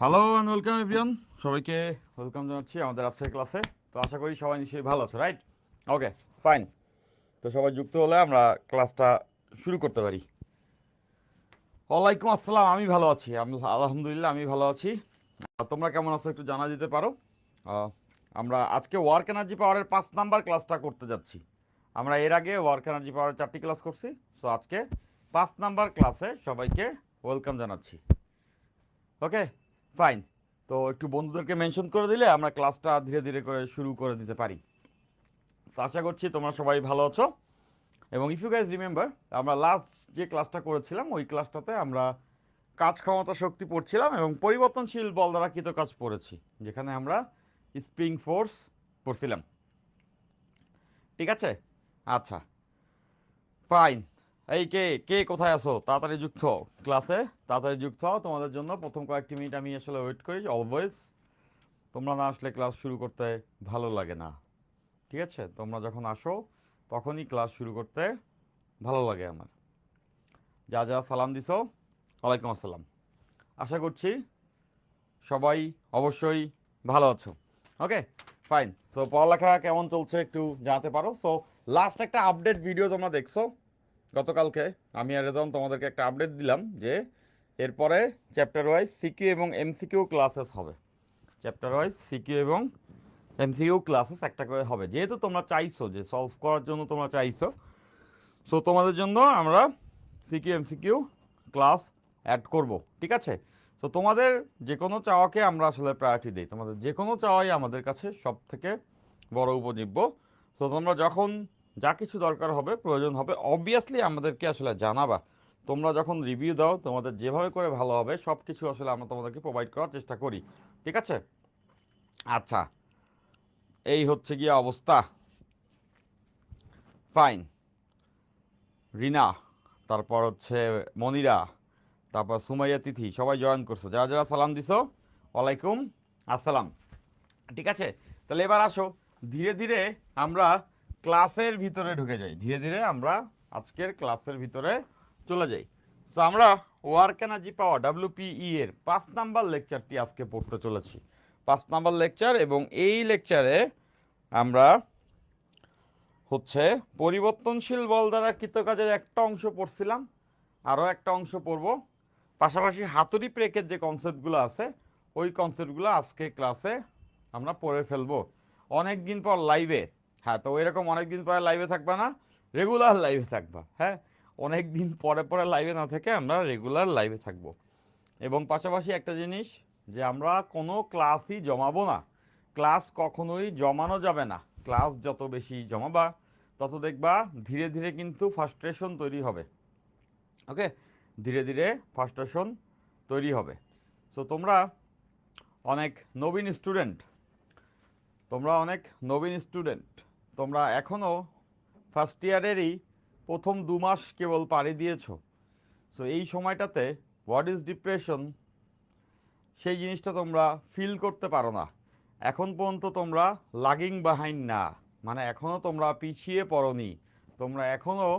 Hello and welcome everyone, সবাইকে welcome জানাচ্ছি আমাদের আজকের ক্লাসে। তো আশা করি সবাই নিশ্চয়ই ভালো আছো, রাইট? ওকে, ফাইন। তো সবাই যুক্ত হলে আমরা ক্লাসটা শুরু করতে পারি। ওয়ালাইকুম আসসালাম, আমি ভালো আছি, আলহামদুলিল্লাহ আমি ভালো আছি। তোমরা কেমন আছো একটু জানা দিতে পারো। আহ, আমরা আজকে ওয়ার্ক এনার্জি পাওয়ারের 5 নাম্বার ক্লাসটা করতে যাচ্ছি। আমরা এর আগে ওয়ার্ক এনার্জি পাওয়ারের 4টি ক্লাস করছি। সো আজকে 5 নাম্বার ক্লাসে সবাইকে ওয়েলকাম জানাচ্ছি। ওকে, ফাইন। তো একটু বন্ধুদেরকে মেনশন করে দিলে আমরা ক্লাসটা ধীরে ধীরে করে শুরু করে দিতে পারি। তো আশা করছি তোমরা সবাই ভালো আছো। এবং ইফ ইউ গাইজ রিমেম্বার, আমরা লাস্ট যে ক্লাসটা করেছিলাম ওই ক্লাসটাতে আমরা কাজ ক্ষমতা শক্তি পড়ছিলাম এবং পরিবর্তনশীল বল দ্বারা কৃত কাজ পড়েছি, যেখানে আমরা স্প্রিং ফোর্স পড়ছিলাম। ঠিক আছে, আচ্ছা, ফাইন। এই কে কে কোথায় আছো, তাড়াতাড়ি যুক্ত হও ক্লাসে, তাড়াতাড়ি যুক্ত হও। তোমাদের জন্য প্রথম কয়েকটি মিনিট আমি আসলে ওয়েট করি অলওয়েজ। তোমরা না আসলে ক্লাস শুরু করতে ভালো লাগে না। ঠিক আছে, তোমরা যখন আসো তখনই ক্লাস শুরু করতে ভালো লাগে আমার। যা যা সালাম দিছো, ওয়ালাইকুম আসসালাম। আশা করছি সবাই অবশ্যই ভালো আছো। ওকে, ফাইন। সো পড়ালেখা কেমন চলছে একটু জানাতে পারো। সো লাস্ট একটা আপডেট ভিডিও তোমরা দেখছো গতকালকে। আমি আর রেজন তোমাদেরকে একটা আপডেট দিলাম যে এরপরে চ্যাপ্টার ওয়াইজ সিকিউ এবং এমসিকিউ ক্লাসেস হবে। চ্যাপ্টার ওয়াইজ সিকিউ এবং এমসিকিউ ক্লাসেস একটা করে হবে, যেহেতু তোমরা চাইছো যে সলভ করার জন্য তোমরা চাইছো। সো তোমাদের জন্য আমরা সিকিউ এমসিকিউ ক্লাস অ্যাড করব, ঠিক আছে? তো তোমাদের যে কোনো চাওয়াকে আমরা আসলে প্রায়োরিটি দিই, তোমাদের যে কোনো চাওয়াই আমাদের কাছে সব থেকে বড় উপজীব্য। তো তোমরা যখন যা কিছু দরকার হবে, প্রয়োজন হবে, অবভিয়াসলি আমাদেরকে আসলে জানাবা। তোমরা যখন রিভিউ দাও, তোমাদের যেভাবে করে ভালো হবে সব কিছু আসলে আমরা তোমাদেরকে প্রোভাইড করার চেষ্টা করি, ঠিক আছে? আচ্ছা, এই হচ্ছে গিয়ে অবস্থা। ফাইন। রিনা, তারপর হচ্ছে মনিরা, তারপর সুমাইয়া, তিথি, সবাই জয়েন করছো। যারা যারা সালাম দিছো, ওয়ালাইকুম আসসালাম। ঠিক আছে, তাহলে এবার আসো ধীরে ধীরে আমরা ক্লাসের ভিতরে ঢুকে যাই। ধীরে ধীরে আমরা আজকের ক্লাসের ভিতরে চলে যাই। তো আমরা ওয়ার্ক এনার্জি পাওয়ার WPE এর 5 নাম্বার লেকচারটি আজকে পড়তে চলেছি। 5 নাম্বার লেকচার, এবং এই লেকচারে আমরা হচ্ছে পরিবর্তনশীল বল দ্বারা কৃতকাজের একটা অংশ পড়ছিলাম, আরও একটা অংশ পড়ব। পাশাপাশি হাতুড়ি ব্রেকের যে কনসেপ্টগুলো আছে ওই কনসেপ্টগুলো আজকে ক্লাসে আমরা পড়ে ফেলবো। অনেক দিন পর লাইভে, হ্যাঁ, তো এরকম অনেক দিন পরে লাইভে থাকবা না, রেগুলার লাইভে থাকবা। হ্যাঁ, অনেক দিন পরে পরে লাইভে না থেকে আমরা রেগুলার লাইভে থাকবো। এবং পাশাপাশি একটা জিনিস, যে আমরা কোনো ক্লাসই জমাবো না। ক্লাস কখনোই জমানো যাবে না। ক্লাস যত বেশি জমাবা তত দেখবা ধীরে ধীরে কিন্তু ফার্স্ট্রেশন তৈরি হবে। ওকে, ধীরে ধীরে ফার্স্ট্রেশন তৈরি হবে। সো তোমরা অনেক নবীন স্টুডেন্ট, তোমরা অনেক নবীন স্টুডেন্ট, তোমরা এখনও ফার্স্ট ইয়ারেরই প্রথম 2 মাস কেবল পাড়ি দিয়েছো। সো এই সময়টাতে হোয়াট ইজ ডিপ্রেশন সেই জিনিসটা তোমরা ফিল করতে পারো না। এখন পর্যন্ত তোমরা লাগিং বাহাইন্ড না, মানে এখনও তোমরা পিছিয়ে পড়োনি, তোমরা এখনও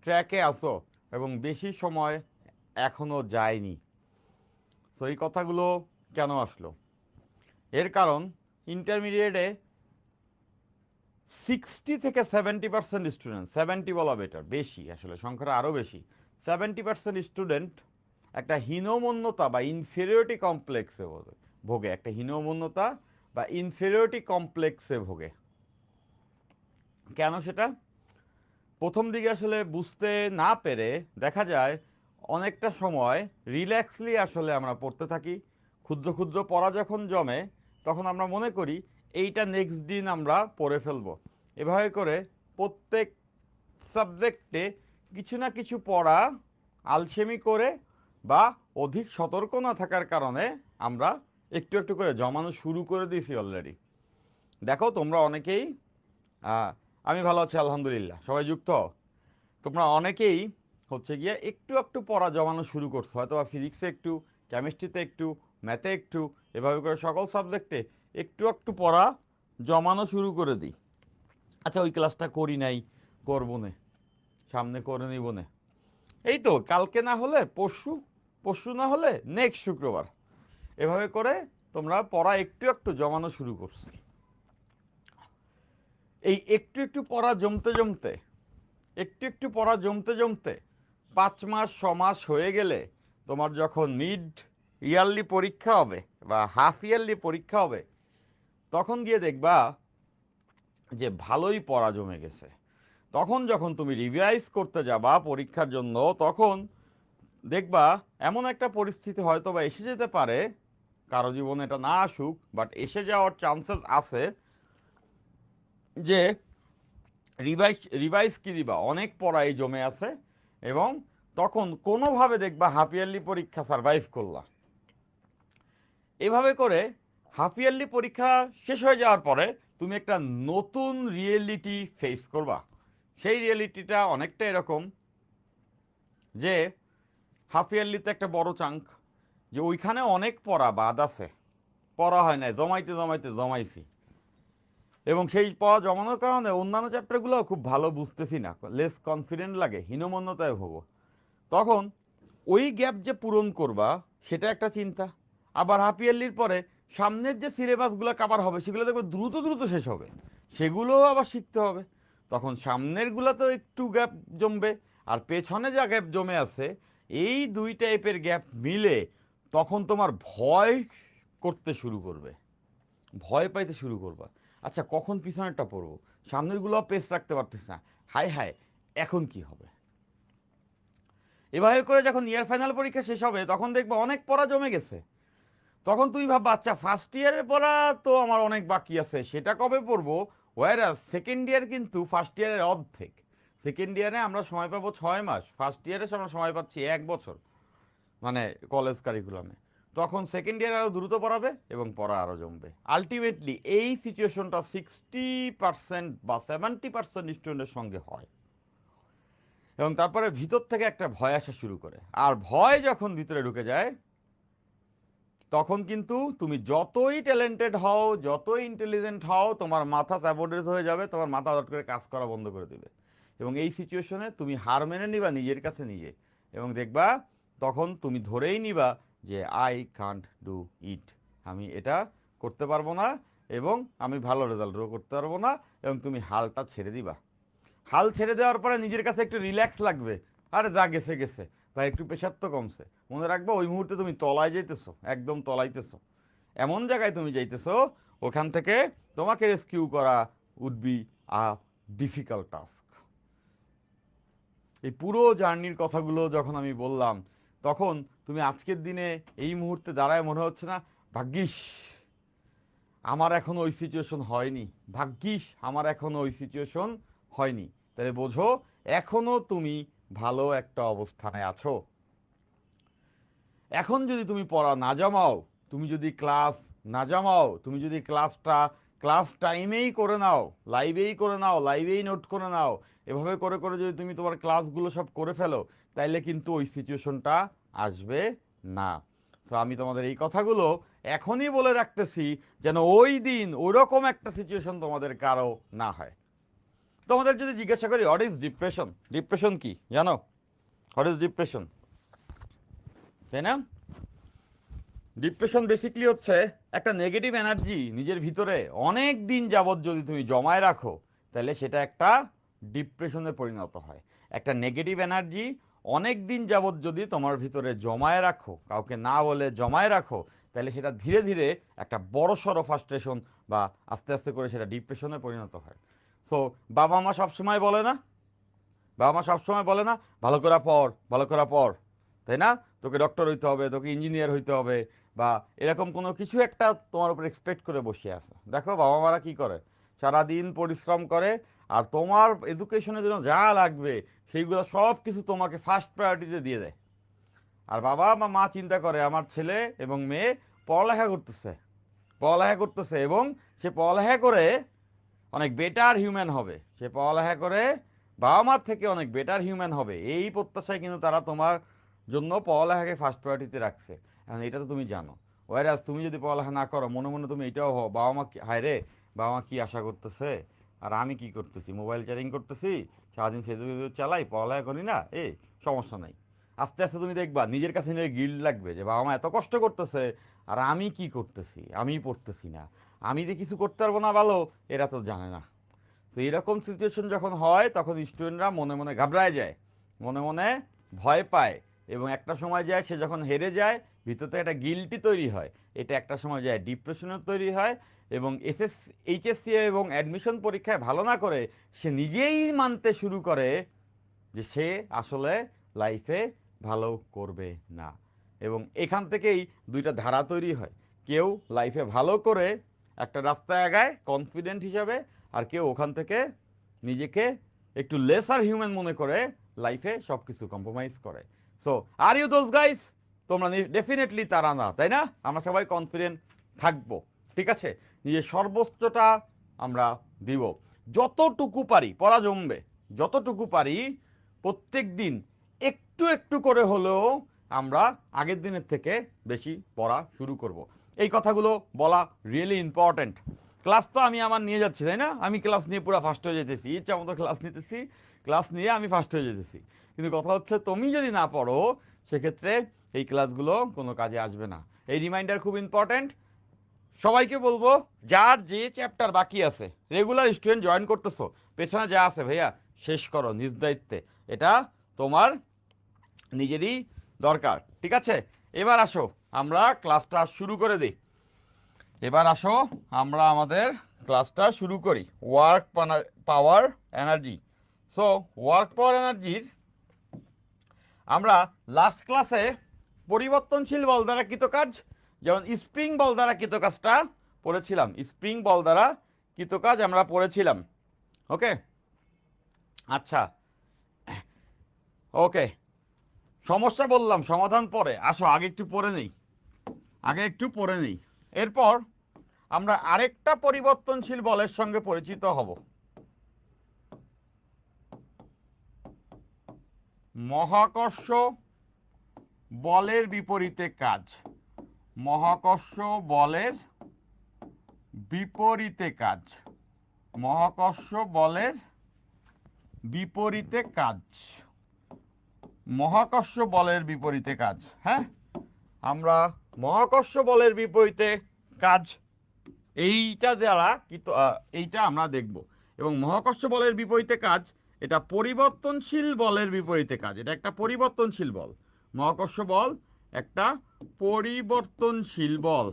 ট্র্যাকে আসো এবং বেশি সময় এখনও যায়নি। সো এই কথাগুলো কেন আসলো? এর কারণ ইন্টারমিডিয়েটে 60 থেকে 70% স্টুডেন্ট, 70 বলা বেটার, বেশি আসলে সংখ্যাটা আরও বেশি, 70% স্টুডেন্ট একটা হীনমন্যতা বা ইনফেরিয়রিটি কমপ্লেক্সে ভোগে, একটা হীনমন্যতা বা ইনফেরিয়রিটি কমপ্লেক্সে ভোগে। কেন সেটা প্রথম দিকে আসলে বুঝতে না পেরে দেখা যায় অনেকটা সময় রিল্যাক্সলি আসলে আমরা পড়তে থাকি। ক্ষুদ্র ক্ষুদ্র পড়া যখন জমে তখন আমরা মনে করি এইটা নেক্সট দিন আমরা পড়ে ফেলবো। এভাবে করে প্রত্যেক সাবজেক্টে কিছু না কিছু পড়া আলসেমি করে বা অধিক সতর্ক না থাকার কারণে আমরা একটু একটু করে জমানো শুরু করে দিয়েছি অলরেডি। দেখো তোমরা অনেকেই, আমি ভালো আছি আলহামদুলিল্লাহ, সবাই যুক্ত। তোমরা অনেকেই হচ্ছে গিয়ে একটু একটু পড়া জমানো শুরু করছো, হয়তো বা ফিজিক্সে একটু, কেমিস্ট্রিতে একটু, ম্যাথে একটু, এভাবে করে সকল সাবজেক্টে একটু একটু পড়া জমানো শুরু করে দিই। আচ্ছা, ওই ক্লাসটা করি নাই, করবো না, সামনে করে নিব না, এই তো কালকে না হলে পরশু, পরশু না হলে নেক্সট শুক্রবার, এভাবে করে তোমরা পড়া একটু একটু জমানো শুরু করছো। এই একটু একটু পড়া জমতে জমতে একটু একটু পড়া জমতে জমতে 5 মাস 6 মাস হয়ে গেলে তোমার যখন মিড ইয়ারলি পরীক্ষা হবে বা হাফ ইয়ারলি পরীক্ষা হবে, তখন গিয়ে দেখবা যে ভালোই পড়া জমে গেছে। তখন যখন তুমি রিভাইজ করতে যাবা পরীক্ষার জন্য, তখন দেখবা এমন একটা পরিস্থিতি হয়তো বা এসে যেতে পারে, কারো জীবনে এটা না আসুক বাট এসে যাওয়ার চান্সেস আছে, যে রিভাইজ রিভাইজ কি দিবা, অনেক পড়াই জমে আছে এবং তখন কোনোভাবে দেখবা হাফ ইয়ারলি পরীক্ষা সারভাইভ করলা। এভাবে করে হাফ ইয়ারলি পরীক্ষা শেষ হয়ে যাওয়ার পরে তুমি একটা নতুন রিয়েলিটি ফেস করবা। সেই রিয়েলিটিটা অনেকটা এরকম যে হাফ ইয়ারলিতে একটা বড় চাঙ্ক, যে ওইখানে অনেক পড়া বাদ আছে, পড়া হয় নাই, জমাইতে জমাইতে জমাইছি, এবং সেই পড়া জমানোর কারণে অন্যান্য চ্যাপ্টারগুলো খুব ভালো বুঝতেছি না, লেস কনফিডেন্ট লাগে, হীনমন্যতায় ভোগো। তখন ওই গ্যাপ যে পূরণ করবা সেটা একটা চিন্তা। আবার হাফ ইয়ারলির পরে সামনের যে সিলেবাসগুলো কাভার হবে সেগুলো দেখবে দ্রুত দ্রুত শেষ হবে, সেগুলোও আবার শিখতে হবে। তখন সামনেরগুলোতেও একটু গ্যাপ জমবে, আর পেছনে যা গ্যাপ জমে আছে এই দুই টাইপের গ্যাপ মিলে তখন তোমার ভয় করতে শুরু করবে, ভয় পাইতে শুরু করবা। আচ্ছা কখন পিছনেরটা পড়বো, সামনেরগুলো পেস রাখতে পারতেছ না, হায় হায় এখন কি হবে। এভাবে করে যখন ইয়ার ফাইনাল পরীক্ষা শেষ হবে তখন দেখবো অনেক পড়া জমে গেছে। তখন তুমি ভাববা আচ্ছা ফার্স্ট ইয়ারের পড়া তো আমার অনেক বাকি আছে, সেটা কবে পড়বো। ওয়ারাস সেকেন্ড ইয়ার কিন্তু ফার্স্ট ইয়ারের অর্ধেক। সেকেন্ড ইয়ারে আমরা সময় পাবো 6 মাস, ফার্স্ট ইয়ারে আমরা সময় পাচ্ছি 1 বছর, মানে কলেজ কারিকুলামে। তখন সেকেন্ড ইয়ার আরও দ্রুত পড়াবে এবং পড়া আরও জমবে। আলটিমেটলি এই সিচুয়েশনটা 60% বা 70% স্টুডেন্টের সঙ্গে হয়, এবং তারপরে ভিতর থেকে একটা ভয় আসা শুরু করে। আর ভয় যখন ভিতরে ঢুকে যায় তখন কিন্তু তুমি যতই ট্যালেন্টেড হও, যতই ইন্টেলিজেন্ট হও, তোমার মাথা স্যাবোটেজ হয়ে যাবে, তোমার মাথা হঠাৎ করে কাজ করা বন্ধ করে দেবে। এবং এই সিচুয়েশনে তুমি হার মেনে নিবা নিজের কাছে নিজে, এবং দেখবা তখন তুমি ধরেই নিবা যে আই কান্ট ডু ইট, আমি এটা করতে পারবো না এবং আমি ভালো রেজাল্ট ড্র করতে পারবো না, এবং তুমি হালটা ছেড়ে দিবা। হাল ছেড়ে দেওয়ার পরে নিজের কাছে একটু রিল্যাক্স লাগবে, আরে যা গেছে গেছে বা একটু প্রেশার তো কমছে। মনে রাখবা ওই মুহূর্তে তুমি তলায় যাইতেছো, একদম তলাইতেছো, এমন জায়গায় তুমি যাইতেছো ওখান থেকে তোমাকে রেস্কিউ করা would be a difficult task. এই পুরো জার্নির কথাগুলো যখন আমি বললাম তখন তুমি আজকের দিনে এই মুহূর্তে দাঁড়ায় মনে হচ্ছে না ভাগ্যিস আমার এখনো ওই সিচুয়েশন হয়নি, ভাগ্যিস আমার এখনো ওই সিচুয়েশন হয়নি। তাহলে বোঝো এখনো তুমি ভালো একটা অবস্থানে আছো। এখন যদি তুমি পড়া না জমাও, তুমি যদি ক্লাস না জমাও, তুমি যদি ক্লাস টাইমেই করে নাও, লাইভেই করে নাও, লাইভেই নোট করে নাও, এভাবে করে করে যদি তুমি তোমার ক্লাসগুলো সব করে ফেলো, তাইলে কিন্তু ওই সিচুয়েশনটা আসবে না। সো আমি তোমাদের এই কথাগুলো এখনই বলে রাখতেছি যেন ওই দিন ওইরকম একটা সিচুয়েশন তোমাদের কারো না হয়। তোমাদের যদি জিজ্ঞাসা করি হোয়াট ইজ ডিপ্রেশন, ডিপ্রেশন কি জানো? হোয়াট ইজ ডিপ্রেশন, তাই না? ডিপ্রেশন বেসিক্যালি হচ্ছে একটা নেগেটিভ এনার্জি নিজের ভিতরে অনেক দিন যাবৎ যদি তুমি জমায় রাখো তাহলে সেটা একটা ডিপ্রেশনে পরিণত হয়। একটা নেগেটিভ এনার্জি অনেক দিন যাবৎ যদি তোমার ভিতরে জমায় রাখো, কাউকে না বলে জমায় রাখো, তাহলে সেটা ধীরে ধীরে একটা বড়সড় ফ্রাস্ট্রেশন বা আস্তে আস্তে করে সেটা ডিপ্রেশনে পরিণত হয়। সো বাবা মা সবসময় বলে না, বাবা মা সবসময় বলে না ভালো করে পড়, ভালো করে পড়, তাই না? তোকে ডক্টর হইতে হবে, তোকে ইঞ্জিনিয়ার হইতে হবে, বা এরকম কোনো কিছু একটা তোমার উপর এক্সপেক্ট করে বসে আছে। দেখো বাবা মারা কি করে, সারাদিন পরিশ্রম করে আর তোমার এডুকেশনের জন্য যা লাগবে সেইগুলো সব কিছু তোমাকে ফার্স্ট প্রায়োরিটিতে দিয়ে দেয়। আর বাবা বা মা চিন্তা করে আমার ছেলে এবং মেয়ে পড়ালেখা করতেছে, পড়ালেখা করতেছে এবং সে পড়ালেখা করে অনেক বেটার হিউম্যান হবে, সে পড়ালেখা করে বাবা মার থেকে অনেক বেটার হিউম্যান হবে, এই প্রত্যাশায় কিন্তু তারা তোমার জন্য পড়ালেখাকে ফার্স্ট প্রায়োরিটিতে রাখছে। এখন এটা তো তুমি জানো। ওয়াইরাজ তুমি যদি পড়ালেখা না করো মনে মনে তুমি এটাও হও বাবা মা হায় রে, বাবা মা কী আশা করতেছে আর আমি কি করতেছি, মোবাইল চ্যাটিং করতেছি সারাদিন, ফেসবুক চালাই, পড়ালেখা করি না, সমস্যা নাই। আস্তে আস্তে তুমি দেখবা নিজের কাছে নিজের গিল্ড লাগবে যে বাবা মা এত কষ্ট করতেছে আর আমি কি করতেছি, আমি পড়তেছি না, আমি যে কিছু করতে পারবো না ভালো, এরা তো জানে না। তো এরকম সিচুয়েশন যখন হয় তখন স্টুডেন্টরা মনে মনে ঘাবড়ায় যায়, মনে মনে ভয় পায়, এবং একটা সময় যায় সে যখন হেরে যায় ভিতর থেকে একটা গিল্টি তৈরি হয়, এটা একটা সময় যায় ডিপ্রেশনও তৈরি হয়, এবং এইচএসসি এবং অ্যাডমিশন পরীক্ষায় ভালো না করে সে নিজেই মানতে শুরু করে যে সে আসলে লাইফে ভালো করবে না। এবং এখান থেকেই দুইটা ধারা তৈরি হয়, কেউ লাইফে ভালো করে একটা রাস্তায় আগায় কনফিডেন্ট হিসাবে, আর কেউ ওখান থেকে নিজেকে একটু লেসার হিউম্যান মনে করে লাইফে সব কিছু কম্প্রোমাইজ করে। So are you those guys? তোমরা ডেফিনেটলি তারা না, তাই না? আমরা সবাই কনফিডেন্ট থাকবো, ঠিক আছে? নিজের সর্বোচ্চটা আমরা দিব, যতটুকু পারি পড়া জমবে, যতটুকু পারি প্রত্যেক দিন একটু একটু করে হলেও আমরা আগের দিনের থেকে বেশি পড়া শুরু করব। এই কথাগুলো বলা রিয়েলি ইম্পর্ট্যান্ট। ক্লাস তো আমি আমার নিয়ে যাচ্ছি, তাই না? আমি ক্লাস নিয়ে পুরো ফার্স্ট হয়ে যেতেছি, ইচ্ছা মতো ক্লাস নিতেছি, ক্লাস নিয়ে আমি ফার্স্ট হয়ে যেতেছি। কিন্তু কথা হচ্ছে তুমি যদি না পড়ো সেক্ষেত্রে এই ক্লাসগুলো কোনো কাজে আসবে না। এই রিমাইন্ডার খুব ইম্পর্ট্যান্ট। সবাইকে বলবো যার যে চ্যাপ্টার বাকি আছে, রেগুলার স্টুডেন্ট জয়েন করতেছো, পেছনে যা আছে ভাইয়া শেষ করো নিজ দায়িত্বে, এটা তোমার নিজেরই দরকার, ঠিক আছে? এবার আসো আমরা ক্লাসটা শুরু করে দিই। এবার আসো আমরা আমাদের ক্লাসটা শুরু করি। Work power energy. So work power এনার্জির আমরা লাস্ট ক্লাসে পরিবর্তনশীল বল দ্বারা কৃতকাজ, যেমন স্প্রিং বল দ্বারা কৃতকাজটা পড়েছিলাম, স্প্রিং বল দ্বারা কৃতকাজ আমরা পড়েছিলাম। ওকে, আচ্ছা, ওকে, সমস্যা বললাম, সমাধান পরে, আসো আগে একটু পড়ে নেই, আগে একটু পড়ে নেই। এরপর আমরা আরেকটা পরিবর্তনশীল বলের সঙ্গে পরিচিত হব, মহাকর্ষ বলের বিপরীতে কাজ। মহাকর্ষ বলের বিপরীতে কাজ, মহাকর্ষ বলের বিপরীতে কাজ, মহাকর্ষ বলের বিপরীতে কাজ। হ্যাঁ, আমরা মহাকর্ষ বলের বিপরীতে কাজ এইটা দ্বারা এইটা আমরা দেখব। এবং মহাকর্ষ বলের বিপরীতে কাজ এটা পরিবর্তনশীল বলের বিপরীতে কাজ, এটা একটা পরিবর্তনশীল বল। মহাকর্ষ বল একটা পরিবর্তনশীল বল।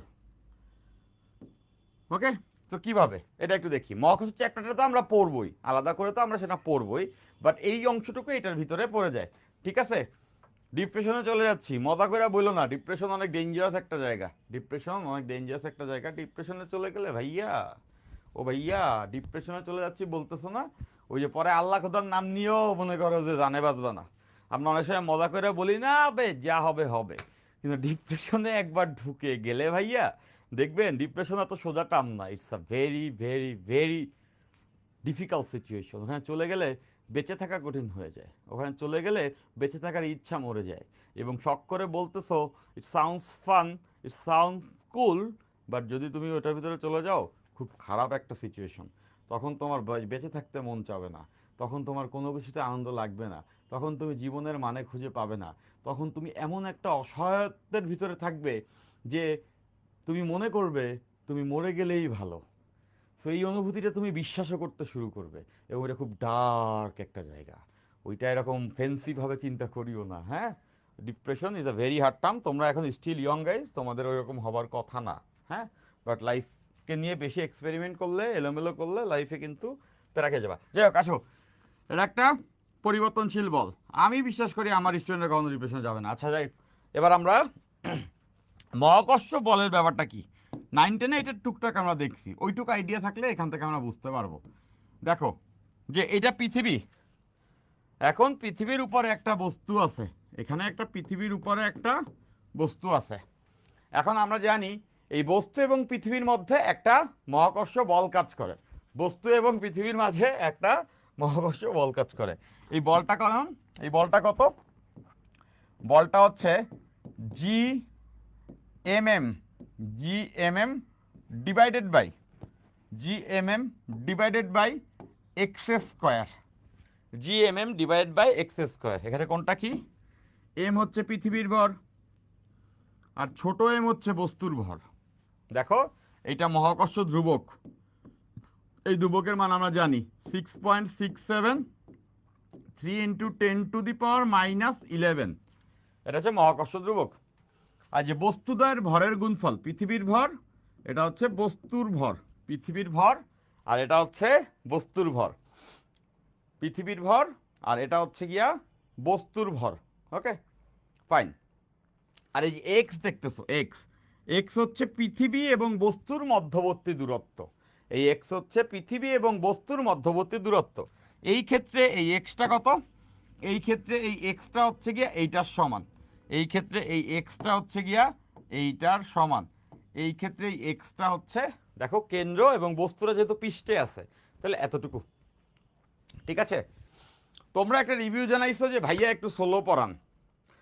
ওকে, তো কিভাবে এটা একটু দেখি। মহাকর্ষ চ্যাপ্টারটা তো আমরা পড়বই, আলাদা করে তো আমরা সেটা পড়বই, বাট এই অংশটুকু এটার ভিতরে পড়ে যায়, ঠিক আছে? ডিপ্রেশনে চলে যাচ্ছি, মজা করে বললো না, ডিপ্রেশন অনেক ডেঞ্জারাস একটা জায়গা, ডিপ্রেশন অনেক ডেঞ্জারাস একটা জায়গা। ডিপ্রেশনে চলে গেলে ভাইয়া, ও ভাইয়া ডিপ্রেশনে চলে যাচ্ছি বলতেছো না, ওই যে পরে আল্লাহ খোদার নাম নিয়েও মনে করো যে জানে বাঁচবে না। আমরা অনেক সময় মজা করে বলি না বে যা হবে হবে, কিন্তু ডিপ্রেশনে একবার ঢুকে গেলে ভাইয়া দেখবেন ডিপ্রেশন এত সোজা টার্ম না, it's a very very very difficult situation. ওখানে চলে গেলে বেঁচে থাকা কঠিন হয়ে যায়, ওখানে চলে গেলে বেঁচে থাকার ইচ্ছা মরে যায়। এবং শখ করে বলতেছো it sounds fun, it sounds cool, but যদি তুমি ওটার ভিতরে চলে যাও খুব খারাপ একটা সিচুয়েশন। তখন তোমার বেঁচে থাকতে মন চাবে না, তখন তোমার কোনো কিছুতে আনন্দ লাগবে না, তখন তুমি জীবনের মানে খুঁজে পাবে না, তখন তুমি এমন একটা অসহায়ত্বের ভিতরে থাকবে যে তুমি মনে করবে তুমি মরে গেলেই ভালো। সো এই অনুভূতিটা তুমি বিশ্বাসও করতে শুরু করবে, এবং এটা খুব ডার্ক একটা জায়গা। ওইটা এরকম ফেন্সিভাবে চিন্তা করিও না। হ্যাঁ, depression is a very hard term. তোমরা এখন স্টিল ইয়ং গাইজ, তোমাদের ওইরকম হবার কথা না। হ্যাঁ, বাট লাইফকে নিয়ে বেশি এক্সপেরিমেন্ট করলে, এলোমেলো করলে লাইফে কিন্তু প্যারা খেয়ে যাবা। যাই হোক, আসো, এটা একটা পরিবর্তনশীল বল। আমি বিশ্বাস করি আমার স্টুডেন্টরা কখনো ডিপ্রেশনে যাবে না। আচ্ছা যাই, এবার আমরা মহাকর্ষ বলের ব্যাপারটা কি 9-10 এটার টুকটাক আমরা দেখছি, ওইটুকু আইডিয়া থাকলে এখান থেকে আমরা বুঝতে পারবো। দেখো যে এটা পৃথিবী, এখন পৃথিবীর উপরে একটা বস্তু আছে, এখানে একটা পৃথিবীর উপরে একটা বস্তু আছে। এখন আমরা জানি এই বস্তু এবং পৃথিবীর মধ্যে একটা মহাকর্ষ বল কাজ করে, বস্তু এবং পৃথিবীর মাঝে একটা মহাকর্ষ বল কাজ করে। এই বলটা কেমন, এই বলটা কত? বলটা হচ্ছে G M divided by X square, divided by X square. এখানে কোনটা কি? এম হচ্ছে পৃথিবীর ভর, আর ছোট এম হচ্ছে বস্তুর ভর। দেখো এইটা মহাকর্ষ ধ্রুবক, এই ধ্রুবকের মান আমরা জানি 6.673 ইন্টু 10⁻⁻11, এটা হচ্ছে মহাকর্ষ ধ্রুবক। আর যে বস্তুদ্বয়ের ভরের গুণফল, পৃথিবীর ভর, এটা হচ্ছে বস্তুর ভর, পৃথিবীর ভর, আর এটা হচ্ছে বস্তুর ভর, পৃথিবীর ভর, আর এটা হচ্ছে গিয়া বস্তুর ভর। Okay fine. আর এই যে এক্স দেখতেছো, এক্স, এক্স হচ্ছে পৃথিবী এবং বস্তুর মধ্যবর্তী দূরত্ব। এই এক্স হচ্ছে পৃথিবী এবং বস্তুর মধ্যবর্তী দূরত্ব। এই ক্ষেত্রে এই এক্সটা কত? এই ক্ষেত্রে এই এক্সটা হচ্ছে গিয়া এইটার সমান, এই ক্ষেত্রে এই এক্সটা হচ্ছে গিয়া এইটার সমান, এই ক্ষেত্রে এই এক্সটা হচ্ছে, দেখো কেন্দ্র এবং বস্তুরা যেহেতু পৃষ্ঠে আছে তাহলে এতটুকু। ঠিক আছে, তোমরা একটা রিভিউ জানাইছো যে ভাইয়া একটু সোলো পড়ান।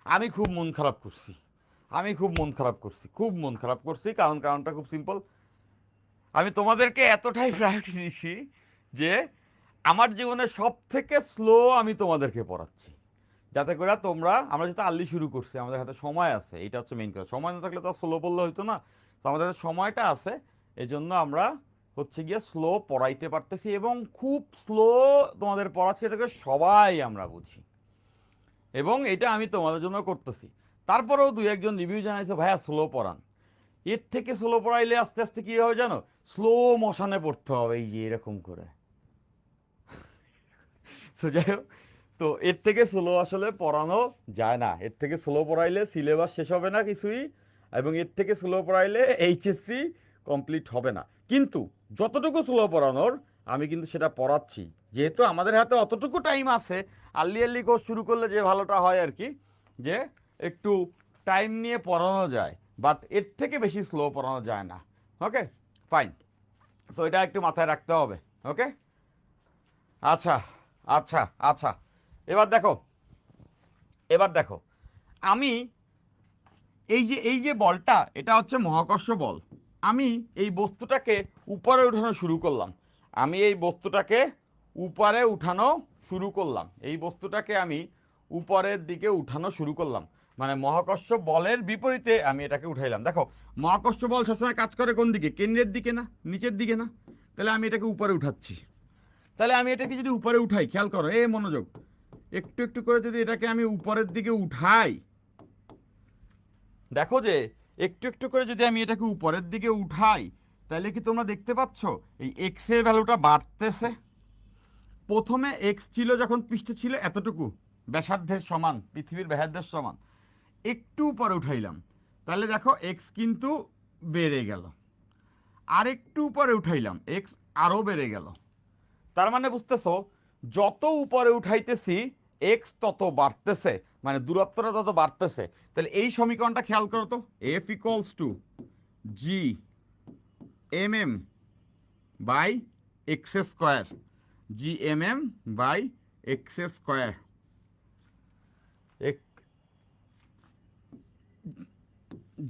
আমি খুব মন খারাপ করছি, আমি খুব মন খারাপ করছি, খুব মন খারাপ করছি। কারণটা খুব সিম্পল, আমি তোমাদেরকে এতটাই প্রায়োরিটি দিচ্ছি যে আমার জীবনের সব থেকে স্লো আমি তোমাদেরকে পড়াচ্ছি, যাতে করে তোমরা, আমরা যেহেতু আর্লি শুরু করছি, আমাদের হাতে সময় আছে, এটা হচ্ছে মেইন কথা। সময় না থাকলে তো স্লো পড়লে হইতো না, তো আমাদের হাতে সময়টা আছে, এই জন্য আমরা হচ্ছে গিয়ে স্লো পড়াইতে পারতেছি এবং খুব স্লো তোমাদের পড়াচ্ছি, যাতে করে সবাই আমরা বুঝি। এবং এটা আমি তোমাদের জন্য করতেছি। তারপরেও দুই একজন রিভিউ জানাইছে ভাইয়া স্লো পড়ান। এর থেকে স্লো পড়াইলে আস্তে আস্তে কী হবে জানো, স্লো মোশনে পড়তে হবে, এই যে এরকম করে। তো যাই হোক, তো এর থেকে স্লো আসলে পড়ানো যায় না, এর থেকে স্লো পড়াইলে সিলেবাস শেষ হবে না কিছুই, এবং এর থেকে স্লো পড়াইলে এইচএসসি কমপ্লিট হবে না। কিন্তু যতটুকু স্লো পড়ানোর আমি কিন্তু সেটা পড়াচ্ছি, যেহেতু আমাদের হাতে অতটুকু টাইম আছে। আর্লি কোর্স শুরু করলে যে ভালোটা হয় আর কি, যে একটু টাইম নিয়ে পড়ানো যায়, বাট এর থেকে বেশি স্লো পড়ানো যায় না। ওকে ফাইন, সো এটা একটু মাথায় রাখতে হবে। ওকে আচ্ছা আচ্ছা আচ্ছা, এবার দেখো, এবার দেখো, আমি এই যে বলটা, এটা হচ্ছে মহাকর্ষ বল। আমি এই বস্তুটাকে উপরে উঠানো শুরু করলাম, আমি এই বস্তুটাকে উপরে উঠানো শুরু করলাম, এই বস্তুটাকে আমি উপরের দিকে উঠানো শুরু করলাম, মানে মহাকর্ষ বলের বিপরীতে আমি এটাকে উঠাইলাম। দেখো মহাকর্ষ বল সবসময় কাজ করে কোন দিকে, কেন্দ্রের দিকে না, নিচের দিকে না, তাহলে আমি এটাকে উপরে উঠাচ্ছি। তাহলে আমি এটাকে যদি উপরে উঠাই, খেয়াল করো, মনোযোগ, একটু একটু করে যদি এটাকে আমি উপরের দিকে উঠাই, দেখো যে একটু একটু করে যদি আমি এটাকে উপরের দিকে উঠাই, তাহলে কি তোমরা দেখতে পাচ্ছ এই এক্স এর ভ্যালুটা বাড়তেছে। প্রথমে এক্স ছিল যখন পৃষ্ঠে ছিল এতটুকু, ব্যাসার্ধের সমান, পৃথিবীর ব্যাসার্ধের সমান, একটু উপরে উঠাইলাম, তাহলে দেখো এক্স কিন্তু বেড়ে গেল। আর একটু উপরে উঠাইলাম, এক্স আরও বেড়ে গেল। তার মানে বুঝতেছো, যত উপরে উঠাইতেছি এক্স তত বাড়তেছে, মানে দূরত্বটা তত বাড়তেছে। তাহলে এই সমীকরণটা খেয়াল করো তো, F equals to G M M by X square, G M M by X square,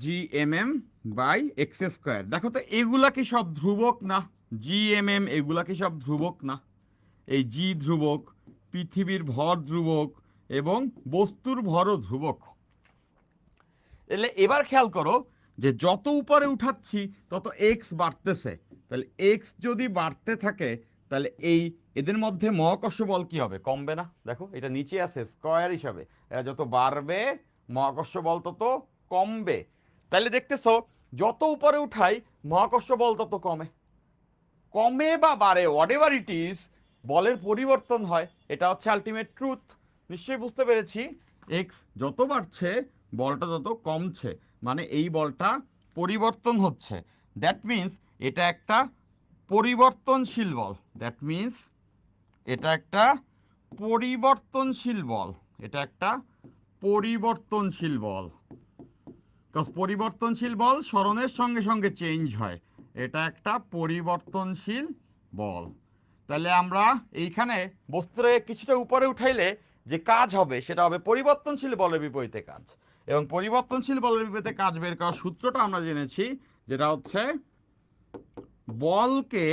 G M M by X square. দেখো তো এগুলা কি সব ধ্রুবক না? জি এম এম এগুলা কি সব ধ্রুবক না? এই জি ধ্রুবক, পৃথিবীর ভর ধ্রুবক, এবং বস্তুর ভরও ধ্রুবক। তাহলে এবার খেয়াল করো যে যত উপরে উঠাচ্ছি তত এক্স বাড়তেছে, তাহলে এক্স যদি বাড়তে থাকে তাহলে এদের মধ্যে মহাকর্ষ বল কি হবে, কমবে না? দেখো এটা নিচে আছে স্কয়ার হিসাবে, এরা যত বাড়বে মহাকর্ষ বল তত কমবে। তাহলে দেখতেছো যত উপরে উঠাই মহাকর্ষ বল তত কমে, কমে বা বাড়ে, হোয়াট এভার ইট ইজ, বলের পরিবর্তন হয়, এটা হচ্ছে আলটিমেট ট্রুথ। নিশ্চয়ই বুঝতে পেরেছি, এক্স যত বাড়ছে বলটা তত কমছে, মানে এই বলটা পরিবর্তন হচ্ছে। দ্যাট মিন্স এটা একটা পরিবর্তনশীল বল, দ্যাট মিন্স এটা একটা পরিবর্তনশীল বল, এটা একটা পরিবর্তনশীল বল। পরিবর্তনশীল বল সরণের সঙ্গে সঙ্গে চেঞ্জ হয়, এটা একটা পরিবর্তনশীল বল। তাহলে আমরা এইখানে বস্তুরে কিছুটা উপরে উঠাইলে যে কাজ হবে সেটা হবে পরিবর্তনশীল বলের বিপরীতে কাজ, এবং পরিবর্তনশীল বলের বিপরীতে কাজ বের করার সূত্রটা আমরা জেনেছি, যেটা হচ্ছে বলকে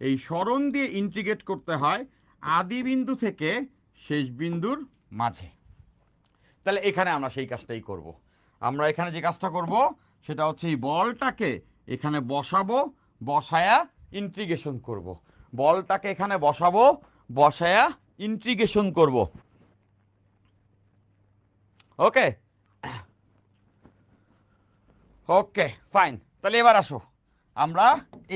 এই সরণ দিয়ে ইন্টিগ্রেট করতে হয় আদি বিন্দু থেকে শেষ বিন্দুর মাঝে। তাহলে এখানে আমরা সেই কাজটাই করব। আমরা এখানে যে কাজটা করব সেটা হচ্ছে এই বলটাকে এখানে বসাবো, বসায়া ইন্টিগ্রেশন করব। বলটাকে এখানে বসাবো, বসায়া ইন্টিগ্রেশন করব। ওকে ওকে ফাইন। তাহলে এবার আসো আমরা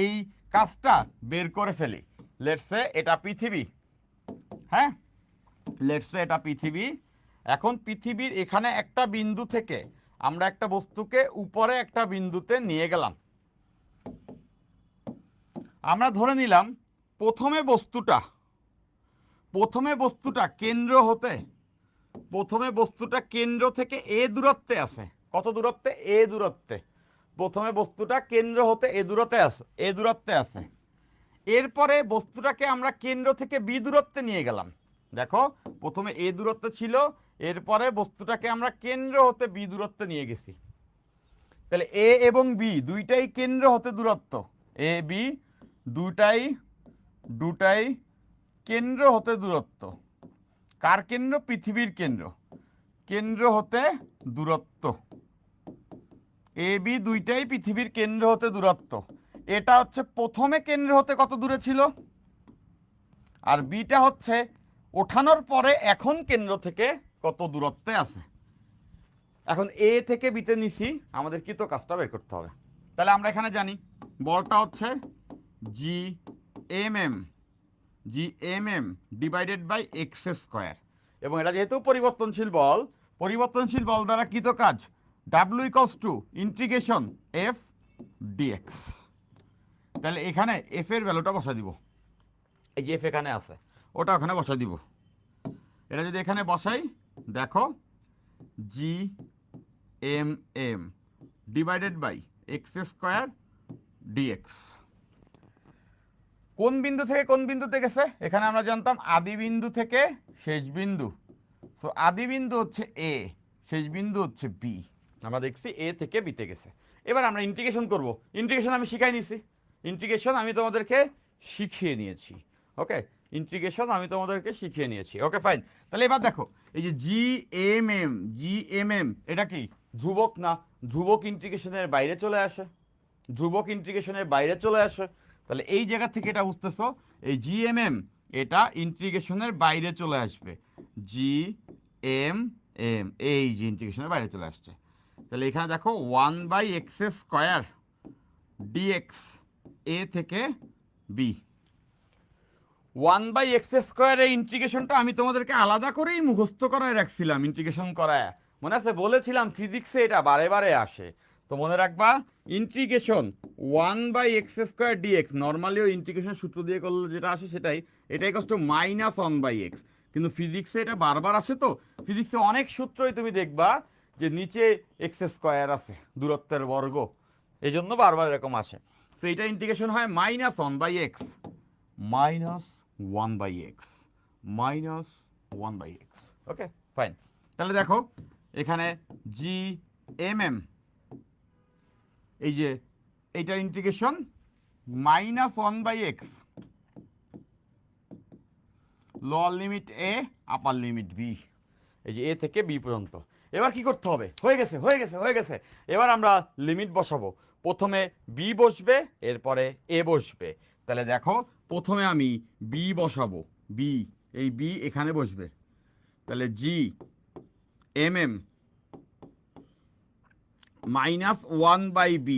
এই কাজটা বের করে ফেলি। লেটস সে এটা পৃথিবী, হ্যাঁ লেটস সে এটা পৃথিবী। এখন পৃথিবীর এখানে একটা বিন্দু থেকে আমরা একটা বস্তুকে উপরে একটা বিন্দুতে নিয়ে গেলাম। আমরা ধরে নিলাম প্রথমে বস্তুটা কেন্দ্র থেকে এ দূরত্বে আছে। কত দূরত্বে? এ দূরত্বে। প্রথমে বস্তুটা কেন্দ্র হতে এ দূরত্বে আছে। এরপরে বস্তুটাকে আমরা কেন্দ্র থেকে বি দূরত্বে নিয়ে গেলাম। দেখো প্রথমে এ দূরত্বে ছিল, এরপরে বস্তুটাকে আমরা কেন্দ্র হতে বি দূরত্বে নিয়ে গেছি। তাহলে এ এবং বি দুইটাই কেন্দ্র হতে দূরত্ব, এ বি দুটাই কেন্দ্র হতে দূরত্ব। কার কেন্দ্র? পৃথিবীর কেন্দ্র হতে দূরত্ব। এ বি দুইটাই পৃথিবীর কেন্দ্র হতে দূরত্ব। এটা হচ্ছে প্রথমে কেন্দ্র হতে কত দূরে ছিল, আর বিটা হচ্ছে ওঠানোর পরে এখন কেন্দ্র থেকে কত দূরত্বে আছে। এখন এ থেকে বিতে নিছি, আমাদের কি তো কাজটা বের করতে হবে। তাহলে আমরা এখানে জানি বলটা হচ্ছে G M M divided by X square, এবং এটা যেহেতু পরিবর্তনশীল বল দ্বারা কৃত কাজ W equals to integration F DX. তাহলে এখানে এফ এর ভ্যালুটা বসা দিব, এই যে এফ এখানে আছে ওটা ওখানে বসা দিব। এটা যদি এখানে বসাই, দেখো G M divided by X square DX. কোন বিন্দু থেকে কোন বিন্দুতে গেছে? এখানে আমরা জানতাম আদি বিন্দু থেকে শেষ বিন্দু। তো আদি বিন্দু হচ্ছে এ, শেষ বিন্দু হচ্ছে বি। আমরা দেখছি এ থেকে বিতে গেছে। এবার আমরা ইন্টিগ্রেশন করব। ইন্টিগ্রেশন আমি শিখাই নিছি, ইন্টিগ্রেশন আমি তোমাদেরকে শিখিয়ে নিয়েছি। ওকে, ইন্টিগ্রেশন আমি তোমাদেরকে শিখিয়ে নিয়েছি। ওকে ফাইন। তাহলে এবার দেখো এই যে জি এম এম এটা কি ধ্রুবক না? ধ্রুবক ইন্টিগ্রেশনের বাইরে চলে আসে। তাহলে এই জায়গা থেকে এটা বুঝতেছো, এই জি এম এম এটা ইন্টিগ্রেশনের বাইরে চলে আসবে। জি এম এই যে ইন্টিগ্রেশনের বাইরে চলে আসছে। তাহলে এখানে দেখো 1/x স্কয়ার ডিএক্স এ থেকে বি। 1/x স্কয়ারের ইন্টিগ্রেশনটা আমি তোমাদেরকে আলাদা করেই মুখস্থ করায় রাখছিলাম। ইন্টিগ্রেশন করায় মনে আছে, বলেছিলাম ফিজিক্সে এটা বারে বারে আসে। তো মনে রাখবা ইন্টিগ্রেশন 1/x স্কয়ার ডিএক্স, নর্মালিও ইন্টিগ্রেশন সূত্র দিয়ে করলে যেটা আসে সেটাই, এটাই কষ্ট -1/x। কিন্তু ফিজিক্সে এটা বারবার আসে। তো ফিজিক্সে অনেক সূত্রই তুমি দেখবা যে নিচে এক্স স্কয়ার আছে, দূরত্বের বর্গ, এই জন্য বারবার এরকম আসে। তো এটা ইন্টিগ্রেশন হয় -1/x, -1/x। ওকে ফাইন। তাহলে দেখো এখানে জি এম এম, এই যে এইটার ইন্টিগ্রেশন -1/x, লোয়ার লিমিট এ আপার লিমিট বি, এই যে এ থেকে বি পর্যন্ত। এবার কি করতে হবে? হয়ে গেছে। এবার আমরা লিমিট বসাবো। প্রথমে বি বসবে, এরপরে এ বসবে। তাহলে দেখো প্রথমে আমি বি বসাবো, এই বি এখানে বসবে। তাহলে জি এম এম -1/b,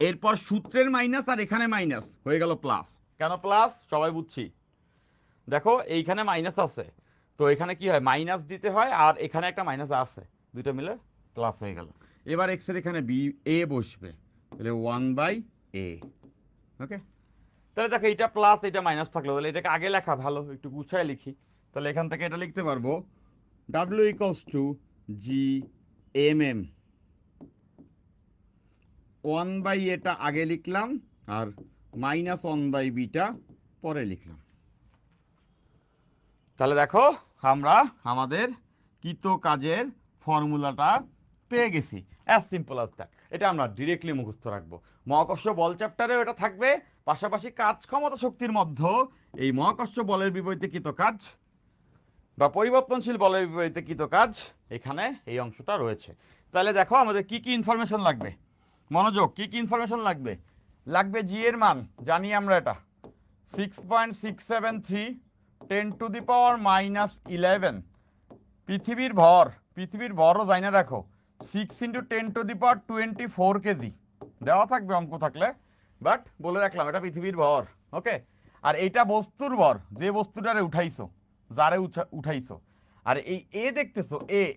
এরপর সূত্রের মাইনাস আর এখানে মাইনাস হয়ে গেল প্লাস। কেন প্লাস সবাই বুঝছি। দেখো এইখানে মাইনাস আছে, তো এখানে কি হয় মাইনাস দিতে হয়, আর এখানে একটা মাইনাস আছে, দুটো মিলে প্লাস হয়ে গেল। এবার এক্স এর এখানে বি এ বসবে, তাহলে 1/a। ওকে, তাহলে দেখো এটা প্লাস এটা মাইনাস থাকলো, তাহলে এটাকে আগে লেখা ভালো, একটু গুছায় লিখি। তাহলে এখান থেকে এটা লিখতে পারবো W equals to G M M 1/aটা আগে লিখলাম আর -1/bটা পরে লিখলাম। তাহলে দেখো আমরা আমাদের কৃত কাজের ফর্মুলাটা পেয়ে গেছি। As simple as that. এটা আমরা ডিরেক্টলি মুখস্থ রাখবো। মহাকর্ষ বল চ্যাপ্টারেও এটা থাকবে। পাশাপাশি কাজ ক্ষমতা শক্তির মধ্যে এই মহাকর্ষ বলের বিপরীতে কৃত কাজ বা পরিবর্তনশীল বলের বিপরীতে কৃত কাজ এখানে এই অংশটা রয়েছে। তাহলে দেখো আমাদের কি কি ইনফরমেশন লাগবে, মনোযোগ, কি কি ইনফরমেশন লাগবে। লাগবে জি এর মান, জানি আমরা এটা 6.673 10⁻⁻11। পৃথিবীর ভরও যাই না, দেখো 6 × 10⁻24 কেজি দেওয়া থাকবে অঙ্ক থাকলে, বাট বলে রাখলাম এটা পৃথিবীর ভর। ওকে, আর এইটা বস্তুর ভর, যে বস্তুটারে উঠাইছো, যারে উঠাইছো। আর এই এ দেখতেছো, এই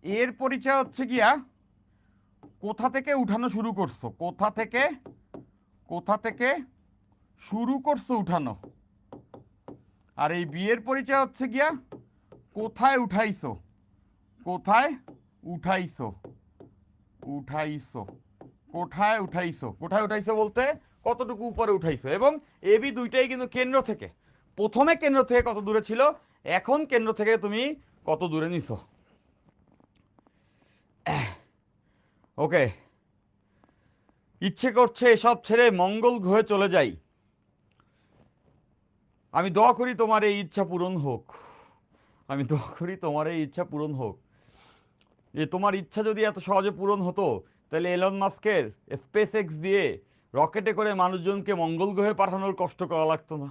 এর পরিচয় হচ্ছে গিয়া কোথা থেকে উঠানো শুরু করছো, কোথা থেকে শুরু করছো উঠানো। আর এই বি এর পরিচয় হচ্ছে গিয়া কোথায় উঠাইছো, কোথায় উঠাইছো বলতে কতটুকু উপরে উঠাইছো। এবং এ বি দুইটাই কিন্তু কেন্দ্র থেকে, প্রথমে কেন্দ্র থেকে কত দূরে ছিল, এখন কেন্দ্র থেকে তুমি কত দূরে নিছো। ওকে, ইচ্ছে করছে এসব ছেড়ে মঙ্গল গ্রহে চলে যাই। আমি দোয়া করি তোমার এই ইচ্ছা পূরণ হোক, তোমার ইচ্ছা যদি এত সহজে পূরণ হতো তাহলে এলন মাস্কের স্পেস এক্স দিয়ে রকেটে করে মানুষজনকে মঙ্গল গ্রহে পাঠানোর কষ্ট করা লাগতো না।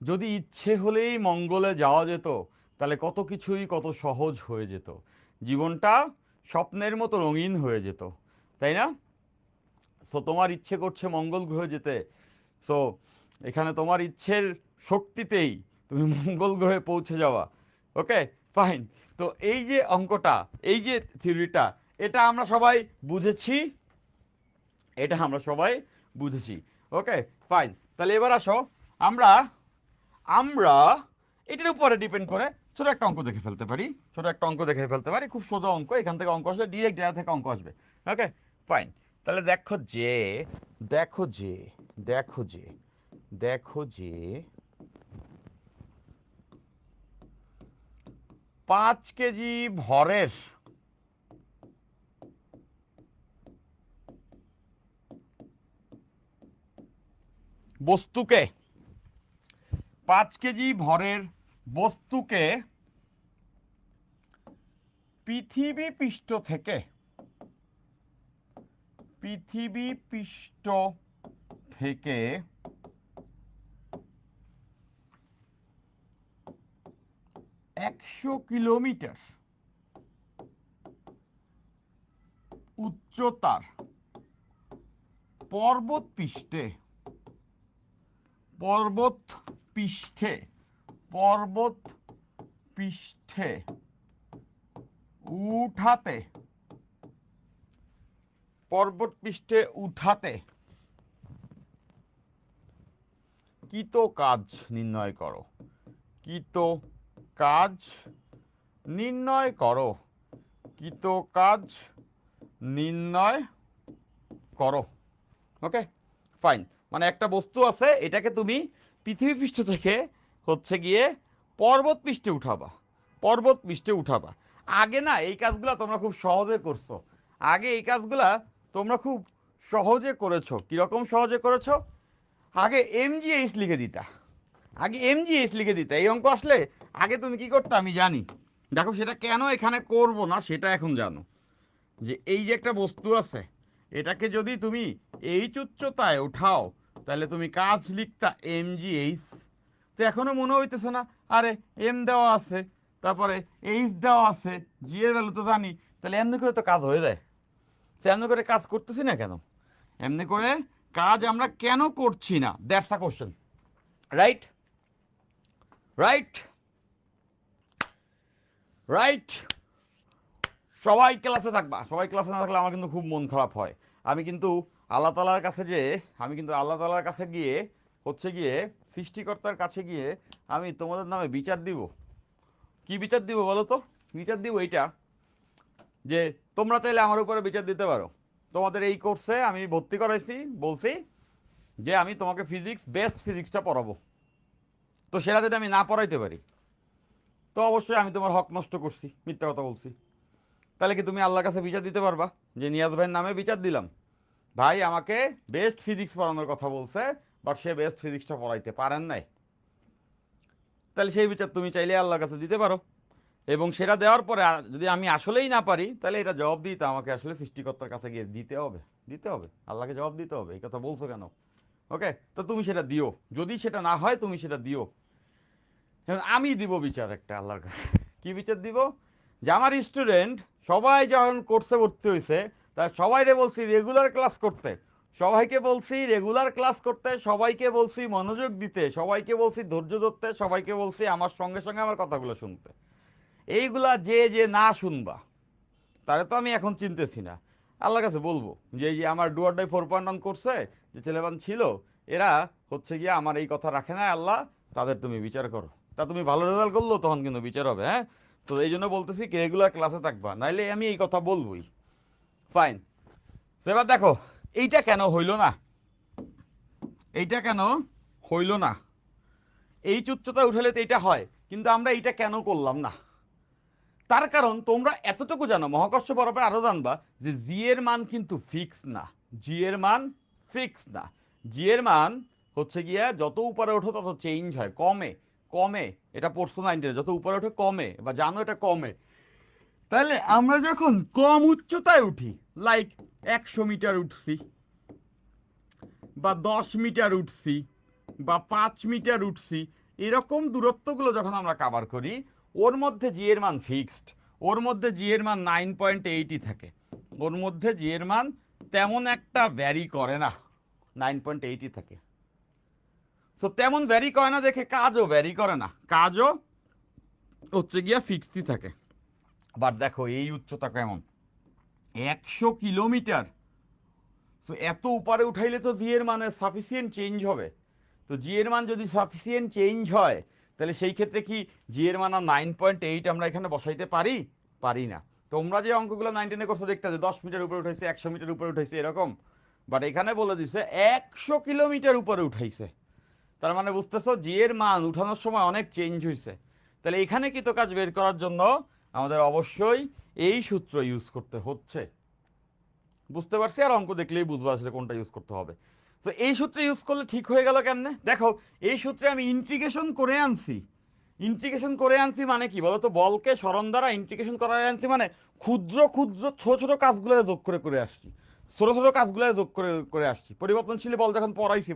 যদি ইচ্ছে হলেই মঙ্গলে যাওয়া যেত তাহলে কত কিছুই কত সহজ হয়ে যেত, জীবনটা স্বপ্নের মতো রঙিন হয়ে যেত, তাই না? সো তোমার ইচ্ছে করছে মঙ্গল গ্রহে যেতে, সো এখানে তোমার ইচ্ছের শক্তিতেই তুমি মঙ্গল গ্রহে পৌঁছে যাওয়া। Okay fine. তো এই যে অঙ্কটা, এই যে থিওরিটা, এটা আমরা সবাই বুঝেছি, ওকে ফাইন। তাহলে এবার আসো আমরা এটার উপরে ডিপেন্ড করে ছোট একটা অঙ্ক দেখে ফেলতে পারি, খুব সোজা অঙ্ক। এখান থেকে অঙ্ক আসলে ডিরেক্ট ডেটা থেকে অঙ্ক আসবে। ওকে ফাইন। তাহলে দেখো যে 5 কেজি ভরের বস্তুকে 5 কেজি ভরের বস্তুকে পৃথিবী পৃষ্ঠ থেকে 100 কিলোমিটার উচ্চতার পর্বত পৃষ্ঠে উঠাতে কৃত কাজ নির্ণয় করো। Okay fine. মানে একটা বস্তু আছে, এটাকে তুমি পৃথিবী পৃষ্ঠ থেকে হচ্ছে গিয়ে পর্বত পৃষ্ঠে উঠাবা। আগে না এই কাজগুলা তোমরা খুব সহজে করছো, কিরকম সহজে করেছো, আগে এমজিএইচ লিখে দিতা, এই অঙ্ক আসলে আগে তুমি কি করতে আমি জানি। দেখো সেটা কেন এখানে করব না সেটা এখন জানো, যে এই যে একটা বস্তু আছে, এটাকে যদি তুমি এইচ উচ্চতায় উঠাও তাহলে তুমি কাজ লিখতা এমজিএইচ। তো এখনো মনে হইতেছে না, আরে এম দেওয়া আছে, তারপরে এইচ দেওয়া আছে, জি এর ভ্যালু তো জানি, তাহলে এমনি করে তো কাজ হয়ে যায়। সে এমনি করে কাজ করতেছি না কেন, এমনি করে কাজ আমরা কেন করছি না, দ্যাটস দ্য কোশ্চেন। রাইট। সবাই ক্লাসে থাকবা, সবাই ক্লাসে না থাকলে আমার কিন্তু খুব মন খারাপ হয়। আমি কিন্তু আল্লাহ তাআলার কাছে গিয়ে হচ্ছে গিয়ে সৃষ্টিকর্তার কাছে গিয়ে আমি তোমাদের নামে বিচার দিব। কি বিচার দিব বলো তো? বিচার দিব এইটা, যে তোমরা চাইলে আমার উপরে বিচার দিতে পারো। তোমাদের এই কোর্সে আমি ভর্তি করাইছি, বলছি যে আমি তোমাকে বেস্ট ফিজিক্সটা পড়াবো। তো সেটা যদি আমি না পড়াইতে পারি তো অবশ্যই আমি তোমার হক নষ্ট করছি, মিথ্যা কথা বলছি। তাহলে কি তুমি আল্লাহর কাছে বিচার দিতে পারবা যে নিয়াজ ভাইয়ের নামে বিচার দিলাম, ভাই আমাকে বেস্ট ফিজিক্স পড়ানোর কথা বলছে, বাট সে বেস্ট ফিজিক্সটা পড়াইতে পারেন নাই? তাহলে সেই বিচার তুমি চাইলে আল্লাহর কাছে দিতে পারো। এবং সেটা দেওয়ার পরে যদি আমি আসলেই না পারি, তাহলে এটা জবাব দিতে আমাকে আসলে সৃষ্টিকর্তার কাছে গিয়ে দিতে হবে, দিতে হবে, আল্লাহকে জবাব দিতে হবে। এই কথা বলছো কেন? ওকে, তো তুমি সেটা দিও। যদি সেটা না হয় তুমি সেটা দিও। এখন আমি দিব বিচার একটা আল্লাহর কাছে। কি বিচার দিব? যে আমার স্টুডেন্ট সবাই যখন কোর্সে ভর্তি হয়েছে, তা সবাইকে বলছি রেগুলার ক্লাস করতে, সবাইকে বলছি রেগুলার ক্লাস করতে, সবাইকে বলছি মনোযোগ দিতে, সবাইকে বলছি ধৈর্য ধরতে, সবাইকে বলছি আমার সঙ্গে সঙ্গে আমার কথাগুলো শুনতে। এইগুলা যে যে না শুনবা, তারে তো আমি এখন চিনতেছি না। আল্লাহর কাছে বলবো যে এই যে আমার ডুয়ার ডাই 4.1 করছে যে ছেলেবান ছিল, এরা হচ্ছে গিয়ে আমার এই কথা রাখে না, আল্লাহ তাদের তুমি বিচার করো। তা তুমি ভালো রেজাল্ট করলো তখন কিন্তু বিচার হবে, হ্যাঁ? তো এই জন্য বলতেছি কি রেগুলার ক্লাসে থাকবা, নাইলে আমি এই কথা বলবোই। ফাইন। তো এবার দেখো এইটা কেন হইল না, এইটা কেন হইল না? এই উচ্চতা উঠালে তো এইটা হয়, কিন্তু আমরা এইটা কেন করলাম না? তার কারণ তোমরা এতটুকু জানো, মহাকর্ষ বরাবর আরো জানবা যে জি এর মান কিন্তু ফিক্স না। জি এর মান ফিক্স না। জি এর মান হচ্ছে গিয়া যত উপরে ওঠো তত চেঞ্জ হয়, কমে কমে। এটা পড়ছো 9 যত উপরে ওঠে কমে, বা জানো এটা কমে। তাহলে আমরা যখন কম উচ্চতায় উঠি, লাইক 100 মিটার উঠছি, বা 10 মিটার উঠছি, বা 5 মিটার উঠছি, এরকম দূরত্বগুলো যখন আমরা কাভার করি, ওর মধ্যে জি এর মান ফিক্সড। ওর মধ্যে জি এর মান 9.8ই থাকে। ওর মধ্যে জি এর মান তেমন একটা ভ্যারি করে না, 9.8ই থাকে। সো তেমন ভ্যারি করে না দেখে কাজও ভ্যারি করে না, কাজও হচ্ছে গিয়া ফিক্সডই থাকে। বাট দেখো এই উচ্চতা কেমন, 100 কিলোমিটার। তো এত উপরে উঠাইলে তো জি এর মানে সাফিসিয়েন্ট চেঞ্জ হবে। তো জি এর মান যদি সাফিসিয়েন্ট চেঞ্জ হয়, তাহলে সেই ক্ষেত্রে কি জি এর মান 9.8 আমরা এখানে বসাইতে পারি? পারি না। তোমরা যে অঙ্কগুলো 9-10 করছো দেখতে যে 10 মিটার উপরে উঠাইছে, 100 মিটার উপরে উঠাইছে এরকম, বাট এখানে বলে দিছে 100 কিলোমিটার উপরে উঠাইছে। তার মানে বুঝতেছো জি এর মান উঠানোর সময় অনেক চেঞ্জ হয়েছে। তাহলে এখানে কৃত কাজ বের করার জন্য আমাদের অবশ্যই এই সূত্র ইউজ করতে হচ্ছে। বুঝতে পারছি, আর অঙ্ক দেখলেই বুঝবো আসলে কোনটা ইউজ করতে হবে। তো এই সূত্রে ইউজ করলে ঠিক হয়ে গেল কেমনে? দেখো এই সূত্রে আমি ইন্টিগ্রেশন করে আনছি। ইন্টিগ্রেশন করে আনছি মানে কি বলতো? বলকে সরণ দ্বারা ইন্টিগ্রেশন করে আনছি মানে ক্ষুদ্র ক্ষুদ্র ছোট ছোট কাজগুলো যোগ করে করে আসছি, ছোট ছোট কাজগুলো যোগ করে করে আসছি। পরিবর্তনশীল বল যখন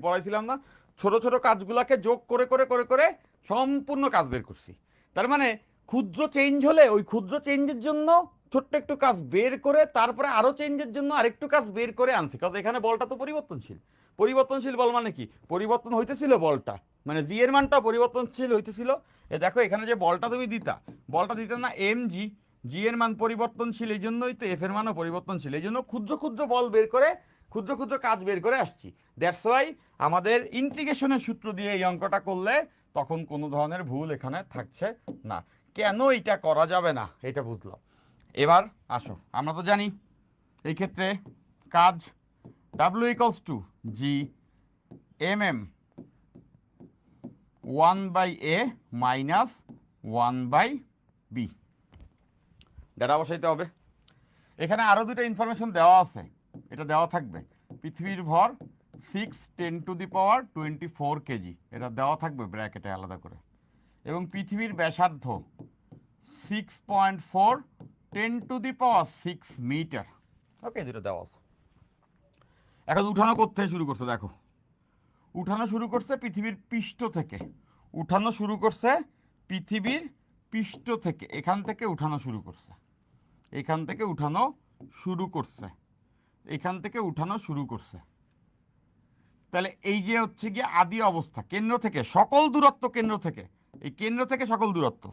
পড়াইছিলাম না, ছোট ছোট কাজগুলোকে যোগ করে করে করে করে সম্পূর্ণ কাজ বের করছি। তার মানে ক্ষুদ্র চেঞ্জ হলে ওই ক্ষুদ্র চেঞ্জের জন্য ছোট্ট একটু কাজ বের করে তারপরে আরো চেঞ্জের জন্য আরেকটু কাজ বের করে আনছি, কারণ এখানে বলটা তো পরিবর্তনশীল। পরিবর্তনশীল বল মানে কি? পরিবর্তন হইতেছিল বলটা, মানে জি এর মানটা পরিবর্তনশীল হইতেছিল। এ দেখো এখানে যে বলটা তুমি দিতা, বলটা দিতে না এম জি, জি এর মান পরিবর্তনশীল, এই জন্যই তো এফ এর মানও পরিবর্তনশীল। এই জন্য ক্ষুদ্র ক্ষুদ্র বল বের করে ক্ষুদ্র ক্ষুদ্র কাজ বের করে আসছি। দ্যাটস ওয়াই আমাদের ইন্টিগ্রেশনের সূত্র দিয়ে এই অঙ্কটা করলে তখন কোনো ধরনের ভুল এখানে থাকছে না। কেন এটা করা যাবে না এটা বুঝলাম। এবার আসো, আমরা তো জানি এই ক্ষেত্রে কাজ W equals to G M M 1/a minus 1/b। Data বসাইতে হবে। এখানে আরও দুটো ইনফরমেশন দেওয়া আছে, এটা দেওয়া থাকবে। পৃথিবীর ভর 6×10⁻24 কেজি, এটা দেওয়া থাকবে ব্র্যাকেটে আলাদা করে। এবং পৃথিবীর ব্যাসার্ধ 6.4 10⁶ মিটার। ওকে, দুটো দেওয়া আছে। এখন উঠানো করতে শুরু করছে, দেখো উঠানো শুরু করছে পৃথিবীর পৃষ্ঠ থেকে। উঠানো শুরু করছে পৃথিবীর পৃষ্ঠ থেকে, এখান থেকে উঠানো শুরু করছে, এখান থেকে উঠানো শুরু করছে, এখান থেকে উঠানো শুরু করছে। তাহলে এই যে হচ্ছে গিয়ে আদি অবস্থা, কেন্দ্র থেকে সকল দূরত্ব, কেন্দ্র থেকে, এই কেন্দ্র থেকে সকল দূরত্ব,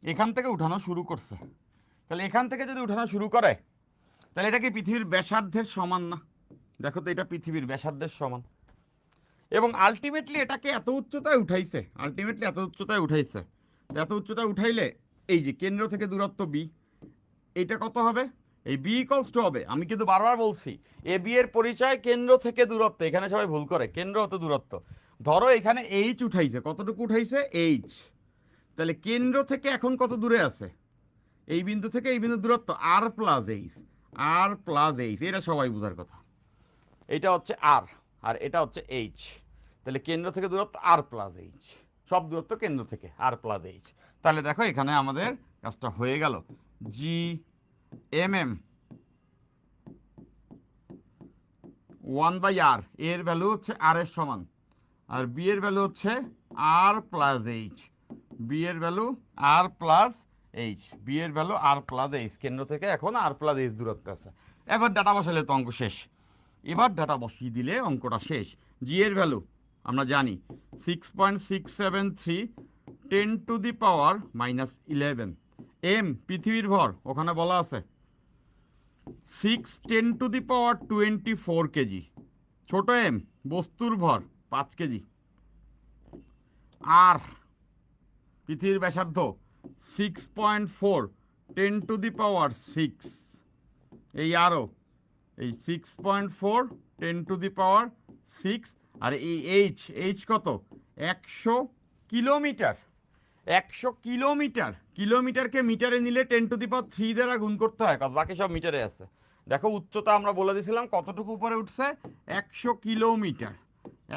এখান থেকে উঠানো শুরু করছে। তাহলে এখান থেকে যদি উঠানো শুরু করে, তাহলে এটা কি পৃথিবীর ব্যাসার্ধের সমান না? দেখো তো এটা পৃথিবীর ব্যাসার্ধের সমান। এবং আলটিমেটলি এটাকে এত উচ্চতায় উঠাইছে, আলটিমেটলি এত উচ্চতায় উঠাইছে। এত উচ্চতায় উঠাইলে এই যে কেন্দ্র থেকে দূরত্ব বি, এটা কত হবে? এই বি ইকুয়ালস টু হবে, আমি কিন্তু বারবার বলছি এ বি এর পরিচয় কেন্দ্র থেকে দূরত্ব। এখানে সবাই ভুল করে, কেন্দ্র হতে দূরত্ব। ধরো এখানে এইচ উঠাইছে, কতটুকু উঠাইছে? এইচ। তাহলে কেন্দ্র থেকে এখন কত দূরে আছে? এই বিন্দু থেকে এই বিন্দু দূরত্ব আর প্লাস এইচ, আর প্লাস এইচ, এটা সবাই বোঝার কথা। এটা হচ্ছে আর, আর এটা হচ্ছে এইচ। তাহলে কেন্দ্র থেকে দূরত্ব আর প্লাস এইচ সব দূরত্ব কেন্দ্র থেকে আর প্লাস এইচ। তাহলে দেখো এখানে আমাদের কাজটা হয়ে গেল। জি এম এম 1/r, এর ভ্যালু হচ্ছে আর এর সমান, আর বি এর ভ্যালু হচ্ছে আর প্লাস এইচ। বি এর ভ্যালু আর প্লাস এইচ, বি এর ভ্যালু আর প্লাস এইচ, কেন্দ্র থেকে এখন আর প্লাস এইচ দূরত্ব আছে। এবার ডাটা বসালে তো অঙ্ক শেষ। এবার ডাটা বসিয়ে দিলে অঙ্কটা শেষ। জি এর ভ্যালু আমরা জানি 6.673 10⁻⁻11। এম পৃথিবীর ভর, ওখানে বলা আছে 6 10⁻24 কেজি। ছোট এম বস্তুর ভর 5 কেজি। আর পৃথিবীর ব্যাসার্ধ 6.4 10⁻6। এই আরও এই 6.4 10⁻6। আর এই এইচ, এইচ কত? 100 কিলোমিটার। 100 কিলোমিটার, কিলোমিটারকে মিটারে নিলে 10⁻³ দ্বারা গুণ করতে হয়, কারণ বাকি সব মিটারে আছে। দেখো উচ্চতা আমরা বলে দিয়েছিলাম কতটুকু উপরে উঠছে, 100 কিলোমিটার।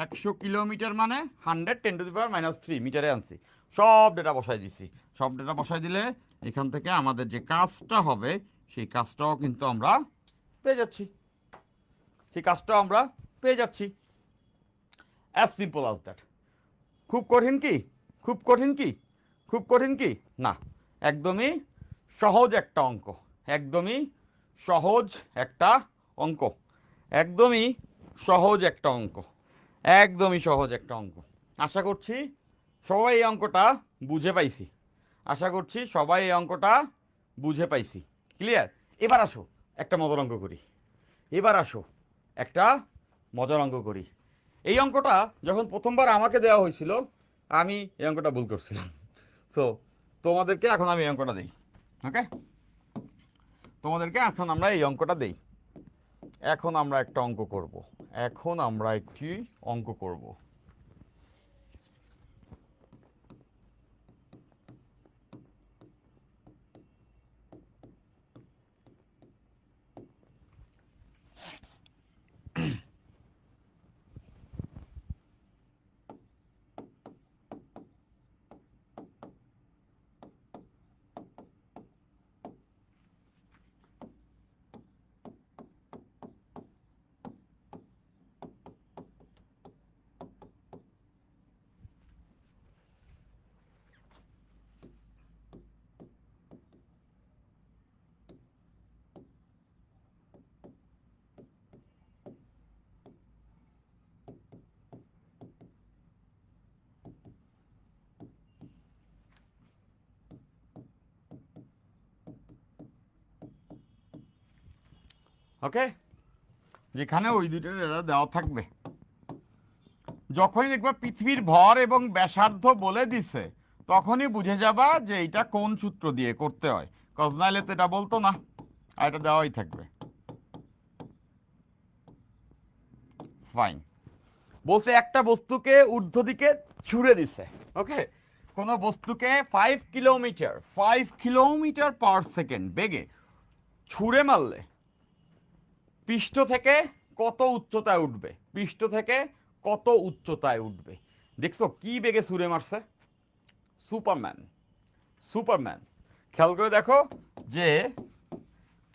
100 কিলোমিটার মানে 100 10⁻³ মিটারে আনছি। সব ডেটা বসাই দিছি। সব ডেটা বসাই দিলে এখান থেকে আমাদের যে কাজটা হবে সেই কাজটাও কিন্তু আমরা পেয়ে যাচ্ছি। সেই কাজটাও আমরা পেয়ে যাচ্ছি। As simple as that. খুব কঠিন কি? খুব কঠিন কি? খুব কঠিন কি? না, একদমই সহজ একটা অঙ্ক। একদমই সহজ একটা অঙ্ক। একদমই সহজ একটা অঙ্ক। একদমই সহজ একটা অঙ্ক। আশা করছি সবাই এই অঙ্কটা বুঝে পাইছি। আশা করছি সবাই এই অঙ্কটা বুঝে পাইছি। ক্লিয়ার? এবার আসো একটা মজার অঙ্ক করি। এবার আসো একটা মজার অঙ্ক করি। এই অঙ্কটা যখন প্রথমবার আমাকে দেওয়া হয়েছিল, আমি এই অঙ্কটা ভুল করছিলাম। তো তোমাদেরকে এখন আমি এই অঙ্কটা দিই। ওকে, তোমাদেরকে এখন আমরা এই অঙ্কটা দিই। এখন আমরা একটা অঙ্ক করব। এখন আমরা একটি অঙ্ক করব। ওকে, যেখানে ওই দুটো ডেটা দেওয়া থাকবে, যখনই দেখবা পৃথিবীর ভর এবং ব্যাসার্ধ বলে দিছে তখনই বুঝে যাবা যে এটা কোন সূত্র দিয়ে করতে হয়, কজ নাইলে তো এটা বলতো না, আর এটা দেওয়াই থাকবে। ফাইন। বলছে একটা বস্তুকে ঊর্ধ্ব দিকে ছুড়ে দিছে। ওকে, কোন বস্তুকে 5 কিলোমিটার পার সেকেন্ড বেগে ছুঁড়ে মারলে পৃষ্ঠ থেকে কত উচ্চতায় উঠবে? পৃষ্ঠ থেকে কত উচ্চতায় উঠবে? দেখছো কি বেগে ছুঁড়ে মারছে? সুপারম্যান। সুপারম্যান। খেয়াল করে দেখো যে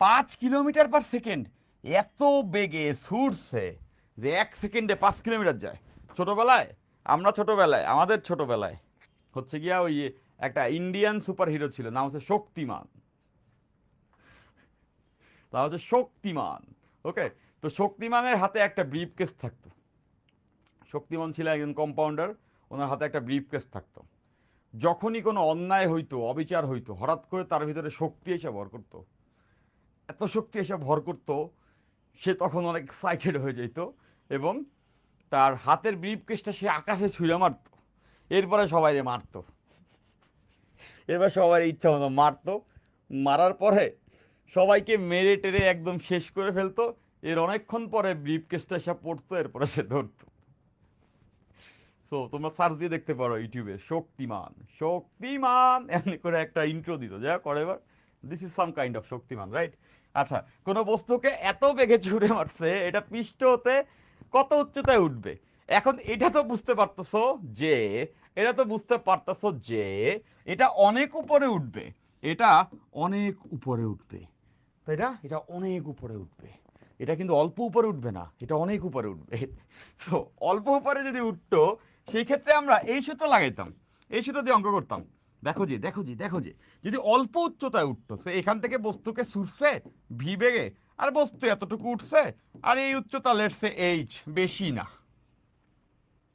5 কিলোমিটার পার সেকেন্ড এত বেগে ছুটছে যে 1 সেকেন্ডে 5 কিলোমিটার যায়। ছোটবেলায় আমাদের ছোটবেলায় হচ্ছে গিয়া ওই একটা ইন্ডিয়ান সুপার হিরো ছিল, নাম হচ্ছে শক্তিমান। তা হচ্ছে শক্তিমান। ওকে, তো শক্তিমানের হাতে একটা ব্রিফ কেস থাকতো। শক্তিমান ছিল একজন কম্পাউন্ডার, ওনার হাতে একটা ব্রিফ কেস থাকতো। যখনই কোনো অন্যায় হইতো, অবিচার হইতো, হঠাৎ করে তার ভিতরে শক্তি এসে ভর করতো। এত শক্তি এসে ভর করতো, সে তখন অনেক এক্সাইটেড হয়ে যেত এবং তার হাতের ব্রিফ কেসটা সে আকাশে ছুঁড়ে মারত। এরপরে সবাই মারত। এবার সবাই ইচ্ছা মতো মারত। মারার পরে সবাইকে মেরে টেরে একদম শেষ করে ফেলতো। এর অনেকক্ষণ পরে ব্রিফ কেসটা এসে পড়তো, এরপরে সে ধরতো। তো তোমরা সার্চ দিয়ে দেখতে পারো ইউটিউবে শক্তিমান শক্তিমান এমনি করে একটা ইন্ট্রো দিত, যা করে এবার this is some kind of শক্তিমান, রাইট? আচ্ছা, কোনো বস্তুকে এত বেগে ছুঁড়ে মারছে এটা পৃষ্ঠ হতে কত উচ্চতায় উঠবে। এখন এটা তো বুঝতে পারতেছো যে এটা তো বুঝতে পারতেছো যে এটা অনেক উপরে উঠবে, এটা অনেক উপরে উঠবে, তাই না? এটা অনেক উপরে উঠবে, এটা কিন্তু অল্প উপরে উঠবে না, এটা অনেক উপরে উঠবে। তো অল্প উপরে যদি উঠতো সেই ক্ষেত্রে আমরা এই সূত্র লাগাইতাম, এই সূত্র দিয়ে অঙ্ক করতাম। দেখো যে যদি অল্প উচ্চতায় উঠতো, সে এখান থেকে বস্তুকে ছুটছে ভি বেগে, আর বস্তু এতটুকু উঠছে, আর এই উচ্চতা লেটসে এইচ, বেশি না,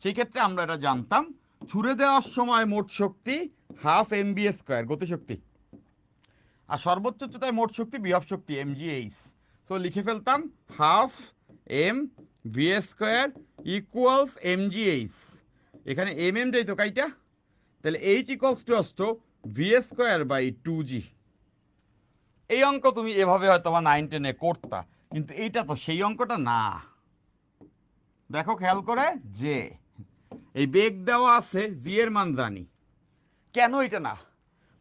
সেই ক্ষেত্রে আমরা এটা জানতাম ছুড়ে দেওয়ার সময় মোট শক্তি হাফ এম বি স্কোয়ার গতিশক্তি, আর সর্বোচ্চ উচ্চতায় মোট শক্তি বিভব শক্তি এম জি এইচ। তো লিখে ফেলতাম half M V square equals M G H. এখানে এম এম যাইতো কাইটা, তাহলে এইচ ইকুয়ালস টু আসতো ভি স্কোয়ার বাই 2g। এই অঙ্ক তুমি এভাবে হয়তো বা 9-10-এ করতা, কিন্তু এইটা তো সেই অঙ্কটা না। দেখো খেয়াল করে যে এই বেগ দেওয়া আছে, জি এর মান জানি, কেন এটা না?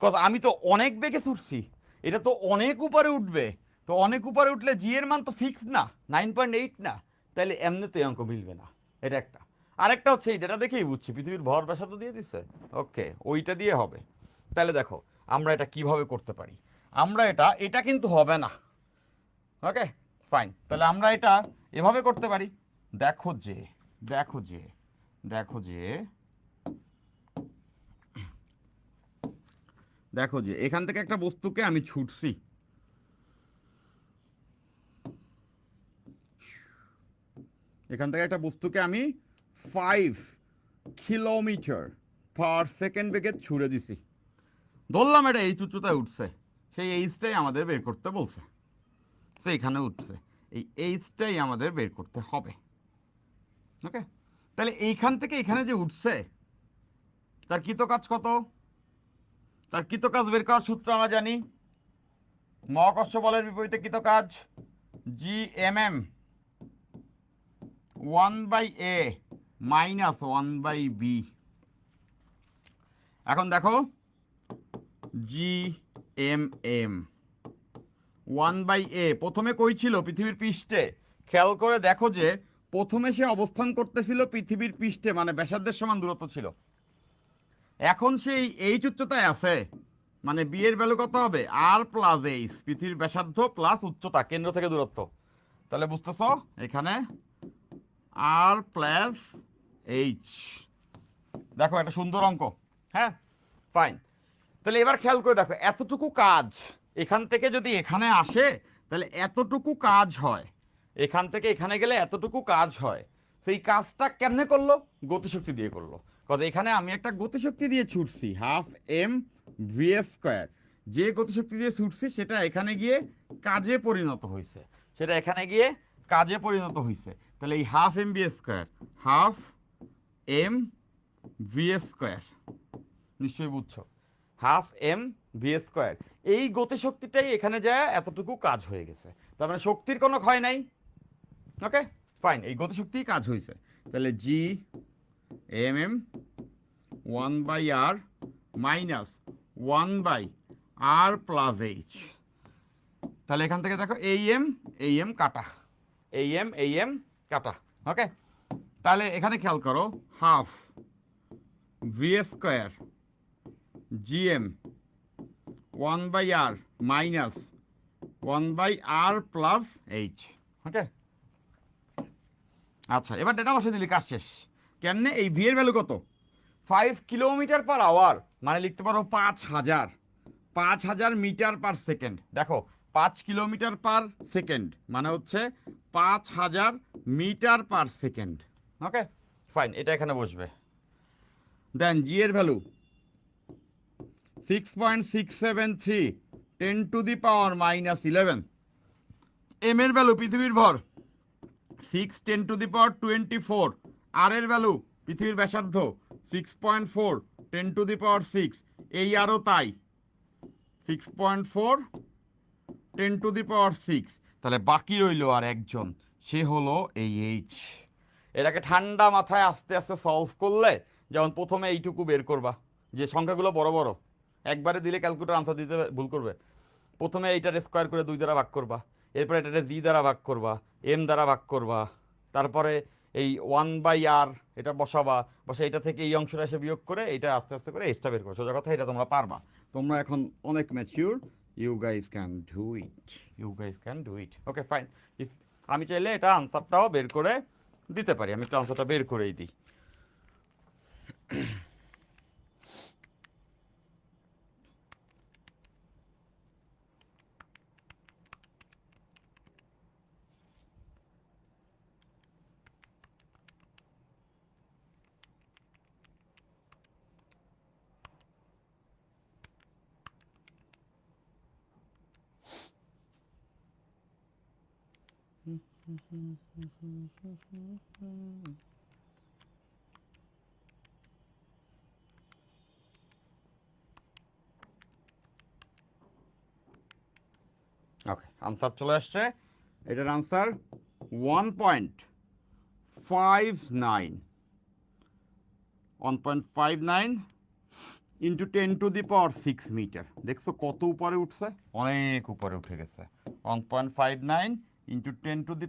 কজ আমি তো অনেক বেগে ছুটছি, এটা তো অনেক উপরে উঠবে, তো অনেক উপরে উঠলে জি এর মান তো ফিক্স না, 9.8 না, তাহলে এমনিতে অঙ্ক মিলবে না। এটা একটা। আরেকটা হচ্ছে যেটা দেখেই বুঝছি পৃথিবীর ভর ব্যাসার্ধ দিয়ে দিচ্ছে, ওকে ওইটা দিয়ে হবে। তাহলে দেখো আমরা এটা কিভাবে করতে পারি, আমরা এটা কিন্তু হবে না, ওকে ফাইন। তাহলে আমরা এটা এভাবে করতে পারি, দেখো যে দেখো যে দেখো যে দেখো যে এখান থেকে একটা বস্তুকে আমি ছুটছি, এখান থেকে একটা বস্তুকে আমি 5 কিলোমিটার পার সেকেন্ড বেগে ছুড়ে দিছি, ধরলাম এটা এই উচ্চতায় উঠছে, সেই এইচটাই আমাদের বের করতে বলছে, সে এখানে উঠছে, এই এইচটাই আমাদের বের করতে হবে, ওকে। তাহলে এইখান থেকে এখানে যে উঠছে তার কৃতকাজ কত? তার কৃতকাজ বের করার সূত্র আমরা জানি, মহাকর্ষ বলের বিপরীতে কৃতকাজ G M M 1/a minus 1/b। এখন দেখো জি এম এম 1/a প্রথমে কই ছিল? পৃথিবীর পৃষ্ঠে। খেয়াল করে দেখো যে প্রথমে সে অবস্থান করতেছিল পৃথিবীর পৃষ্ঠে, মানে ব্যাসার্ধের সমান দূরত্ব ছিল। এখন সেই এইচ উচ্চতায় আছে, মানে বি এর ভ্যালু কত হবে? আর প্লাস এইচ, পৃথিবীর ব্যাসার্ধ প্লাস উচ্চতা কেন্দ্র থেকে দূরত্ব। তাহলে বুঝতেছো এখানে আর প্লাস এইচ। দেখো একটা সুন্দর অঙ্ক, হ্যাঁ ফাইন। তাহলে এবার খেয়াল করে দেখো এতটুকু কাজ এখান থেকে যদি এখানে আসে তাহলে এতটুকু কাজ হয়, এখান থেকে এখানে গেলে এতটুকু কাজ হয়। সেই কাজটা কেমনে করলো? গতিশক্তি দিয়ে করলো। কথা এখানে আমি একটা গতিশক্তি দিয়ে ছুটছি হাফ এম ভি স্কোয়ার, যে গতিশক্তি দিয়ে ছুটছি সেটা এখানে গিয়ে কাজে পরিণত হয়েছে, সেটা এখানে গিয়ে কাজে পরিণত হয়েছে। তাহলে এই half M V square, half M V square, নিশ্চয়ই বুঝছো, হাফ এম ভি স্কোয়ার, এই গতিশক্তিটাই এখানে যায় এতটুকু কাজ হয়ে গেছে, তার মানে শক্তির কোনো ক্ষয় নাই, ওকে ফাইন, এই গতিশক্তিই কাজ হয়েছে। তাহলে G M M 1/r minus 1/r plus H. তাহলে এখান থেকে দেখো এই এম কাটা, এই এম কাটা, ওকে। তাহলে এখানে খেয়াল করো half V square GM 1/r minus 1/r plus H, okay. আচ্ছা এবার ডেটা বসে দিলি, কাজ শেষ। কেমনে? এই ভি এর ভ্যালু কত? 5 কিলোমিটার পার আওয়ার, মানে লিখতে পারো 5000 মিটার পার সেকেন্ড। দেখো 5 কিলোমিটার পার সেকেন্ড মানে হচ্ছে 5000 metre per second, okay fine, এটা এখানে বসবে। দেন জি এর ভ্যালু 6.673 10⁻⁻11। এম এর ভ্যালু পৃথিবীর ভর 6 10⁻24। আর এর ভ্যালু পৃথিবীর ব্যাসার্ধ 6.4 10⁻6। এই আরও তাই 6.4 10⁻6। তাহলে বাকি রইল আর একজন, সে হলো এই এইচ। এটাকে ঠান্ডা মাথায় আস্তে আস্তে সলভ করলে, যেমন প্রথমে এইটুকু বের করবা, যে সংখ্যাগুলো বড় বড় একবারে দিলে ক্যালকুলেটর আনসার দিতে ভুল করবে। প্রথমে এইটার স্কোয়ার করে 2 দ্বারা ভাগ করবা, এরপরে এটাকে জি দ্বারা ভাগ করবা, এম দ্বারা ভাগ করবা, তারপরে এই 1/r এটা বসাবা, এটা থেকে এই অংশটা এসে বিয়োগ করে এটা আস্তে আস্তে করে এক্সট্রা বের করো। সোজা কথা এটা তোমরা পারবা, তোমরা এখন অনেক mature, you guys can do it, you guys can do it. Okay fine. If আমি চাইলে এটা আনসারটাও বের করে দিতে পারি, আমি একটু আনসারটা বের করেই দিই। ওকে, আনসার চলে আসছে। এটার আনসার 1.59 1.59 ইন্টু 10⁶ মিটার। দেখছো কত উপরে উঠছে, অনেক উপরে উঠে গেছে। 1.59 ইন্টু 10⁶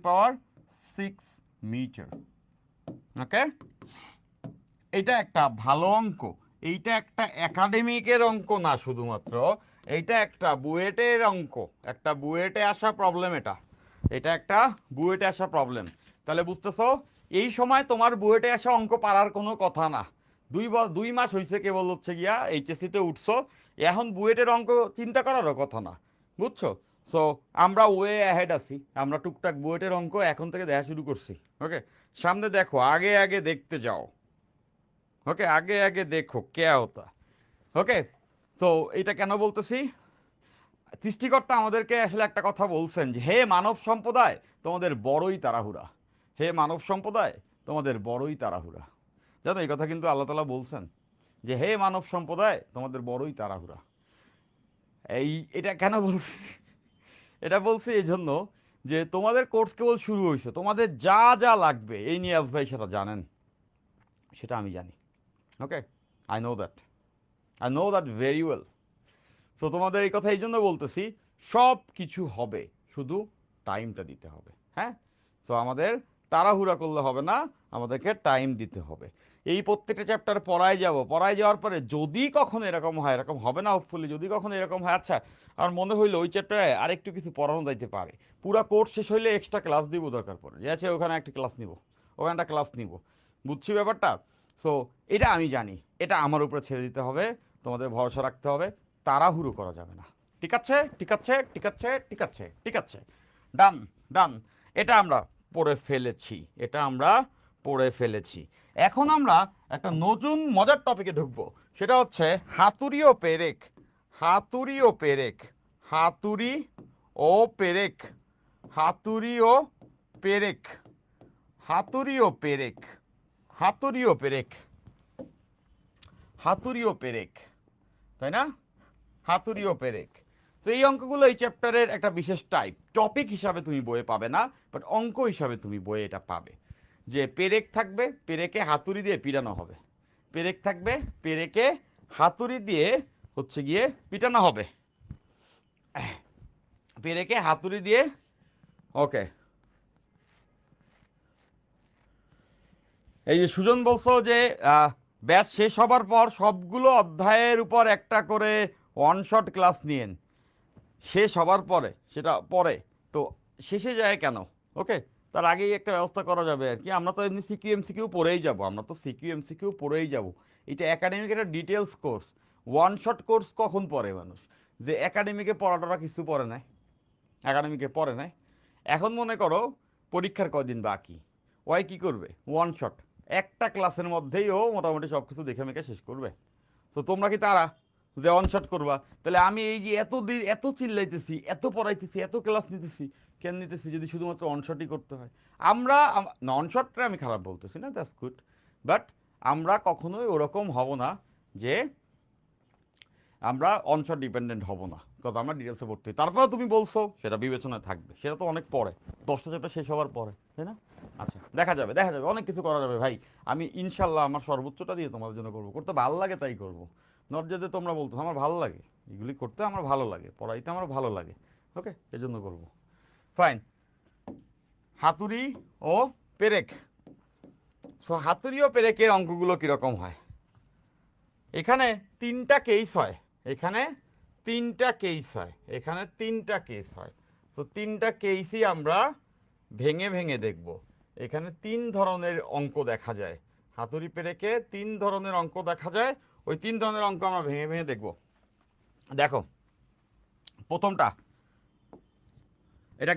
মিটার। ওকে, এটা একটা ভালো অঙ্ক, এইটা একটা একাডেমিকের অঙ্ক না শুধুমাত্র, এইটা একটা বুয়েটের অঙ্ক, একটা বুয়েটে আসা প্রবলেম। এটা একটা বুয়েটে আসা প্রবলেম। তাহলে বুঝতেছো এই সময় তোমার বুয়েটে আসা অঙ্ক পারার কোনো কথা না। 2 মাস হয়েছে কেবল হচ্ছে গিয়া এইচএসসিতে উঠছো, এখন বুয়েটের অঙ্ক চিন্তা করারও কথা না, বুঝছো? সো আমরা ওয়ে অ্যাহেড আছি, আমরা টুকটাক বুয়েটের অঙ্ক এখন থেকে দেখা শুরু করছি। ওকে, সামনে দেখো, আগে আগে দেখতে যাও। ওকে, আগে আগে দেখো কে হতা। ওকে, তো এটা কেন বলতেছি, সৃষ্টিকর্তা আমাদেরকে আসলে একটা কথা বলছেন যে হে মানব সম্প্রদায় তোমাদের বড়ই তাড়াহুড়া, হে মানব সম্প্রদায় তোমাদের বড়ই তাড়াহুড়া। জানো এই কথা কিন্তু আল্লাহ তাআলা বলছেন যে হে মানব সম্প্রদায় তোমাদের বড়ই তাড়াহুড়া। এটা কেন বলছি, এটা বলছি এই জন্য যে তোমাদের কোর্স কেবল শুরু হয়েছে, তোমাদের যা যা লাগবে এই নিয়াজ ভাই সেটা জানেন, সেটা আমি জানি। Okay, I know that very well. তো তোমাদের এই কথা এই জন্য বলতেছি, সব কিছু হবে, শুধু টাইমটা দিতে হবে। হ্যাঁ, তো আমাদের তাড়াহুড়া করলে হবে না, আমাদেরকে টাইম দিতে হবে। এই প্রত্যেকটা চ্যাপ্টার পড়ায় যাওয়ার পরে যদি কখনো এরকম হয়, এরকম হবে না হোপফুলি, যদি কখনো এরকম হয় আচ্ছা আর মনে হইলো ওই চ্যাপ্টারে আরেকটু কিছু পড়ানো যাইতে পারে, পুরো কোর্স শেষ হইলে এক্সট্রা ক্লাস দিব দরকার পড়ে, যে আছে ওখানে একটা ক্লাস নিব, ওখানে একটা ক্লাস নিব, বুঝছি ব্যাপারটা? সো এটা আমি জানি, এটা আমার উপরে ছেড়ে দিতে হবে, তোমাদের ভরসা রাখতে হবে, তাড়াহুড়ো করা যাবে না। ঠিক আছে, ঠিক আছে, ঠিক আছে, ঠিক আছে, ঠিক আছে, ডান, ডান। এটা আমরা পড়ে ফেলেছি, এটা আমরা পড়ে ফেলেছি। এখন আমরা একটা নতুন মজার টপিকে ঢুকবো, সেটা হচ্ছে হাতুড়ি ও পেরেক। হাতুড়ি ও পেরেক, হাতুড়ি ও পেরেক, হাতুড়ি ও পেরেক, হাতুড়ি ও পেরেক, হাতুড়ি ও পেরেক, হাতুড়ি ও পেরেক, তাই না? হাতুড়ি ও পেরেক। তো এই অঙ্কগুলো এই চ্যাপ্টারের একটা বিশেষ টাইপ, টপিক হিসাবে তুমি বইয়ে পাবে না, বাট অঙ্ক হিসাবে তুমি বইয়ে এটা পাবে। যে পেরেক থাকবে, পেরেকে হাতুড়ি দিয়ে পিটানো হবে, পেরেক থাকবে, পেরেকে হাতুড়ি দিয়ে হচ্ছে গিয়ে পিটানো হবে, পেরেকে হাতুড়ি দিয়ে। ওকে, এই যে সুজন বলছো যে ব্যাচ শেষ হবার পর সবগুলো অধ্যায়ের উপর একটা করে ওয়ান শট ক্লাস নিয়েন, শেষ হবার পরে সেটা পরে, তো শেষে যায় কেন? ওকে, তার আগেই একটা ব্যবস্থা করা যাবে আর কি। আমরা তো এমনি সিকিউ এমসিকিউ পড়েই যাব, আমরা তো সিকিউ এমসিকিউ পড়েই যাব। এটা একাডেমিক একটা details course, one shot course কখন পড়ে মানুষ? যে একাডেমিকে পড়াটা কিছু পড়ে নাই, একাডেমিকে পড়ে নাই। এখন মনে করো পরীক্ষার কয়দিন বাকি, ওই কি করবে? ওয়ান শট, একটা ক্লাসের মধ্যেই ও মোটামুটি সব কিছু দেখে মেখে শেষ করবে। তো তোমরা কি তারা যে অনশট করবা? তাহলে আমি এই যে এত দিন এত চিল্লাইতেছি, এত পড়াইতেছি, এত ক্লাস নিতেছি, কেন নিতেছি যদি শুধুমাত্র অনশটই করতে হয়? আমরা অনশটটা আমি খারাপ বলতেছি না, দ্যাটস গুড, বাট আমরা কখনোই ওরকম হব না যে আমরা অনশট ডিপেন্ডেন্ট হব না, কারণ আমরা ডিটেলসে পড়তে। তারপরে তুমি বলছো সেটা বিবেচনায় থাকবে, সেটা তো অনেক পরে, 10টা চ্যাপ্টার শেষ হওয়ার পরে, তাই না? আচ্ছা, দেখা যাবে, দেখা যাবে, অনেক কিছু করা যাবে ভাই। আমি ইনশাল্লাহ আমার সর্বোচ্চটা দিয়ে তোমাদের জন্য করবো, করতে ভালো লাগে তাই করবো, নট যে তোমরা বলতো আমার ভালো লাগে, এগুলি করতে আমার ভালো লাগে, পড়াইতে আমার ভালো লাগে। ওকে, এই জন্য করবো। ফাইন, হাতুড়ি ও পেরেক, সো হাতুড়ি ও পেরেকের অঙ্কগুলো কীরকম হয়, এখানে 3টা কেস হয়, এখানে 3টা কেস হয়, এখানে 3টা কেস হয়। তো 3টা কেসই আমরা ভেঙে ভেঙে দেখব। এখানে 3 ধরনের অঙ্ক দেখা যায়, হাতুড়ি পেরেকে 3 ধরনের অঙ্ক দেখা যায়। ওই 3 ধরনের অঙ্ক আমরা ভেঙে ভেঙে দেখব। দেখো প্রথমটা, এটা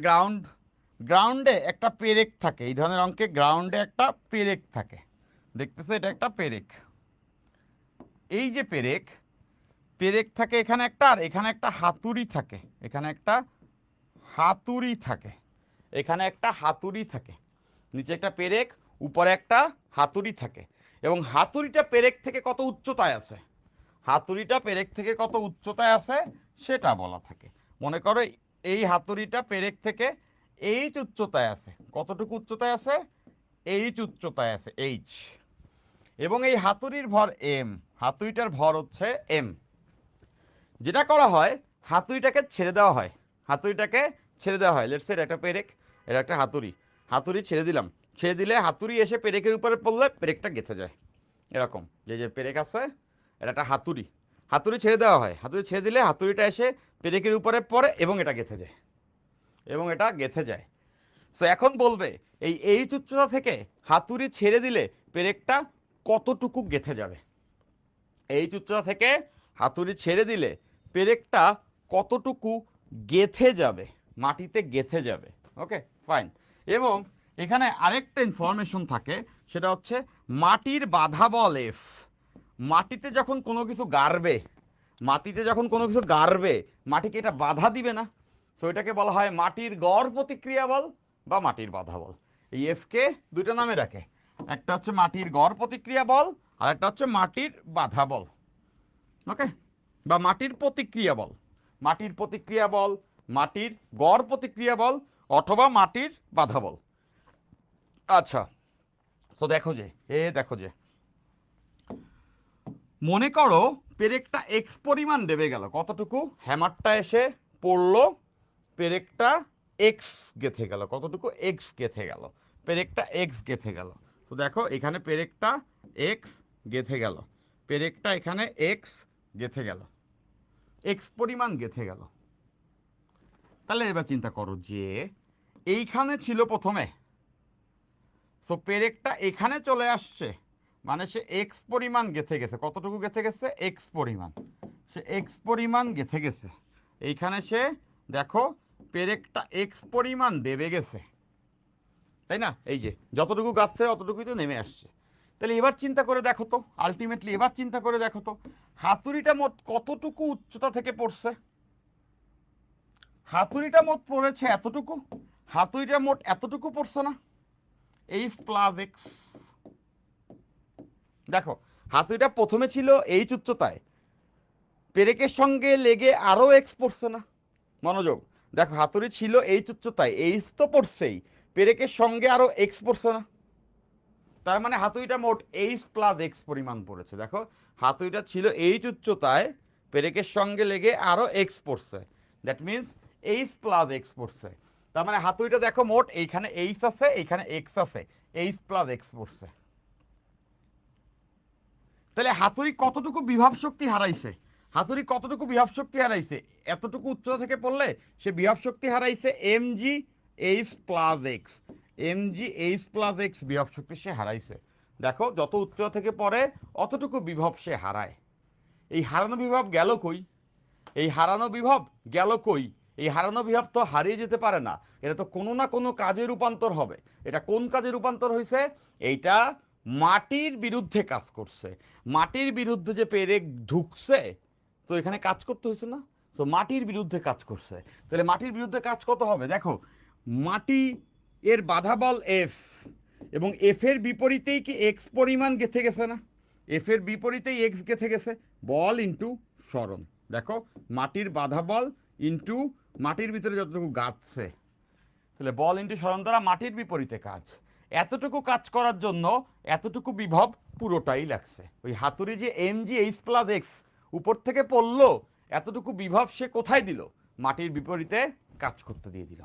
গ্রাউন্ডে একটা পেরেক থাকে। এই ধরনের অঙ্কে গ্রাউন্ডে একটা পেরেক থাকে, দেখতেছো এটা একটা পেরেক। এই যে পেরেক থাকে এখানে একটা, আর এখানে একটা হাতুড়ি থাকে, এখানে একটা হাতুড়ি থাকে, এখানে একটা হাতুড়ি থাকে। নিচে একটা পেরেক, উপরে একটা হাতুড়ি থাকে। এবং হাতুড়িটা পেরেক থেকে কত উচ্চতায় আছে, হাতুড়িটা পেরেক থেকে কত উচ্চতায় আছে সেটা বলা থাকে। মনে করো এই হাতুড়িটা পেরেক থেকে এইচ উচ্চতায় আছে। কতটুকু উচ্চতায় আছে, এইচ উচ্চতায় আছে, এইচ। এবং এই হাতুড়ির ভর এম, হাতুড়িটার ভর হচ্ছে এম। যেটা করা হয়, হাতুড়িটাকে ছেড়ে দেওয়া হয়, হাতুড়িটাকে ছেড়ে দেওয়া হয়। লেটস সে এটা একটা পেরেক, এটা একটা হাতুড়ি, হাতুড়ি ছেড়ে দিলাম। ছেড়ে দিলে হাতুড়ি এসে পেরেকের উপরে পড়লে পেরেকটা গেঁথে যায়। এরকম যে পেরেক আছে, এটা একটা হাতুড়ি, হাতুড়ি ছেড়ে দেওয়া হয়, হাতুড়ি ছেড়ে দিলে হাতুড়িটা এসে পেরেকের উপরে পড়ে এবং এটা গেঁথে যায়, এবং এটা গেঁথে যায়। তো এখন বলবে এই এইচ উচ্চতা থেকে হাতুড়ি ছেড়ে দিলে পেরেকটা কতটুকু গেঁথে যাবে। এইচ উচ্চতা থেকে হাতুড়ি ছেড়ে দিলে পেরেকটা কতটুকু গেঁথে যাবে, মাটিতে গেঁথে যাবে। Okay fine. এবং এখানে আরেকটা ইনফরমেশন থাকে, সেটা হচ্ছে মাটির বাধা বল এফ। মাটিতে যখন কোনো কিছু গাড়বে, মাটিতে যখন কোনো কিছু গাড়বে, মাটিকে এটা বাধা দিবে না। তো এটাকে বলা হয় মাটির গড় প্রতিক্রিয়া বল বা মাটির বাধা বল। এই এফকে দুইটা নামে রাখে, একটা হচ্ছে মাটির গড় প্রতিক্রিয়া বল, আর একটা হচ্ছে মাটির বাধা বল। ওকে, বা মাটির প্রতিক্রিয়া বল, মাটির প্রতিক্রিয়া বল, মাটির গড় প্রতিক্রিয়া বল, অথবা মাটির বাধা বল। আচ্ছা, তো দেখো যে মনে করো পেরেকটা এক্স পরিমাণ দেবে গেল, কতটুকু, হ্যামারটা এসে পড়লো, পেরেকটা এক্স গেঁথে গেল, কতটুকু, এক্স গেঁথে গেল, পেরেকটা এক্স গেঁথে গেল। তো দেখো এখানে পেরেকটা এক্স গেঁথে গেল, পেরেকটা এখানে এক্স গেঁথে গেল, এক্স পরিমাণ গেঁথে গেল। তাহলে এবার চিন্তা করো যে এইখানে ছিল প্রথমে, সো পেরেকটা এখানে চলে আসছে, মানে সে এক্স পরিমাণ গেঁথে গেছে। কতটুকু গেঁথে গেছে, এক্স পরিমাণ, সে এক্স পরিমাণ গেঁথে গেছে। এইখানে সে দেখো পেরেকটা এক্স পরিমাণ দেবে গেছে, তাই না? এই যে যতটুকু গাছছে অতটুকুই তো নেমে আসছে। তাহলে এবার চিন্তা করে দেখো তো, আলটিমেটলি এবার চিন্তা করে দেখো তো, হাতুড়িটা মোট কতটুকু উচ্চতা থেকে পড়ছে। হাতুড়িটা মোট পড়েছে এতটুকু, হাতুড়িটা মোট এতটুকু পড়ছে না, এইচ প্লাস এক্স। দেখো হাতুড়িটা প্রথমে ছিল এইচ উচ্চতায়, পেরেকের সঙ্গে লেগে আরো এক্স পড়ছে না। মনোযোগ, দেখো হাতুড়ি ছিল এইচ উচ্চতায়, এইচ তো পড়ছেই, পেরেকের সঙ্গে আরো এক্স পড়ছে না। তার মানে হাতুড়িটা মোট এইচ প্লাস এক্স পরিমাণ পড়েছে। দেখো হাতুড়িটা ছিল এইচ উচ্চতায়, পেরেকের সঙ্গে লেগে আরো এক্স পড়ছে, that means H plus x পড়ছে। তার মানে হাতুড়িটা দেখো মোট এইখানে এইচ আছে, এইখানে এক্স আছে, এইচ প্লাস এক্স পড়ছে। তাহলে হাতুড়ি কতটুকু বিভব শক্তি হারাইছে, হাতুড়ি কতটুকু বিভব শক্তি হারাইছে, এতটুকু উচ্চতা থেকে পড়লে সে বিভব শক্তি হারাইছে M G H plus X, M G H plus X বিভব শক্তি সে হারাইছে। দেখো যত উচ্চতা থেকে পড়ে অতটুকু বিভব সে হারায়। এই হারানো বিভব গেল কই, এই হারানো বিভব গেল কই, এই হারানো বিভব তো হারিয়ে যেতে পারে না, এটা তো কোনো না কোনো কাজে রূপান্তর হবে। এটা কোন কাজে রূপান্তর হয়েছে, এইটা মাটির বিরুদ্ধে কাজ করছে। মাটির বিরুদ্ধে যে পেরেক ঢুকছে, তো এখানে কাজ করতে হয়েছে না, তো মাটির বিরুদ্ধে কাজ করছে। তাহলে মাটির বিরুদ্ধে কাজ কত হবে, দেখো মাটি এর বাধা বল এফ, এবং এফ এর বিপরীতেই কি এক্স পরিমাণ গেঁথে গেছে না, এফ এর বিপরীতেই এক্স গেঁথে গেছে, বল ইন্টু সরণ। দেখো মাটির বাধা বল ইন্টু মাটির ভিতরে যতটুকু গাছছে, তাহলে বল ইন্টু সরণ দ্বারা মাটির বিপরীতে কাজ। এতটুকু কাজ করার জন্য এতটুকু বিভব পুরোটাই লাগছে। ওই হাতুড়ি যে M G H plus X উপর থেকে পড়লো, এতটুকু বিভব সে কোথায় দিল, মাটির বিপরীতে কাজ করতে দিয়ে দিল।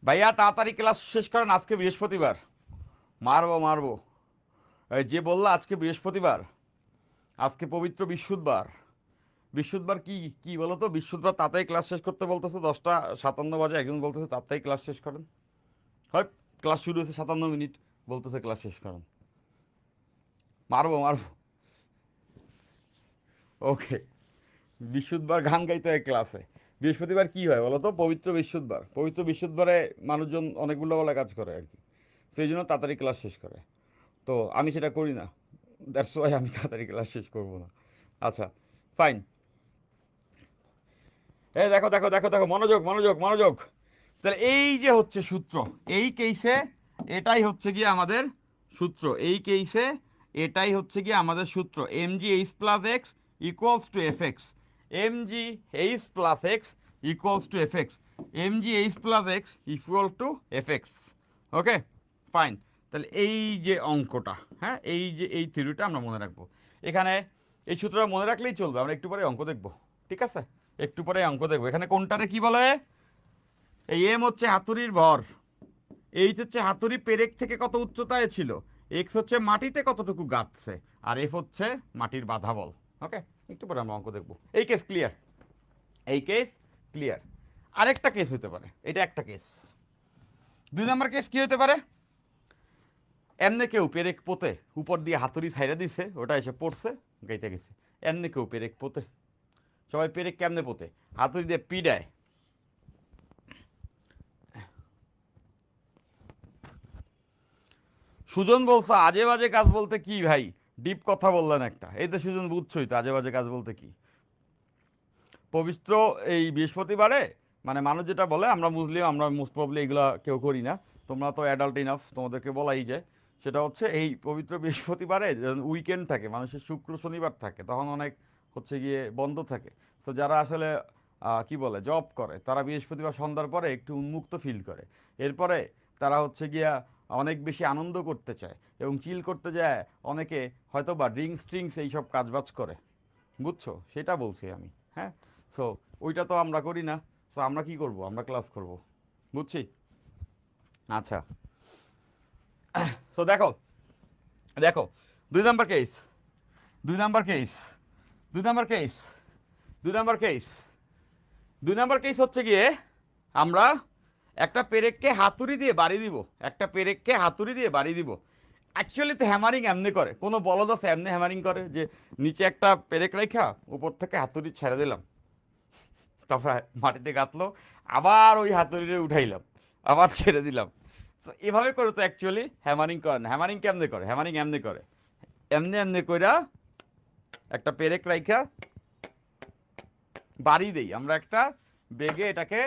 ভাইয়া তাড়াতাড়ি ক্লাস শেষ করেন, আজকে বৃহস্পতিবার। মারবো মারবো। এই যে বললা আজকে বৃহস্পতিবার, আজকে পবিত্র বৃহস্পতিবার। বৃহস্পতিবার কি কি বলো তো, বৃহস্পতিবার তাড়াতাড়ি ক্লাস শেষ করতে বলতেছে, 10:57 বাজে, একজন বলতেছে তাড়াতাড়ি ক্লাস শেষ করেন। হয় ক্লাস শুরু হয়েছে 57 মিনিট, বলতেছে ক্লাস শেষ করেন। মারবো মারবো। ওকে, বৃহস্পতিবার গান গাইতে হয় ক্লাসে। বৃহস্পতিবার কি হয় বলো তো, পবিত্র বৃহস্পতিবার। পবিত্র বৃহস্পতিবারে মানুষজন অনেক উল্টাপাল্টা কাজ করে আর কি, সেই জন্য তাড়াতাড়ি ক্লাস শেষ করে। তো আমি সেটা করি না, দ্যাটস ওয়াই আমি তাড়াতাড়ি ক্লাস শেষ করবো না। আচ্ছা, ফাইন। এই দেখো দেখো দেখো দেখো, মনোযোগ মনোযোগ মনোযোগ। তাহলে এই যে হচ্ছে সূত্র, এই কেসে এটাই হচ্ছে গিয়ে আমাদের সূত্র, এই কেসে এটাই হচ্ছে গিয়ে আমাদের সূত্র। M G H plus X equals to F X. M G H plus X equals to F X. M G H plus X equal to F X. Okay, fine. তাহলে এই যে অঙ্কটা, হ্যাঁ, এই যে এই থিওরিটা আমরা মনে রাখবো। এখানে এই সূত্রটা মনে রাখলেই চলবে, আমরা একটু পরে অঙ্ক দেখবো, ঠিক আছে? একটু পরে অঙ্ক দেখবো। এখানে কোনটারে কি বলে? এই এম হচ্ছে হাতুড়ির ভর, এইচ হচ্ছে হাতুড়ি পেরেক থেকে কত উচ্চতায় ছিল, এক্স হচ্ছে মাটিতে কতটুকু গাঁথছে, আর এফ হচ্ছে মাটির বাধা বল। ওকে, একটু পরে আমরা অঙ্ক দেখবো। এই কেস ক্লিয়ার, এই কেস ক্লিয়ার। আরেকটা কেস হতে পারে, এটা একটা কেস। 2 নম্বর কেস কি হতে পারে? এমনি কেউ পেরেক পোতে উপর দিয়ে হাতুড়ি ছাইড়া দিছে, ওটা এসে পড়ছে, গাইতে গেছে। এমনি কেউ পেরেক পোতে, সবাই পেরেক কেমনে পোতে? হাতুড়ি দিয়ে পিডায়। সুজন বলছে আজে বাজে কাজ বলতে কি ভাই? ডিপ কথা বললেন একটা। এই তো সুজন, বুঝছই তো আজে বাজে কাজ বলতে কি। পবিত্র এই বৃহস্পতিবারে মানে মানুষ যেটা বলে, আমরা মুসলিম, আমরা মোস্ট প্রবলি এগুলা কেউ করি না, তোমরা তো অ্যাডাল্ট ইনাফ, তোমাদেরকে বলাই যায়। সেটা হচ্ছে এই পবিত্র বৃহস্পতিবারে উইকেন্ড থাকে, মানুষের শুক্র শনিবার থাকে, তখন অনেক হচ্ছে গিয়ে বন্ধ থাকে। তো যারা আসলে কি বলে জব করে, তারা বৃহস্পতিবার সন্ধ্যার পরে একটু উন্মুক্ত ফিল করে। এরপরে তারা হচ্ছে গিয়া অনেক বেশি আনন্দ করতে চায় এবং চিল করতে যায়। অনেকে হয়তো বা ড্রিঙ্কস ট্রিঙ্কস এইসব কাজবাজ করে, বুঝছো? সেটা বলছি আমি, হ্যাঁ। সো ওইটা তো আমরা করি না। সো আমরা কি করব? আমরা ক্লাস করব, বুঝছি? আচ্ছা, সো দেখো দেখো, 2 নম্বর কেস, 2 নম্বর কেস, 2 নম্বর কেস, 2 নম্বর কেস, 2 নম্বর কেস হচ্ছে গিয়ে আমরা একটা পেরেককে হাতুড়ি দিয়ে বাড়ি দিব, একটা পেরেককে হাতুড়ি দিয়ে বাড়ি দিব। অ্যাকচুয়ালি তো হ্যামারিং এমনি করে, কোনো বলদ আছে এমনি হ্যামারিং করে যে নিচে একটা পেরেক রেখা উপর থেকে হাতুড়ি ছেড়ে দিলাম, তারপর মাটিতে গাঁথলো, আবার ওই হাতুড়িরে উঠাইলাম, আবার ছেড়ে দিলাম। তো এভাবে করে তো অ্যাকচুয়ালি হ্যামারিং করে না। হ্যামারিং কেমনে করে? হ্যামারিং এমনি করে, এমনি এমনি কইরা একটা পেরেক রাইখা বাড়ি দেই, আমরা একটা বেগে এটাকে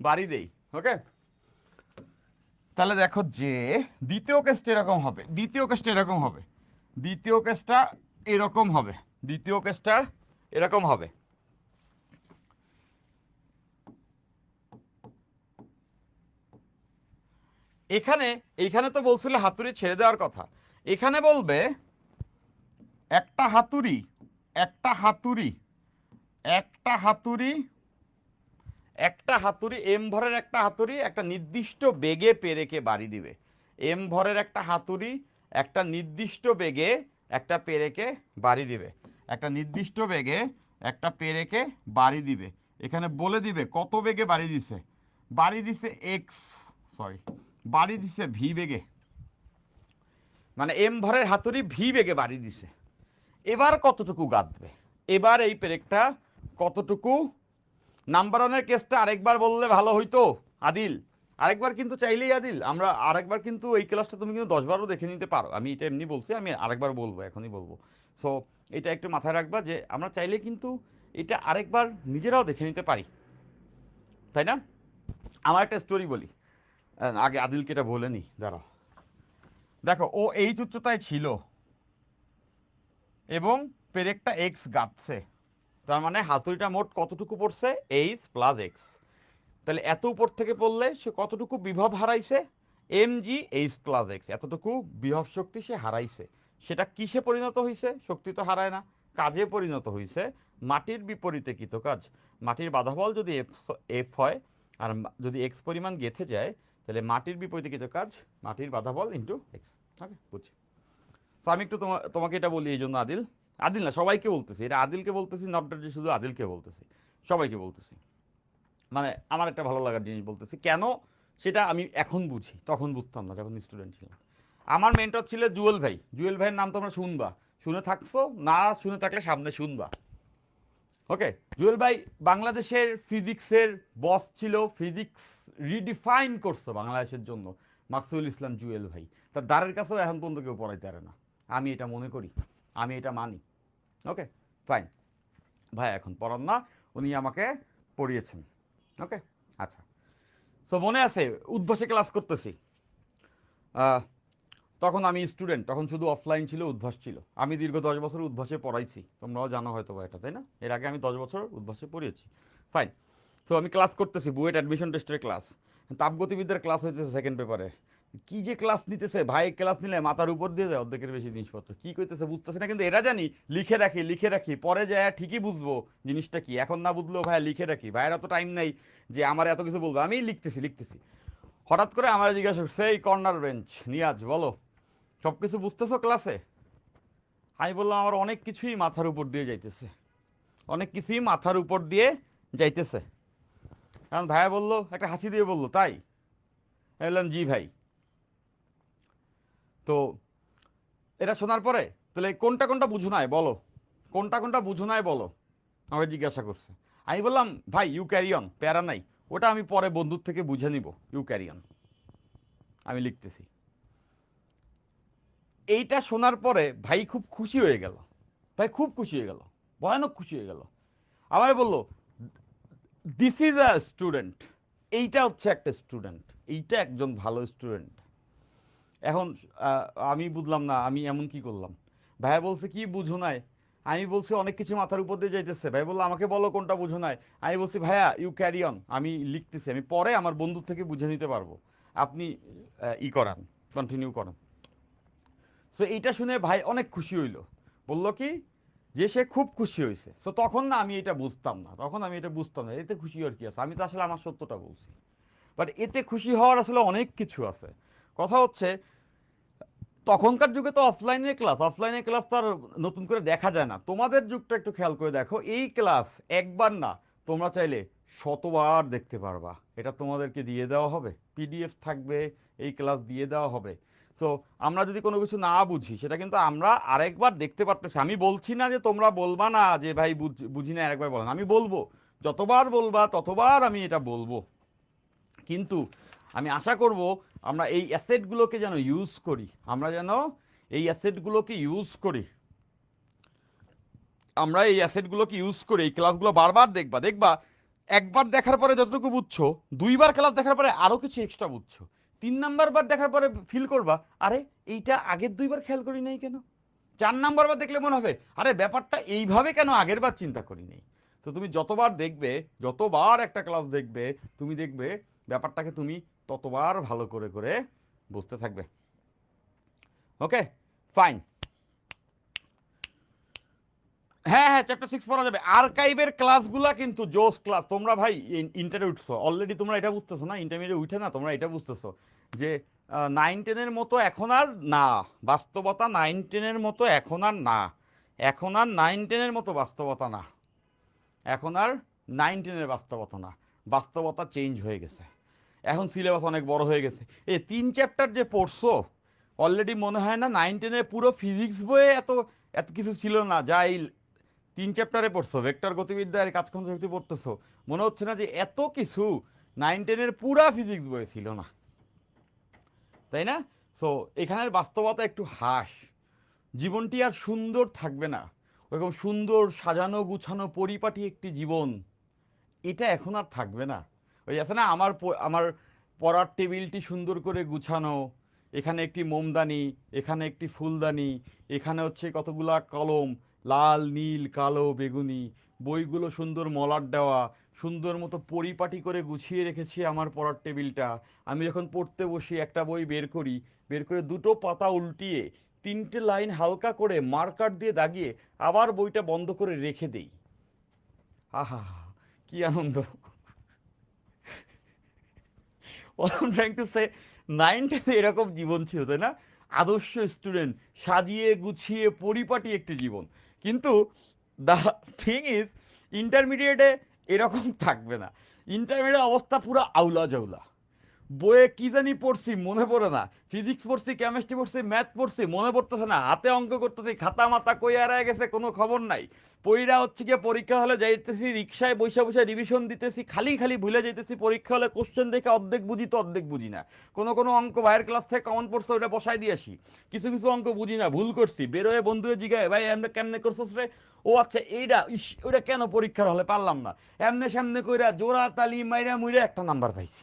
বাড়ি দেই। ওকে, তাহলে দেখো যে দ্বিতীয় কেসটা এরকম হবে, দ্বিতীয় কেসটা এরকম হবে, দ্বিতীয় কেসটা এরকম হবে, দ্বিতীয় কেসটা এরকম হবে। এখানে এইখানে তো বলছিল হাতুড়ি ছেড়ে দেওয়ার কথা, এখানে বলবে একটা হাতুড়ি, একটা হাতুড়ি, একটা হাতুড়ি, একটা হাতুড়ি, এম ভরের একটা হাতুড়ি একটা নির্দিষ্ট বেগে পেরেকে বাড়ি দিবে। এম ভরের একটা হাতুড়ি একটা নির্দিষ্ট বেগে একটা পেরেকে বাড়ি দিবে, একটা নির্দিষ্ট বেগে একটা পেরেকে বাড়ি দিবে। এখানে বলে দিবে কত বেগে বাড়ি দিছে, বাড়ি দিছে এক্স, সরি, বাড়ি দিছে ভি বেগে, মানে এম ভরের হাতুড়ি ভি বেগে বাড়ি দিছে। এবার কতটুকু গাঁথবে? এবার এই পেরেকটা কতটুকু? নাম্বার ওয়ানের কেসটা আরেকবার বললে ভালো হইতো আদিল, আরেকবার কিন্তু চাইলেই আদিল, আমরা আরেকবার কিন্তু এই ক্লাসটা তুমি কিন্তু 10 বারও দেখে নিতে পারো। আমি এটা এমনি বলছি, আমি আরেকবার বলবো, এখনই বলবো। সো এটা একটু মাথায় রাখবা যে আমরা চাইলে কিন্তু এটা আরেকবার নিজেরাও দেখে নিতে পারি, তাই না? আমার একটা স্টোরি বলি, আগে আদিলকে এটা বলে নি, দাঁড়াও। দেখো, ও এই উচ্চতায় ছিল এবং পেরেকটা এক্স গাঁথছে, তার মানে হাতুড়িটা মোট কতটুকু পড়ছে? H plus X. তাহলে এত উপর থেকে পড়লে সে কতটুকু বিভব হারাইছে? M G H plus X, এতটুকু বিভব শক্তি সে হারাইছে। সেটা কিসে পরিণত হয়েছে? শক্তি তো হারায় না, কাজে পরিণত হয়েছে। মাটির বিপরীতে কৃত কাজ। মাটির বাধাবল যদি এফ হয় আর যদি এক্স পরিমাণ গেঁথে যায়, তাহলে মাটির বিপরীতে কিছু কাজ, মাটির বাধা বল ইন্টু এক্স। ওকে, বুঝছি। তো আমি একটু তোমাকে এটা বলি এই জন্য আদিল, আদিল না সবাইকে বলতেছি, এটা আদিলকে বলতেছি, নট যে শুধু আদিলকে বলতেছি, সবাইকে বলতেছি। মানে আমার একটা ভালো লাগার জিনিস বলতেছি, কেন সেটা আমি এখন বুঝি, তখন বুঝতাম না যখন স্টুডেন্ট ছিলাম। আমার মেন্টর ছিল জুয়েল ভাই। জুয়েল ভাইয়ের নাম তোমরা শুনবা, শুনে থাকছো, না শুনে থাকলে সামনে শুনবা। ওকে, জুয়েল ভাই বাংলাদেশের ফিজিক্সের বস ছিল, ফিজিক্স রিডিফাইন করছে বাংলাদেশের জন্য মাকসুদুল ইসলাম জুয়েল ভাই। তার দ্বারের কাছেও এখন পর্যন্ত কেউ পড়াইতে পারে না, আমি এটা মনে করি, আমি এটা মানি। ওকে ফাইন, ভাই এখন পড়ান না, উনি আমাকে পড়িয়েছেন। ওকে আচ্ছা, সো মনে আছে উদ্ভাসে ক্লাস করতেছি, তখন আমি স্টুডেন্ট, তখন শুধু অফলাইন ছিল, উদ্ভাস ছিল। আমি দীর্ঘ 10 বছর উদ্ভাসে পড়াইছি, তোমরাও জানো হয়তো বা এটা, তাই না? এর আগে আমি 10 বছর উদ্ভাসে পড়িয়েছি। ফাইন, তো আমি ক্লাস করতেছি, বুয়েট অ্যাডমিশন টেস্টের ক্লাস, তাপগতিবিদ্যার ক্লাস হইতেছে সেকেন্ড পেপারের। কি যে ক্লাস নিতেছে ভাই, ক্লাস নিলে মাথার উপর দিয়ে যায় অর্ধেকের বেশি জিনিসপত্র, কি কইতেছে বুঝতেছে না, কিন্তু এরা জানি লিখে রাখি লিখে রাখি, পরে যায় ঠিকই বুঝবো জিনিসটা কি। এখন না বুঝলেও ভাই লিখে রাখি, ভাইয়ের অত টাইম নেই যে আমার এত কিছু বলবো, আমি লিখতেছি লিখতেছি। হঠাৎ করে আমার জিজ্ঞাসা করছে, এই কর্নার বেঞ্চ নিয়াজ বলো সব কিছু বুঝতেছো ক্লাসে? আমি বললাম আমার অনেক কিছুই মাথার উপর দিয়ে যাইতেছে, অনেক কিছুই মাথার উপর দিয়ে যাইতেছে। কারণ ভাইয়া বললো, একটা হাসি দিয়ে বললো, তাই? আমি বললাম জি ভাই। তো এটা শোনার পরে তাহলে কোনটা কোনটা বুঝো নাই বলো, কোনটা কোনটা বুঝো নাই বলো, আমাকে জিজ্ঞাসা করছে। আমি বললাম ভাই ইউ ক্যারি অন, প্যারা নাই, ওটা আমি পরে বন্ধুর থেকে বুঝে নিব, ইউ ক্যারি অন। আমি লিখতেছি। এইটা শোনার পরে ভাই খুব খুশি হয়ে গেল, ভাই খুব খুশি হয়ে গেল, ভয়ানক খুশি হয়ে গেল। আমায় বললো দিস ইজ আ স্টুডেন্ট, এইটা হচ্ছে একটা স্টুডেন্ট, এইটা একজন ভালো স্টুডেন্ট। এখন আমি বুঝলাম না আমি এমন কি করলাম। ভাইয়া বলছে কি বুঝো নাই? আমি বলছি অনেক কিছু মাথার উপর দিয়ে যাইতেছে। ভাই বললো আমাকে বলো কোনটা বুঝো নাই। আমি বলছি ভাইয়া ইউ ক্যারি অন, আমি লিখতেছি, আমি পরে আমার বন্ধুর থেকে বুঝে নিতে পারবো, আপনি ই করান, কন্টিনিউ করেন। সো এইটা শুনে ভাই অনেক খুশি হইলো, বললো কি যে সে খুব খুশি হয়েছে। সো তখন না আমি এটা বুঝতাম না, তখন আমি এটা বুঝতাম না, এতে খুশি হওয়ার কি আছে, আমি তো আসলে আমার সত্যটা বলছি। বাট এতে খুশি হওয়ার আসলে অনেক কিছু আছে। কথা হচ্ছে তখনকার যুগে তো অফলাইনে ক্লাস তো আর নতুন করে দেখা যায় না। তোমাদের যুগটা একটু খেয়াল করে দেখো, এই ক্লাস একবার না তোমরা চাইলে শতবার দেখতে পারবা। এটা তোমাদেরকে দিয়ে দেওয়া হবে, পিডিএফ থাকবে, এই ক্লাস দিয়ে দেওয়া হবে। সো আমরা যদি কোনো কিছু না বুঝি সেটা কিন্তু আমরা আরেকবার দেখতে পারতেছি। আমি বলছি না যে তোমরা বলবা না যে ভাই বুঝি না আরেকবার বলেন, আমি বলবো, যতবার বলবা ততবার আমি এটা বলবো। কিন্তু আমি আশা করব আমরা এই অ্যাসেটগুলোকে যেন ইউজ করি, আমরা যেন এই অ্যাসেটগুলোকে ইউজ করি, আমরা এই অ্যাসেটগুলোকে ইউজ করি। এই ক্লাসগুলো বারবার দেখবা, দেখবা একবার দেখার পরে যতটুকু বুঝছো, দুইবার ক্লাস দেখার পরে আরও কিছু এক্সট্রা বুঝছো, 3 নাম্বার বার দেখার পরে ফিল করবা আরে এইটা আগের 2বার খেয়াল করি নাই কেন, 4 নাম্বার বার দেখলে মনে হবে আরে ব্যাপারটা এইভাবে কেন আগের বার চিন্তা করি নাই। তো তুমি যতবার দেখবে, যতবার একটা ক্লাস দেখবে, তুমি দেখবে ব্যাপারটাকে তুমি ততবার ভালো করে করে বুঝতে থাকবে। ওকে ফাইন, হ্যাঁ হ্যাঁ চ্যাপ্টার 6 পড়া যাবে। আর্কাইভের ক্লাসগুলা কিন্তু জোস ক্লাস। তোমরা ভাই ইন্টারে উঠছো অলরেডি, তোমরা এটা বুঝতেছো না, ইন্টারমিডিয়েট উঠে না তোমরা এটা বুঝতেছো যে 9-10-এর মতো এখন আর না, বাস্তবতা 9-10-এর মতো এখন আর না, এখন আর 9-10-এর মতো বাস্তবতা না, এখন আর 9-10-এর বাস্তবতা না, বাস্তবতা চেঞ্জ হয়ে গেছে। এখন সিলেবাস অনেক বড় হয়ে গেছে। এই 3 চ্যাপ্টার যে পড়ছো অলরেডি, মনে হয় না 9-10-এর পুরো ফিজিক্স বইয়ে এত এত কিছু ছিল না যা এই 3 চ্যাপ্টারে পড়ছো। ভেক্টর গতিবিদ্যা আর কাজক্ষম শক্তি পড়তেছো, মনে হচ্ছে না যে এত কিছু 9-10-এর পুরা ফিজিক্স বইয়ে ছিল না, তাই না? সো এখানের বাস্তবতা একটু হাস, জীবনটি আর সুন্দর থাকবে না, ওরকম সুন্দর সাজানো গুছানো পরিপাটি একটি জীবন এটা এখন আর থাকবে না। ওই আছে না আমার পড়ার টেবিলটি সুন্দর করে গুছানো, এখানে একটি মোমদানি, এখানে একটি ফুলদানি, এখানে হচ্ছে কতগুলা কলম, লাল নীল কালো বেগুনি, বইগুলো সুন্দর মলাট দেওয়া, সুন্দর মতো পরিপাটি করে গুছিয়ে রেখেছি আমার পড়ার টেবিলটা। আমি যখন পড়তে বসি একটা বই বের করি, বের করে দুটো পাতা উল্টিয়ে 3টে লাইন হালকা করে মার্কার দিয়ে দাগিয়ে আবার বইটা বন্ধ করে রেখে দেই। আহা কি আনন্দ! What I'm trying to say, 9th এরকম জীবন ছিল তাই না, আদর্শ স্টুডেন্ট, সাজিয়ে গুছিয়ে পরিপাটি একটি জীবন। কিন্তু দ্য থিং ইজ ইন্টারমিডিয়েটে এরকম থাকবে না। ইন্টারমিডিয়েট অবস্থা পুরো আউলা জাউলা, বইয়ে কি জানি পড়ছি মনে পড়ে না, ফিজিক্স পড়ছি, কেমিস্ট্রি পড়ছি, ম্যাথ পড়ছি মনে পড়তেছে না, হাতে অঙ্ক করতেছি, খাতা মাথা কই হারায় গেছে কোনো খবর নাই। পইরা হচ্ছে গিয়ে পরীক্ষা হলে যাইতেছি, রিক্সায় বৈশা বৈশা রিভিশন দিতেছি, খালি খালি ভুলে যাইতেছি, পরীক্ষা হলে কোশ্চেন দেখে অর্ধেক বুঝি তো অর্ধেক বুঝি না। কোনো কোনো অঙ্ক ভাইয়ের ক্লাস থেকে কমন পড়ছে ওটা বসাই দিয়ে আসি, কিছু কিছু অঙ্ক বুঝি না, ভুল করছি, বেরোয় বন্ধুরে জিগায় ভাই এমনি কেমনে করছিস রে, ও আচ্ছা এইটা ইস ওটা কেন পরীক্ষার হলে পারলাম না, এমনে সামনে কইরা জোড়া তালি মাইরা মুইরা একটা নাম্বার পাইছি।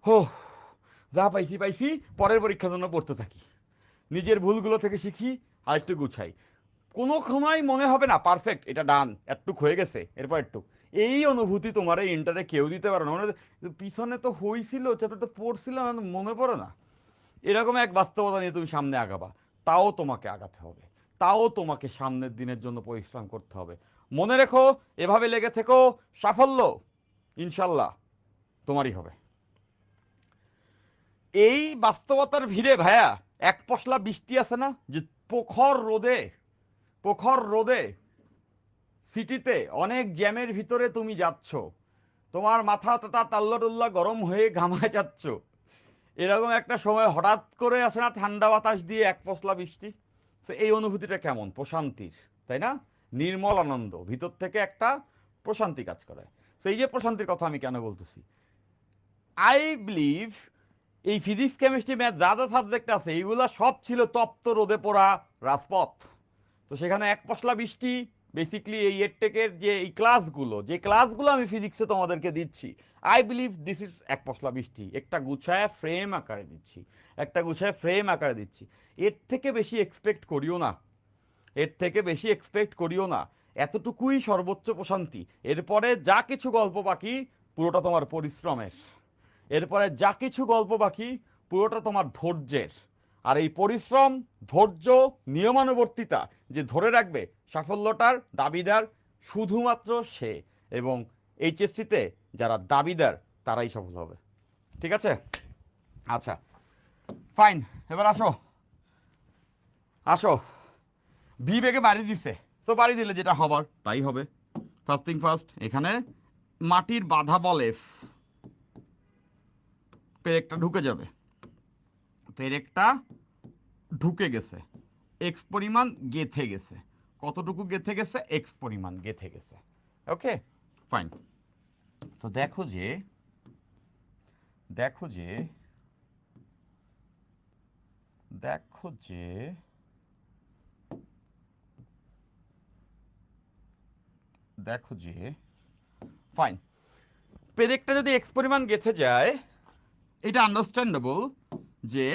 হো, যা পাইছি পাইছি, পরের পরীক্ষার জন্য পড়তে থাকি, নিজের ভুলগুলো থেকে শিখি আর একটু গুছাই। কোনো সময় মনে হবে না পারফেক্ট, এটা ডান, একটুক হয়ে গেছে এরপর একটুক। এই অনুভূতি তোমার এই ইন্টারে কেউ দিতে পারে না, মানে পিছনে তো হয়েছিল, চ্যাপ্টার তো পড়ছিলাম মনে পড়ে না। এরকম এক বাস্তবতা নিয়ে তুমি সামনে আগাবা, তাও তোমাকে আগাতে হবে, তাও তোমাকে সামনের দিনের জন্য পরিশ্রম করতে হবে। মনে রেখো, এভাবে লেগে থেকো, সাফল্য ইনশাল্লাহ তোমারই হবে। এই বাস্তবতার ভিড়ে ভাইয়া, এক পশলা বৃষ্টি আছে না, যে প্রখর রোদে সিটিতে অনেক জ্যামের ভিতরে তুমি যাচ্ছ, তোমার মাথা টাথা তাল্লা টুল্লা গরম হয়ে ঘামায় যাচ্ছ, এরকম একটা সময় হঠাৎ করে আসে না ঠান্ডা বাতাস দিয়ে এক পশলা বৃষ্টি। তো এই অনুভূতিটা কেমন, প্রশান্তির, তাই না? নির্মল আনন্দ, ভিতর থেকে একটা প্রশান্তি কাজ করে। তো এই যে প্রশান্তির কথা আমি কেন বলতেছি, আই বিলিভ এই ফিজিক্স কেমিস্ট্রি ম্যাথ যা যা সাবজেক্ট আছে এইগুলো সব ছিল তপ্ত রোদে পড়া রাজপথ। তো সেখানে এক পশলা বৃষ্টি, বেসিকলি এই এডটেকের যে এই ক্লাসগুলো আমি ফিজিক্সে তোমাদেরকে দিচ্ছি, আই বিলিভ দিস ইজ এক পশলা বৃষ্টি, একটা গুছায় ফ্রেম আকারে দিচ্ছি। এর থেকে বেশি এক্সপেক্ট করিও না, এতটুকুই সর্বোচ্চ প্রশান্তি। এরপরে যা কিছু গল্প বাকি পুরোটা তোমার পরিশ্রমের, পুরোটা তোমার ধৈর্যের। আর এই পরিশ্রম, ধৈর্য, নিয়মানুবর্তিতা যে ধরে রাখবে, সাফল্যটার দাবিদার শুধুমাত্র সে, এবং এইচএসসিতে যারা দাবিদার তারাই সফল হবে। ঠিক আছে? আচ্ছা ফাইন, এবার আসো। বিবেকে বাড়ি দিছে, তো বাড়ি দিলে যেটা হবার তাই হবে। ফার্স্ট থিং ফার্স্ট, এখানে মাটির বাধা বলে পেরেকটা ঢুকে গেছে, এক্স পরিমাণ গেথে গেছে। কতটুকু গেথে গেছে? এক্স পরিমাণ গেথে গেছে। Okay fine. তো দেখো যে ফাইন, পেরেকটা যদি এক্স পরিমাণ গেথে যায়, এটা আন্ডারস্ট্যান্ডেবল যে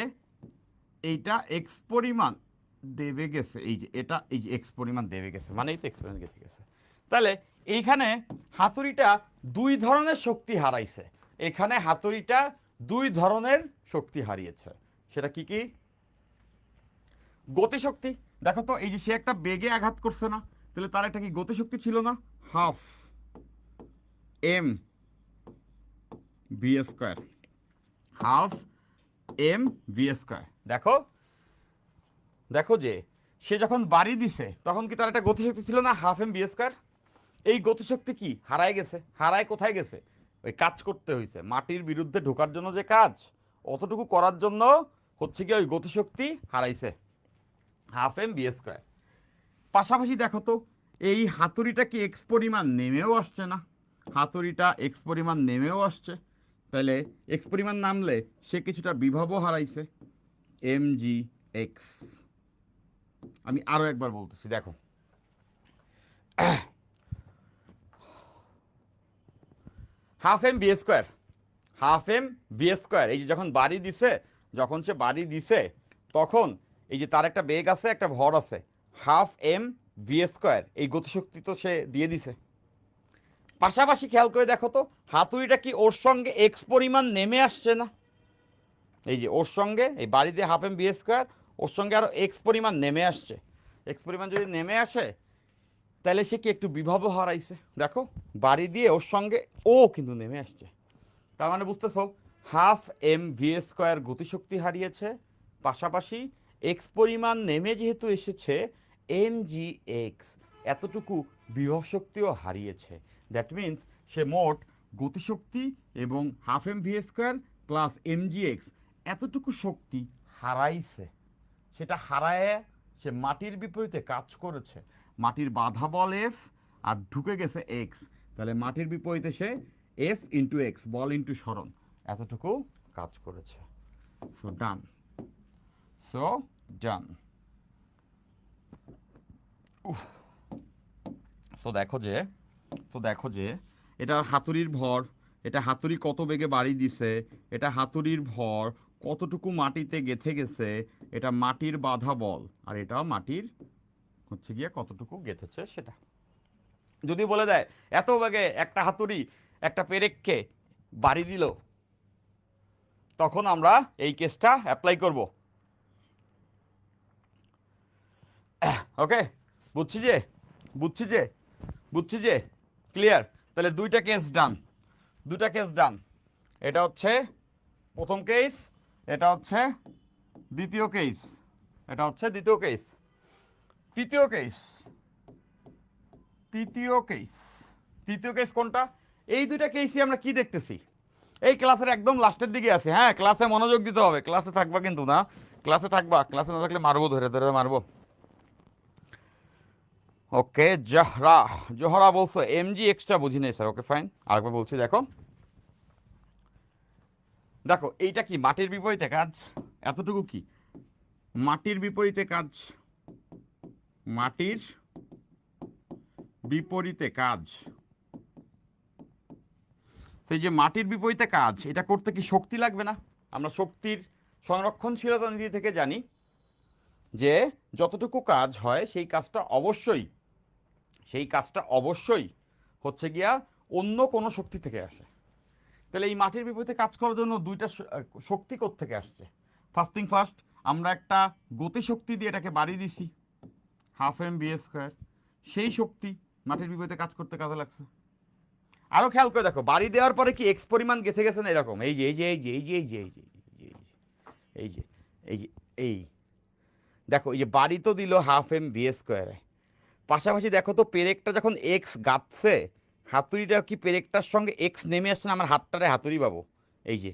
এইটা এক্স পরিমাণ দেবে গেছে, এই যে এক্স পরিমাণ দেবে গেছে, মানে এই তো এক্স পরিমাণ গেছে। তাহলে এইখানে হাতুড়িটা দুই ধরনের শক্তি হারাইছে, হারিয়েছে। সেটা কি কি? গতিশক্তি। দেখো তো, এই যে সে একটা বেগে আঘাত করছে না, তাহলে তার একটা কি গতিশক্তি ছিল না, হাফ এম ভি স্কোয়ার, দেখো যে সে যখন বাড়ি দিছে তখন কি তার একটা গতিশক্তি ছিল না, হাফ এম বি স্কোয়ার। এই গতিশক্তি কি হারায় গেছে, কোথায় গেছে? ওই কাজ করতে হয়েছে, মাটির বিরুদ্ধে ঢোকার জন্য যে কাজ, অতটুকু করার জন্য হচ্ছে কি ওই গতিশক্তি হারাইছে, হাফ এম বি স্কোয়ার। পাশাপাশি দেখো তো, এই হাতুড়িটা কি এক্স পরিমাণ নেমেও আসছে, তাহলে এক্স পরিমাণ নামলে সে কিছুটা বিভবও হারাইছে, এম জি এক্স। আমি আরো একবার বলতেছি, দেখো হাফ এম বি স্কোয়ার, এই যে যখন সে বাড়ি দিছে তখন এই যে তার একটা বেগ আছে, একটা ভর আছে, হাফ এম ভি স্কোয়ার, এই গতিশক্তি তো সে দিয়ে দিছে। পাশাপাশি খেয়াল করে দেখো তো, হাতুড়িটা কি ওর সঙ্গে এক্স পরিমাণ নেমে আসছে না? এই যে ওর সঙ্গে এই বাড়ি দিয়ে হাফ এম বি স্কোয়ার, ওর সঙ্গে আরো এক্স পরিমাণ নেমে আসছে। এক্স পরিমাণ যদি নেমে আসে তাহলে সে কি একটু বিভব হারাইছে। দেখো বাড়ি দিয়ে ওর সঙ্গে ও কিন্তু নেমে আসছে, তার মানে বুঝতেছো, হাফ এম ভি স্কোয়ার গতিশক্তি হারিয়েছে, পাশাপাশি এক্স পরিমাণ নেমে যেহেতু এসেছে, এম জি এক্স এতটুকু বিভব শক্তিও হারিয়েছে। দ্যাট মিন্স সে মোট গতিশক্তি এবং half M V square plus M G X এতটুকু শক্তি হারাইছে। সেটা হারায় সে মাটির বিপরীতে কাজ করেছে। মাটির বাধা বল এফ আর ঢুকে গেছে এক্স, তাহলে মাটির বিপরীতে সে এফ ইন্টু এক্স, বল ইন্টু সরণ, এতটুকু কাজ করেছে। সো ডান, সো ডান। সো দেখো যে এটা হাতুড়ির ভর, এটা হাতুড়ি কত বেগে বাড়ি দিছে, এটা হাতুড়ির ভর কতটুকু মাটিতে গেঁথে গেছে, এটা মাটির বাধা বল, আর এটা মাটির হচ্ছে গিয়ে কতটুকু গেঁথেছে সেটা। যদি বলে দেয় এত বেগে একটা হাতুড়ি একটা পেরেককে বাড়ি দিল, তখন আমরা এই কেসটা অ্যাপ্লাই করব। ওকে, বুঝছি যে ক্লিয়ার। তাহলে দুইটা কেস ডান। এটা হচ্ছে প্রথম কেস, এটা হচ্ছে দ্বিতীয় কেস, এটা হচ্ছে দ্বিতীয় কেস। তৃতীয় কেস কোনটা? এই দুইটা কেসই আমরা কি দেখতেছি, এই ক্লাসের একদম লাস্টের দিকে আছে। হ্যাঁ, ক্লাসে মনোযোগ দিতে হবে, ক্লাসে থাকবা কিন্তু না, ক্লাসে না থাকলে মারবো, ধরে মারবো। ওকে, জোহরা বলছো এমজি এক্সট্রা বুঝি নেই স্যার। ওকে ফাইন, আরেকবার বলছি। দেখো এইটা কি মাটির বিপরীতে কাজ, এতটুকু কি মাটির বিপরীতে কাজ, সেই যে মাটির বিপরীতে কাজ, এটা করতে কি শক্তি লাগবে না? আমরা শক্তির সংরক্ষণশীলতা নীতি থেকে জানি যে যতটুকু কাজ হয় সেই কাজটা অবশ্যই হচ্ছে গিয়া অন্য কোনো শক্তি থেকে আসে। তাহলে এই মাটির বিপরীতে কাজ করার জন্য দুইটা শক্তি থেকে আসছে। ফার্স্ট আমরা একটা গতিশক্তি দিয়ে এটাকে বাড়িয়ে দিছি, হাফ এম বি স্কোয়ার, সেই শক্তি মাটির বিপরীতে কাজ করতে কাজে লাগছে। আরো খেয়াল করে দেখো, বাড়ি দেওয়ার পরে কি এক্স পরিমাণ গেঁথে গেছে না এরকম, এই দেখো, এই যে বাড়ি তো দিল হাফ এম বি স্কোয়ারে, পাশাপাশি দেখো তো পেরেকটা যখন এক্স গাঁথছে, হাতুড়িটা কি পেরেকটার সঙ্গে এক্স নেমে আসছে না? আমার হাতটারে হাতুড়ি পাবো, এই যে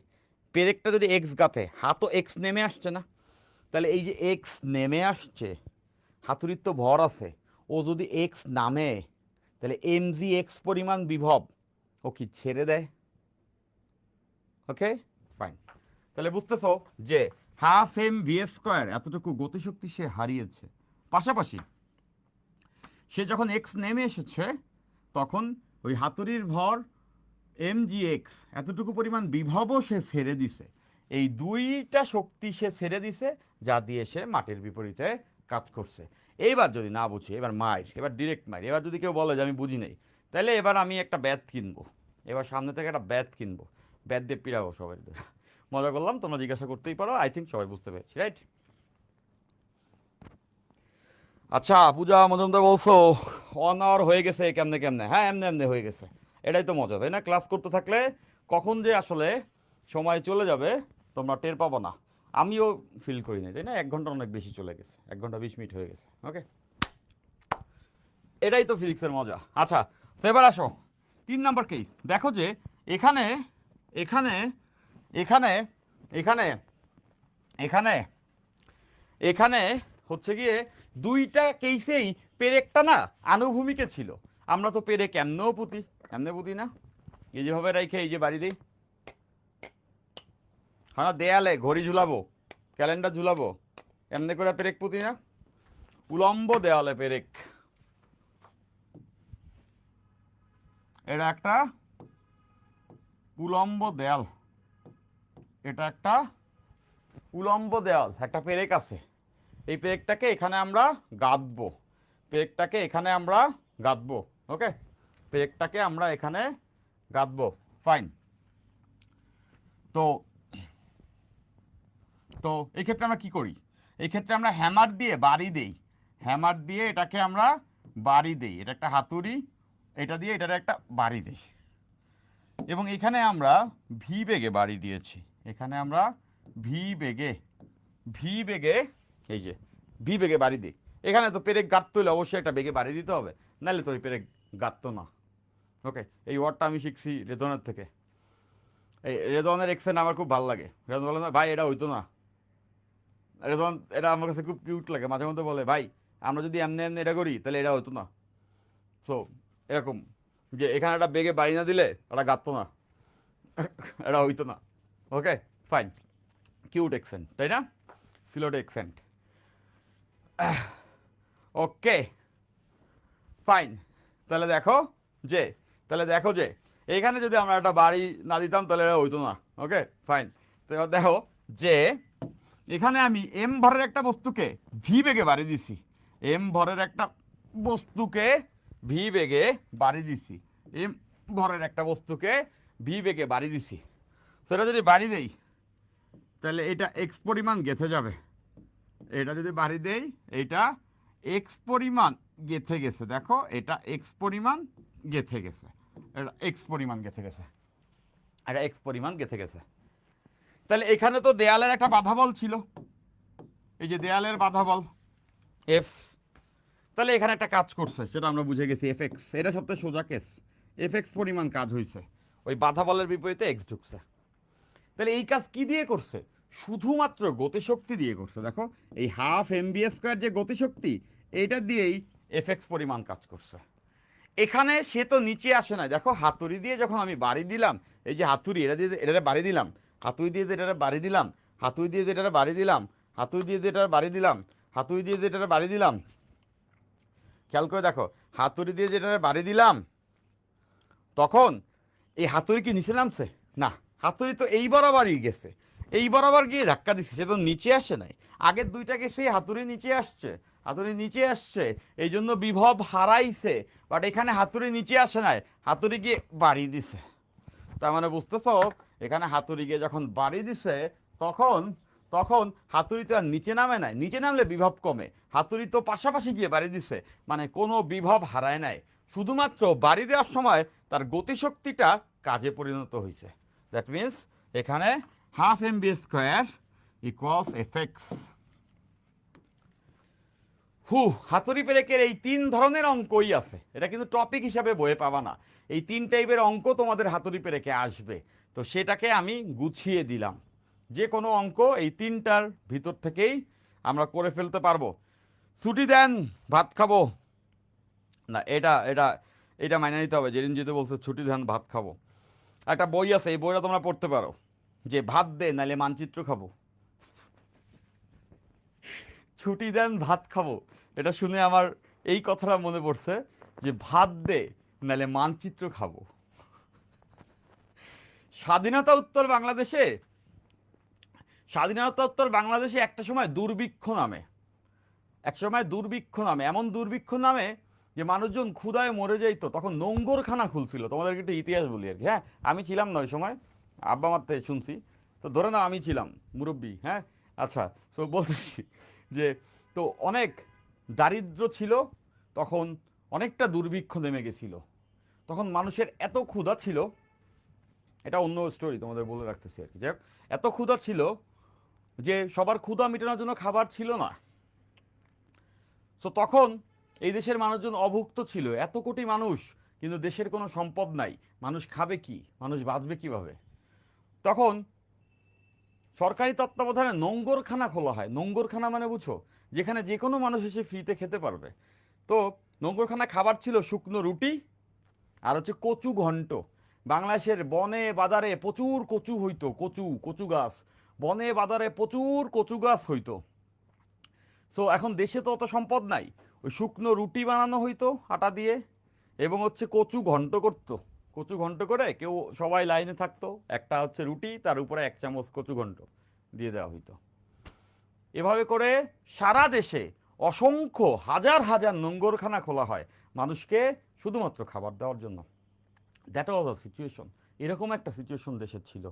পেরেকটা যদি এক্স গাঁথে, হাতও এক্স নেমে আসছে না? তাহলে এই যে এক্স নেমে আসছে, হাতুড়ির তো ভর আছে, ও যদি এক্স নামে, তাহলে এম জি এক্স পরিমাণ বিভব ও কি ছেড়ে দেয়? ওকে ফাইন। তাহলে বুঝতেছো যে হাফ এম ভি স্কোয়ার এতটুকু গতিশক্তি সে হারিয়েছে। পাশাপাশি সে যখন এক্স নেমে এসেছে, তখন ওই হাতুড়ির ভর এম জি এক্স এতটুকু পরিমাণ বিভবও সে ছেড়ে দিছে। এই দুইটা শক্তি সে ছেড়ে দিছে, যা দিয়ে সে মাটির বিপরীতে কাজ করছে। এইবার যদি না বুঝি, এবার ডিরেক্ট মাইর। এবার যদি কেউ বলে যে আমি বুঝি নাই, তাহলে এবার আমি একটা ব্যাট কিনবো, এবার সামনে থেকে একটা ব্যাট কিনবো, ব্যাট দিয়ে পিড়াবো সবাই। মজা করলাম, তোমরা জিজ্ঞাসা করতেই পারো, আই থিঙ্ক সবাই বুঝতে পেরেছি, রাইট? আচ্ছা, পূজা মজুমদার বলছো 1 আওয়ার হয়ে গেছে কেমনে? হ্যাঁ, এমনি হয়ে গেছে। এটাই তো মজা, তাই না? ক্লাস করতে থাকলে কখন যে আসলে সময় চলে যাবে তোমরা টের পাবো না। আমিও ফিল করি না, তাই না? 1 ঘন্টা অনেক বেশি চলে গেছে, 1 ঘন্টা 20 মিনিট হয়ে গেছে। ওকে, এটাই তো ফিজিক্সের মজা। আচ্ছা, তো এবার আসো 3 নাম্বার কেস। দেখো যে এখানে এখানে এখানে এখানে এখানে এখানে হচ্ছে গিয়ে দুইটা কেসেই পেরেকটা না আনুভূমিকে ছিল। আমরা তো পেরেক এমনে পুঁতি না, এই যেভাবে রেখে এই যে বাড়ি দিই, হ্যাঁ, দেয়ালে ঘড়ি ঝুলাবো, ক্যালেন্ডার ঝুলাবো, এমনি করে পেরেক পুঁতি না? উলম্ব দেওয়ালে পেরেক, এটা একটা উলম্ব দেয়াল, এটা একটা উলম্ব দেওয়াল, একটা পেরেক আছে। এই পেরেকটাকে এখানে আমরা গাঁথবো, ওকে, পেরেকটাকে আমরা এখানে গাঁথবো। ফাইন। তো তো এই ক্ষেত্রে আমরা কি করি? এই ক্ষেত্রে আমরা হ্যামার দিয়ে বাড়ি দেই, এটাকে আমরা বাড়ি দেই। এটা একটা হাতুড়ি, এটা দিয়ে এটার একটা বাড়ি দেই। এবং এখানে আমরা ভি বেগে বাড়ি দিয়েছি, এখানে আমরা ভি বেগে এই যে ভি বেগে বাড়ি দিই। এখানে তো পেরেক গাঁথতে হলে অবশ্যই একটা বেগে বাড়ি দিতে হবে, নাহলে তো ওই পেরেক গাঁথতো না। ওকে, এই ওয়ার্ডটা আমি শিখছি রেদনের থেকে। এই রেদনের এক্সেন্ট আমার খুব ভালো লাগে। রেদন বলে না ভাই এটা হইতো না, রেদন এটা আমার কাছে খুব কিউট লাগে, মাঝে মধ্যে বলে ভাই আমরা যদি এমনি এমনি এটা করি তাহলে এটা হইতো না। সো এরকম যে এখানে একটা বেগে বাড়ি না দিলে এটা গাঁথতো না, এটা হইতো না। ওকে ফাইন, কিউট এক্সেন্ট তাই না, সিলেট এক্সেন্ট। ওকে ফাইন, তাহলে দেখো যে এইখানে যদি আমরা একটা বাড়ি না দিতাম তাহলে এটা হইতো না। ওকে ফাইন, তো এবার দেখো যে এখানে আমি এম ভরের একটা বস্তুকে ভি বেগে বাড়ি দিছি, এম ভরের একটা বস্তুকে ভি বেগে বাড়ি দিছি, এম ভরের একটা বস্তুকে ভি বেগে বাড়ি দিছি। সেটা যদি বাড়ি দেই তাহলে এটা এক্স পরিমাণ গেঁথে যাবে, এটা যদি বাড়ি দেই এটা এক্স পরিমাণ গেঁথে গেছে, দেখো এটা এক্স পরিমাণ গেঁথে গেছে, এটা এক্স পরিমাণ গেঁথে গেছে, এটা এক্স পরিমাণ গেঁথে গেছে। তাহলে এখানে তো দেয়ালের একটা বাধা বল ছিল, এই যে দেয়ালের বাধা বল এফ, তাহলে এখানে একটা কাজ করছে সেটা আমরা বুঝে গেছি এফ এক্স, এটা সবথেকে সোজা কেস, এফ এক্স পরিমাণ কাজ হয়েছে, ওই বাধা বলের বিপরীতে এক্স ঢুকছে। তাহলে এই কাজ কি দিয়ে করছে, শুধুমাত্র গতিশক্তি দিয়ে করছে। দেখো এই হাফ এম বি স্কোয়ার যে গতিশক্তি এইটা দিয়েই এফ এক্স পরিমাণ কাজ করছে। এখানে সে তো নিচে আসে না, দেখো হাতুড়ি দিয়ে যখন আমি বাড়ি দিলাম, এই যে হাতুড়ি এটা দিয়ে এটা বাড়ি দিলাম, হাতুড়ি দিয়ে এটা বাড়ি দিলাম, হাতুড়ি দিয়ে এটা বাড়ি দিলাম, হাতুড়ি দিয়ে এটা বাড়ি দিলাম, হাতুড়ি দিয়ে এটা বাড়ি দিলাম, খেয়াল করে দেখো হাতুড়ি দিয়ে যেটা বাড়ি দিলাম তখন এই হাতুড়ি কি নিচে নামছে না, হাতুড়ি তো এই বরাবরই গেছে, এই বরাবর গিয়ে ধাক্কা দিচ্ছে, সে তো নিচে আসে নাই। আগের দুইটা গেছে হাতুড়ি নিচে আসছে, হাতুড়ি নিচে আসছে এই জন্য বিভব হারাইছে, বাট এখানে হাতুড়ি নিচে আসে নাই, হাতুড়ি গিয়ে বাড়ি দিছে। তার মানে বুঝতেছ এখানে হাতুড়ি গিয়ে যখন বাড়ি দিছে তখন তখন হাতুড়ি তো আর নিচে নামে নাই, নিচে নামলে বিভব কমে, হাতুড়ি তো পাশাপাশি গিয়ে বাড়ি দিছে, মানে কোনো বিভব হারায় নাই, শুধুমাত্র বাড়ি দেওয়ার সময় তার গতিশক্তিটা কাজে পরিণত হয়েছে। দ্যাট মিনস এখানে half M V square equals F X. হাতুড়ি পেরেকের এই তিন ধরনের অঙ্কই আছে, এটা কিন্তু টপিক হিসাবে বইয়ে পাবা না, এই তিন টাইপের অঙ্ক তোমাদের হাতুড়ি পেরেকে আসবে, তো সেটাকে আমি গুছিয়ে দিলাম। যে কোনো অঙ্ক এই তিনটার ভিতর থেকেই আমরা করে ফেলতে পারবো। ছুটি দেন ভাত খাবো, না এটা এটা এটা মাইনে নিতে হবে, যেদিন যেতে বলছে ছুটি দেন ভাত খাবো, একটা বই আছে এই বইটা তোমরা পড়তে পারো, যে ভাত দে নাহলে মানচিত্র খাবো, ছুটি দেন ভাত খাবো, এটা শুনে আমার এই কথাটা মনে পড়ছে যে ভাত দে নাহলে মানচিত্র খাবো। স্বাধীনতা উত্তর বাংলাদেশে, স্বাধীনতা উত্তর বাংলাদেশে একটা সময় দুর্ভিক্ষ নামে, এক সময় দুর্ভিক্ষ নামে, এমন দুর্ভিক্ষ নামে যে মানুষজন ক্ষুধায় মরে যাইতো, তখন নোংরখানা খুলছিল। তোমাদেরকে একটা ইতিহাস বলি আর কি, হ্যাঁ আমি ছিলাম না ওই সময়, আব্বা মার থেকে শুনছি, তো ধরে নাও আমি ছিলাম মুরব্বী, হ্যাঁ আচ্ছা, তো বলতেছি যে তো অনেক দারিদ্র ছিল তখন, অনেকটা দুর্ভিক্ষ নেমে গেছিল, তখন মানুষের এত ক্ষুধা ছিল, এটা অন্য স্টোরি তোমাদের বলে রাখতেছি আর কি, যাই হোক, এত ক্ষুধা ছিল যে সবার ক্ষুধা মেটানোর জন্য খাবার ছিল না। তো তখন এই দেশের মানুষজন অভুক্ত ছিল, এত কোটি মানুষ কিন্তু দেশের কোনো সম্পদ নাই, মানুষ খাবে কি, মানুষ বাঁচবে কিভাবে? তখন সরকারি তত্ত্বাবধানে নোংরখানা খোলা হয়। নোংরখানা মানে বুঝো, যেখানে যে কোনো মানুষ এসে ফ্রিতে খেতে পারবে। তো নোংরখানা খাবার ছিল শুকনো রুটি আর হচ্ছে কচু ঘন্ট। বাংলাদেশের বনে বাজারে প্রচুর কচু হইতো, কচু কচু গাছ, বনে বাজারে প্রচুর কচু গাছ হইতো। সো এখন দেশে তো অত সম্পদ নাই, ওই শুকনো রুটি বানানো হইতো আটা দিয়ে, এবং হচ্ছে কচু ঘন্ট করতো, কচু ঘন্ট করে কেউ সবাই লাইনে থাকতো, একটা হচ্ছে রুটি তার উপরে এক চামচ কচু ঘন্ট দিয়ে দেওয়া হইতো। এভাবে করে সারা দেশে অসংখ্য হাজার হাজার নোংরখানা খোলা হয় মানুষকে শুধুমাত্র খাবার দেওয়ার জন্য। দ্যাট ওয়াজ আ সিচুয়েশন, এরকম একটা সিচুয়েশন দেশের ছিল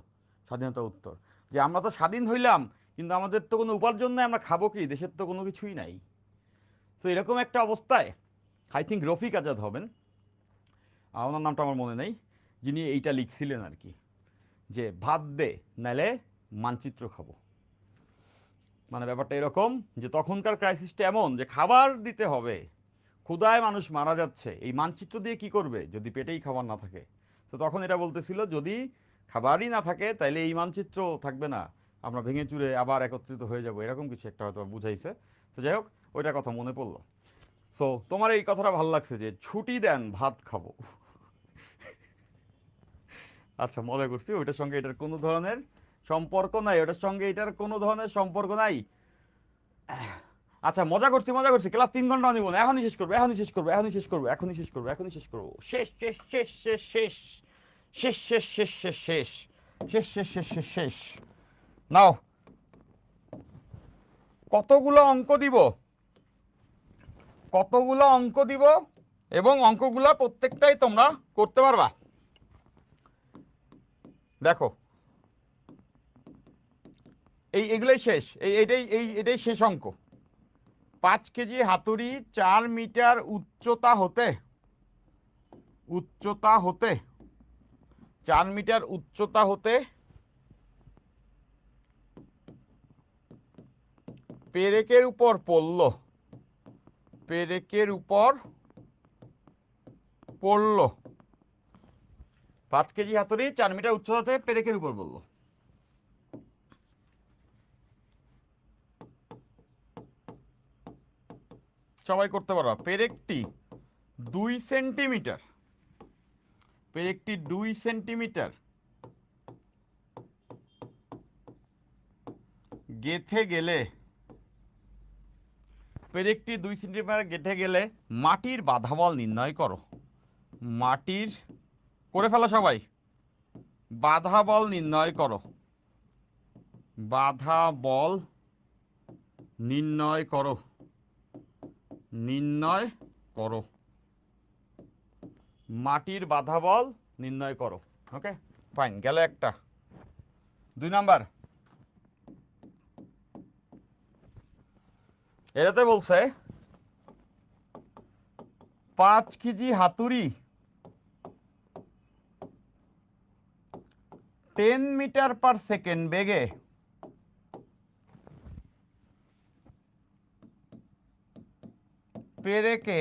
স্বাধীনতা উত্তর, যে আমরা তো স্বাধীন হইলাম কিন্তু আমাদের তো কোনো উপার্জন নাই, আমরা খাবো কি, দেশের তো কোনো কিছুই নাই। তো এরকম একটা অবস্থায় আই থিঙ্ক রফিক আজাদ হবেন, ওনার নামটা আমার মনে নেই, যিনি এইটা লিখছিলেন আর কি, যে ভাত দে নাইলে মানচিত্র খাবো। মানে ব্যাপারটা এরকম যে তখনকার ক্রাইসিসটা এমন যে খাবার দিতে হবে, ক্ষুধায় মানুষ মারা যাচ্ছে, এই মানচিত্র দিয়ে কি করবে যদি পেটেই খাবার না থাকে? তো তখন এটা বলতেছিল যদি খাবারই না থাকে তাহলে এই মানচিত্র থাকবে না, আমরা ভেঙে চুরে আবার একত্রিত হয়ে যাব, এরকম কিছু একটা হয়তো বুঝাইছে। তো যাই হোক, ওইটার কথা মনে পড়লো। সো তোমার এই কথাটা ভালো লাগছে যে ছুটি দেন ভাত খাবো। আচ্ছা, মজা করছি, ওইটার সঙ্গে এটার কোনো ধরনের সম্পর্ক নাই, ওটার সঙ্গে এটার কোনো ধরনের সম্পর্ক নাই। আচ্ছা, মজা করছি মজা করছি, ক্লাস 3 ঘন্টা নিব না, এখনই শেষ করবো, এখনই শেষ করবো, এখনই শেষ করবো, এখনই শেষ করবো, এখনই শেষ করবো, শেষ শেষ শেষ শেষ শেষ শেষ শেষ শেষ শেষ শেষ শেষ শেষ শেষ শেষ শেষ। নাও, কতগুলো অঙ্ক দিব, কতগুলো অঙ্ক দিব, এবং অঙ্কগুলো প্রত্যেকটাই তোমরা করতে পারবা। দেখো, এগুলোই শেষ, এটাই শেষ অঙ্ক। 5 কেজি হাতুড়ি 4 মিটার উচ্চতা হতে 4 মিটার উচ্চতা হতে পেরেকের উপর পড়ল, 5 কেজি হাতুড়ি 4 মিটার উচ্চতাতে পেরেকের উপর পড়ল। সবাই করতে পারবা। পেরেকটি 2 সেন্টিমিটার, পেরেকটি 2 সেন্টিমিটার গেঁথে গেলে, পেরেকটি 2 সেন্টিমিটার গেঁথে গেলে মাটির বাধা বল নির্ণয় করো। মাটির, করে ফেলো সবাই, বাধা বল নির্ণয় করো, বাধা বল নির্ণয় করো, নির্ণয় করো, মাটির বাধা বল নির্ণয় করো। ওকে, ফাইন, গেল একটা। 2 নাম্বার, এটাতে বলছে 5 কেজি হাতুড়ি 10 মিটার পার সেকেন্ড বেগে পেরেকে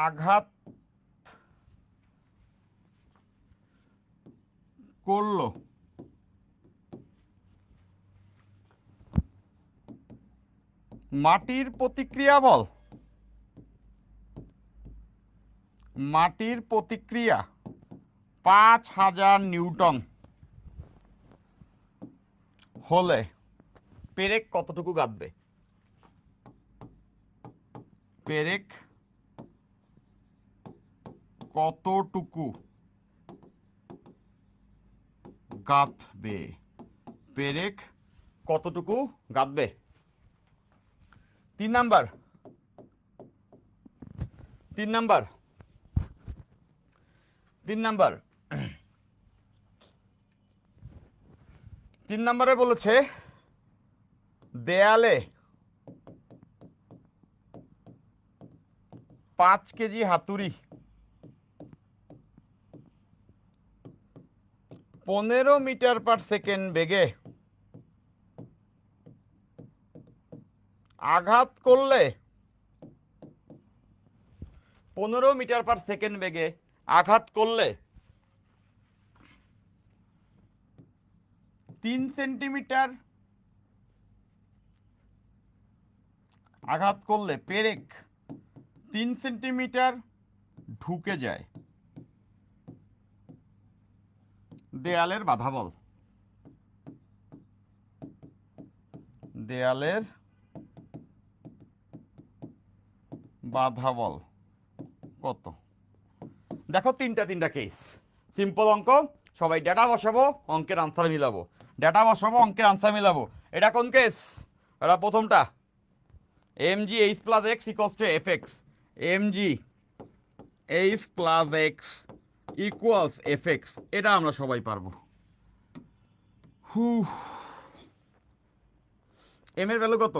আঘাত করলো, মাটির প্রতিক্রিয়া বল, মাটির প্রতিক্রিয়া 5000 নিউটন হলে পেরেক কতটুকু গাঁথবে? পেরেক কতটুকু গাঁথবে? পেরেক কতটুকু গাঁথবে? 3 নাম্বার, 3 নাম্বার, 3 নাম্বার, 3 নাম্বারে বলেছে দেয়ালে 5 কেজি হাতুড়ি 15 মিটার পার সেকেন্ড বেগে আঘাত করলে, 15 মিটার পার সেকেন্ড বেগে আঘাত করলে 3 সেন্টিমিটার, আঘাত করলে পেরেক 3 সেন্টিমিটার ঢুকে যায় দেয়ালের বাধা বল, দেয়ালের বাধা বল কত? দেখো, 3টা কেস, সিম্পল অঙ্ক, সবাই ডেটা বসাবো, অঙ্কের আনসার মিলাবো, ডেটা বসাবো, অঙ্কের আনসার মিলাবো। এটা কোন কেস? এটা প্রথমটা, mg h plus x equals to fx, mg h plus x equals fx, এটা আমরা সবাই পারবো। এম এর ভ্যালু কত?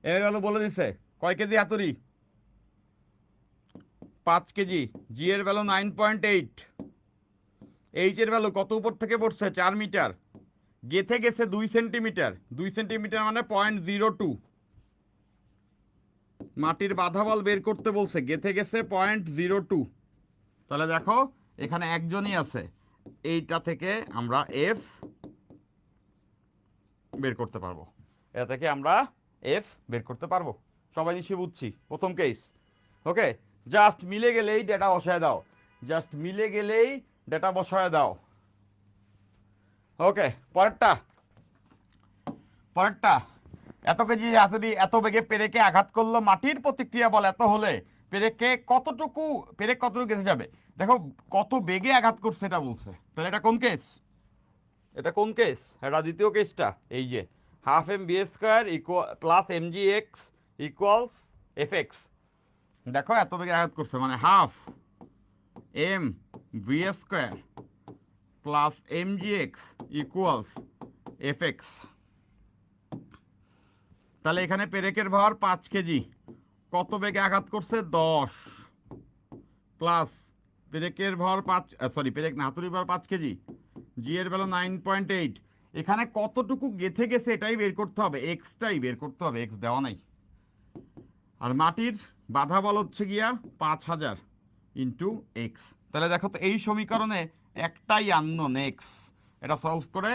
এম এর ভ্যালু বলে দিছে, কয় কেজি হাতুড়ি? 5 কেজি, জি এর ভ্যালু 9.8, এইচ এর ভ্যালু কত উপর থেকে পড়ছে 4 মিটার, গেথে গেছে 2 সেন্টিমিটার, 2 সেন্টিমিটার মানে 0.02, মাটির বাধা বল বের করতে বলছে, গেথে গেছে 0.02। তাহলে দেখো এখানে একজনই আছে, এইটা থেকে আমরা এফ বের করতে পারবো, এটা থেকে আমরা এফ বের করতে পারবো। সবাই নিশ্চয়ই বুঝছি প্রথম কেস। ওকে, জাস্ট মিলে গেলেই ডেটা বসায় দাও, জাস্ট মিলে গেলেই ডেটা বসায় দাও। ওকে, পরেরটা, পরেরটা, এত কেজি হাতুড়ি এত বেগে পেরেকে আঘাত করলো, মাটির প্রতিক্রিয়া বল এত হলে পেরেকে কতটুকু, পেরেক কতটুকু গেঁথে যাবে। দেখো কত বেগে আঘাত করছে এটা বলছে, তাহলে এটা কোন কেস, এটা কোন কেস, এটা দ্বিতীয় কেসটা। এই যে half M V square equal plus M G X equals F X. দেখো এত বেগে আঘাত করছে মানে half M V square plus M G X equals F X. তাহলে এখানে পেরেকের ভর 5 কেজি, কত বেগে আঘাত করছে 10, প্লাস পেরেকের ভর 5, সরি পেরেক না, হাতুড়ির ভর 5 কেজি, জি এর ভ্যালু 9.8, এখানে কতটুকু গেথে গেছে এটাই বের করতে হবে, এক্সটাই বের করতে হবে, এক্স দেওয়া নাই। আর মাটির বাধা বল হচ্ছে গিয়া 5000 ইন্টু এক্স। তাহলে দেখো তো এই সমীকরণে একটাই আননোন এক্স, এটা সলভ করে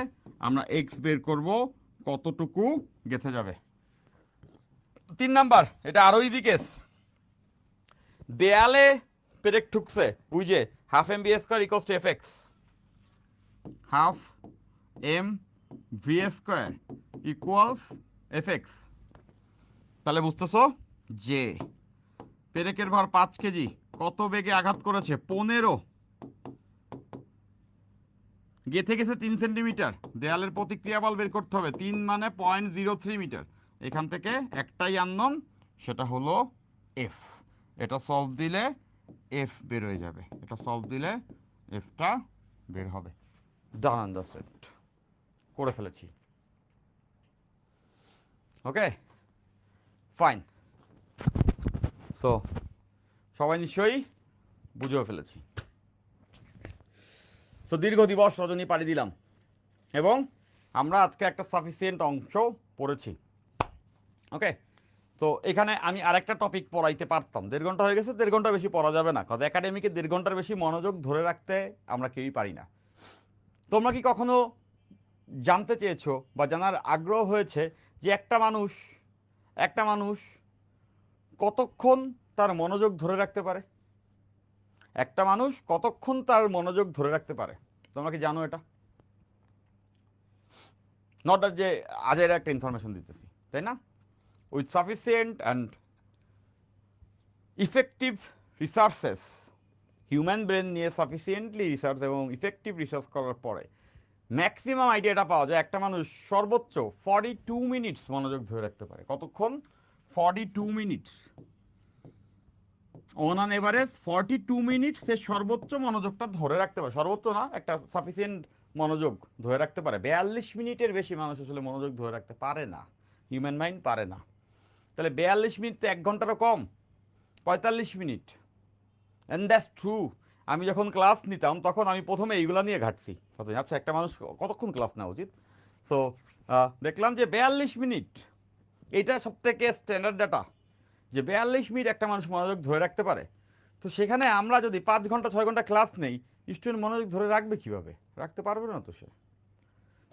আমরা এক্স বের করব কতটুকু গেথে যাবে। 3 নাম্বার, এটা আরো ইজি কেস, দেয়ালে পেরেক ঠুকছে, ওই যে half M V square equals to F X, half M V square equals F X. তাহলে বুঝতেছো যে পেরেকের ভর 5 কেজি, কত বেগে আঘাত করেছে 15, গেথে গেছে 3 সেন্টিমিটার, দেয়ালের প্রতিক্রিয়া বল বের করতে হবে, 3 মানে 0.03 মিটার, এখান থেকে একটাই আননোন সেটা হলো এফ। এটা সলভ দিলে এফ বের হয়ে যাবে, এটা সলভ দিলে এফটা বের হবে। ডান আন্ডারস্ট্যান্ড করে ফেলেছি। ওকে ফাইন, সো সবাই নিশ্চয়ই বুঝেও ফেলেছি। তো দীর্ঘ দিবস রজনী পাড়ি দিলাম এবং আমরা আজকে একটা সাফিসিয়েন্ট অংশ পড়েছি। ওকে, তো এখানে আমি আরেকটা টপিক পড়াইতে পারতাম, 1.5 ঘন্টা হয়ে গেছে, 1.5 ঘন্টা বেশি পড়া যাবে না, কারণ একাডেমিকে 1.5 ঘন্টার বেশি মনোযোগ ধরে রাখতে আমরা কেউই পারি না। তোমরা কি কখনো জানতে চেয়েছো বা জানার আগ্রহ হয়েছে যে একটা মানুষ কতক্ষণ তার মনোযোগ ধরে রাখতে পারে, একটা মানুষ কতক্ষণ তার মনোযোগ ধরে রাখতে পারে? তোমরা কি জানো এটা? নট যে আজের একটা ইনফরমেশন দিতেছি, তাই না? With sufficient and effective researches, human brain নিয়ে সাফিসিয়েন্টলি রিসার্চ এবং ইফেক্টিভ রিসার্চ করার পরে ম্যাক্সিমাম আইডিয়াটা পাওয়া যায় একটা মানুষ সর্বোচ্চ 42 মিনিটস মনোযোগ ধরে রাখতে পারে। কতক্ষণ? 42 minutes. On on average 42 minutes সে সর্বোচ্চ মনোযোগটা ধরে রাখতে পারে, সর্বোচ্চ না, একটা সাফিসিয়েন্ট মনোযোগ ধরে রাখতে পারে। 42 মিনিটের বেশি মানুষ আসলে মনোযোগ ধরে রাখতে পারে না, হিউম্যান মাইন্ড পারে না। তাহলে 42 মিনিট তো 1 ঘন্টারও কম, 45 মিনিট। And that's true. আমি যখন ক্লাস নিতাম তখন আমি প্রথমে এইগুলো নিয়ে ঘাটছি, আচ্ছা একটা মানুষ কতক্ষণ ক্লাস নেওয়া উচিত। সো দেখলাম যে 42 মিনিট, এইটা সব থেকে স্ট্যান্ডার্ড ডাটা, যে 42 মিনিট একটা মানুষ মনোযোগ ধরে রাখতে পারে। তো সেখানে আমরা যদি 5 ঘন্টা 6 ঘন্টা ক্লাস নেই, স্টুডেন্ট মনোযোগ ধরে রাখবে কীভাবে? রাখতে পারবে না তো সে।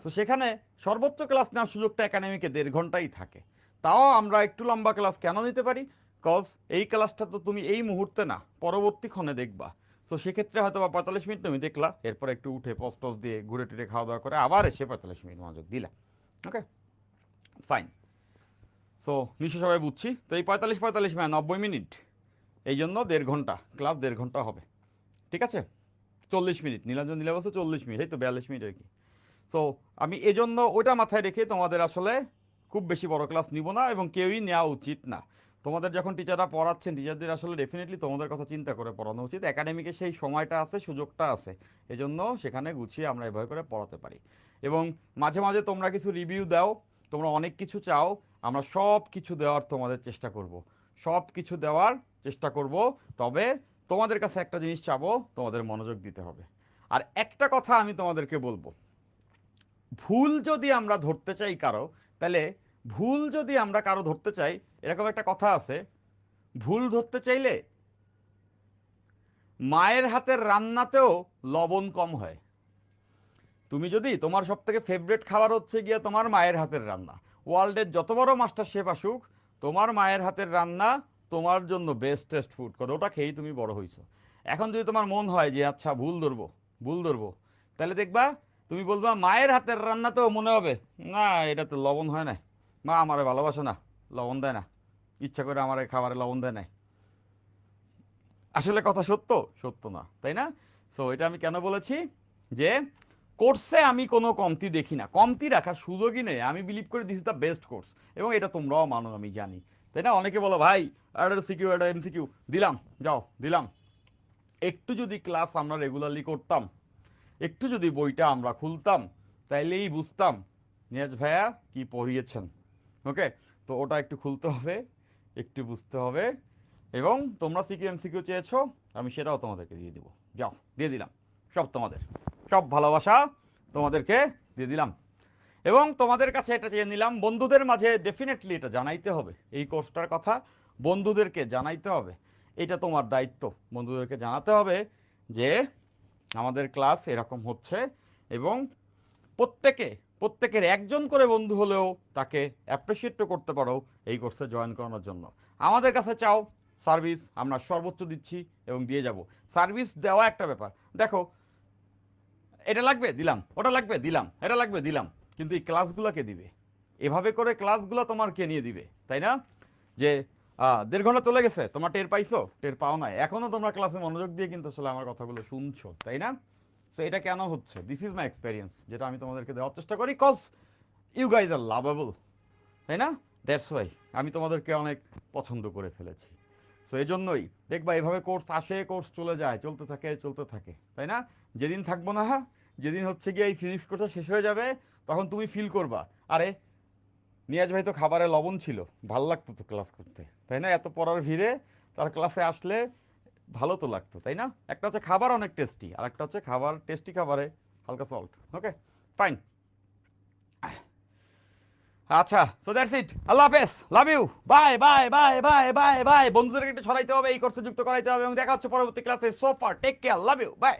তো সেখানে সর্বোচ্চ ক্লাস নেওয়ার সুযোগটা একাডেমিকে 1.5 ঘন্টাই থাকে। তাও আমরা একটু লম্বা ক্লাস কেন নিতে পারি? কজ এই ক্লাসটা তো তুমি এই মুহূর্তে না, পরবর্তীক্ষণে দেখবা। তো সেক্ষেত্রে হয়তো বা 45 মিনিট তুমি দেখলা, এরপর একটু উঠে পজ দিয়ে ঘুরে টুরে খাওয়া দাওয়া করে আবার এসে 45 মিনিট মনোযোগ দিলা। ওকে ফাইন, সো নিশ্চয় সবাই বুঝছি। তো এই 45 মানে 90 মিনিট, এই জন্য 1.5 ঘন্টা ক্লাস, 1.5 ঘন্টা হবে। ঠিক আছে, 40 মিনিট নীলাঞ্জন দিলে বলছে 40 মিনিট, এই তো 42 মিনিট আর কি। সো আমি এজন্য ওইটা মাথায় রেখে তোমাদের আসলে খুব বেশি বড় ক্লাস নিব না এবং কেউই নেওয়া উচিত না। তোমাদের যখন টিচাররা পড়াচ্ছেন, টিচারদের আসলে ডেফিনেটলি তোমাদের কথা চিন্তা করে পড়ানো উচিত। একাডেমিকে সেই সময়টা আছে, সুযোগটা আছে, এজন্য সেখানে গুছিয়ে আমরা এভাবে করে পড়াতে পারি। এবং মাঝে মাঝে তোমরা কিছু রিভিউ দাও, তোমরা অনেক কিছু চাও, আমরা সব কিছু দেওয়ার তোমাদের চেষ্টা করব, সব কিছু দেওয়ার চেষ্টা করব। তবে তোমাদের কাছে একটা জিনিস চাবো, তোমাদের মনোযোগ দিতে হবে। আর একটা কথা আমি তোমাদেরকে বলবো, ভুল যদি আমরা ধরতে চাই কারো, তাহলে ভুল যদি আমরা কারো ধরতে চাই, এরকম একটা কথা আছে, ভুল ধরতে চাইলে মায়ের হাতের রান্নাতেও লবণ কম হয়। তুমি যদি তোমার সব থেকে ফেভারিট খাবার হচ্ছে গিয়ে তোমার মায়ের হাতের রান্না, ওয়ার্ল্ডের যত বড় মাস্টার শেফ আসুক, তোমার মায়ের হাতের রান্না তোমার জন্য বেস্ট টেস্ট ফুড, কথা ওটা খেয়েই তুমি বড় হইছো। এখন যদি তোমার মন হয় যে আচ্ছা ভুল ধরবো, তাহলে দেখবা তুমি বলবা মায়ের হাতের রান্নাতেও মনে হবে না এটাতে লবণ হয় না, মা আমারে ভালোবাসে না, লবণ দেয় না, ইচ্ছা করে আমার খাবারে লবণ দেয় না। আসলে কথা সত্য সত্য না, তাই না? সো এটা আমি কেন বলেছি যে কোর্সে আমি কোনো কমতি দেখি না, কমতি রাখার সুযোগই নেই। আমি বিলিভ করি this is the best course, এবং এটা তোমরাও মানো আমি জানি, তাই না? অনেকে বলো ভাই একটা সিকিউ একটা এমসিকিউ দিলাম, যাও দিলাম। একটু যদি ক্লাস আমরা রেগুলারলি করতাম, একটু যদি বইটা আমরা খুলতাম, তাইলেই বুঝতাম নিয়াজ ভাইয়া কি পড়িয়েছেন। ওকে, তো ওটা একটু খুলতে হবে, একটু বুঝতে হবে, এবং তোমরা সিকিউ এমসিকিউ চেয়েছো, আমি সেটাও তোমাদেরকে দিয়ে দিব। যাও দিয়ে দিলাম, সব তোমাদের, সব ভালোবাসা তোমাদেরকে দিয়ে দিলাম। এবং তোমাদের কাছে এটা চেয়ে নিলাম, বন্ধুদের মাঝে ডেফিনেটলি এটা জানাইতে হবে, এই কোর্সটার কথা বন্ধুদেরকে জানাইতে হবে। এটা তোমার দায়িত্ব, বন্ধুদেরকে জানাতে হবে যে আমাদের ক্লাস এরকম হচ্ছে, এবং প্রত্যেকের একজন করে বন্ধু হলেও তাকে অ্যাপ্রিসিয়েটও করতে পারো এই কোর্সে জয়েন করানোর জন্য। আমাদের কাছে চাও সার্ভিস, আমরা সর্বোচ্চ দিচ্ছি এবং দিয়ে যাব। সার্ভিস দেওয়া একটা ব্যাপার, দেখো এটা লাগবে দিলাম, ওটা লাগবে দিলাম, এটা লাগবে দিলাম, কিন্তু এই ক্লাসগুলো কে দিবে? এভাবে করে ক্লাসগুলো তোমার কে নিয়ে দিবে, তাই না? যে 1.5 ঘন্টা চলে গেছে, তোমার টের পাইছো, টের পাও নাই, এখনও তোমরা ক্লাসে মনোযোগ দিয়ে কিন্তু আসলে আমার কথাগুলো শুনছো, তাই না? সো এটা কেন হচ্ছে, দিস ইজ মাই এক্সপিরিয়েন্স, যেটা আমি তোমাদেরকে দেওয়ার চেষ্টা করি, cause you guys are lovable, তাই না? দ্যাটস ওয়াই আমি তোমাদেরকে অনেক পছন্দ করে ফেলেছি। সো এই জন্যই দেখবা এভাবে কোর্স আসে, কোর্স চলে যায়, চলতে থাকে, তাই না? যেদিন থাকবো না, যেদিন হচ্ছে গিয়ে এই ফিজিক্স কোর্সটা শেষ হয়ে যাবে, তখন তুমি ফিল করবা আরে নিয়াজ ভাই তো খাবারে লবণ ছিল, ভাল লাগতো তো ক্লাস করতে, তাই না? এত পড়ার ভিড়ে তার ক্লাসে আসলে ভালো তো লাগতো, তাই না? একটা হচ্ছে খাবার অনেক টেস্টি, আর একটা হচ্ছে খাবার টেস্টি খাবারে হালকা সল্ট। ওকে ফাইন, আচ্ছা, সো দ্যাটস ইট, আল্লাহ হাফেজ, love you, bye bye bye bye bye bye. বন্ধুদেরকে একটু ছড়াইতে হবে, এই কোর্সে যুক্ত করাইতে হবে, এবং দেখা হচ্ছে পরবর্তী ক্লাসে। So far take care, love you, by.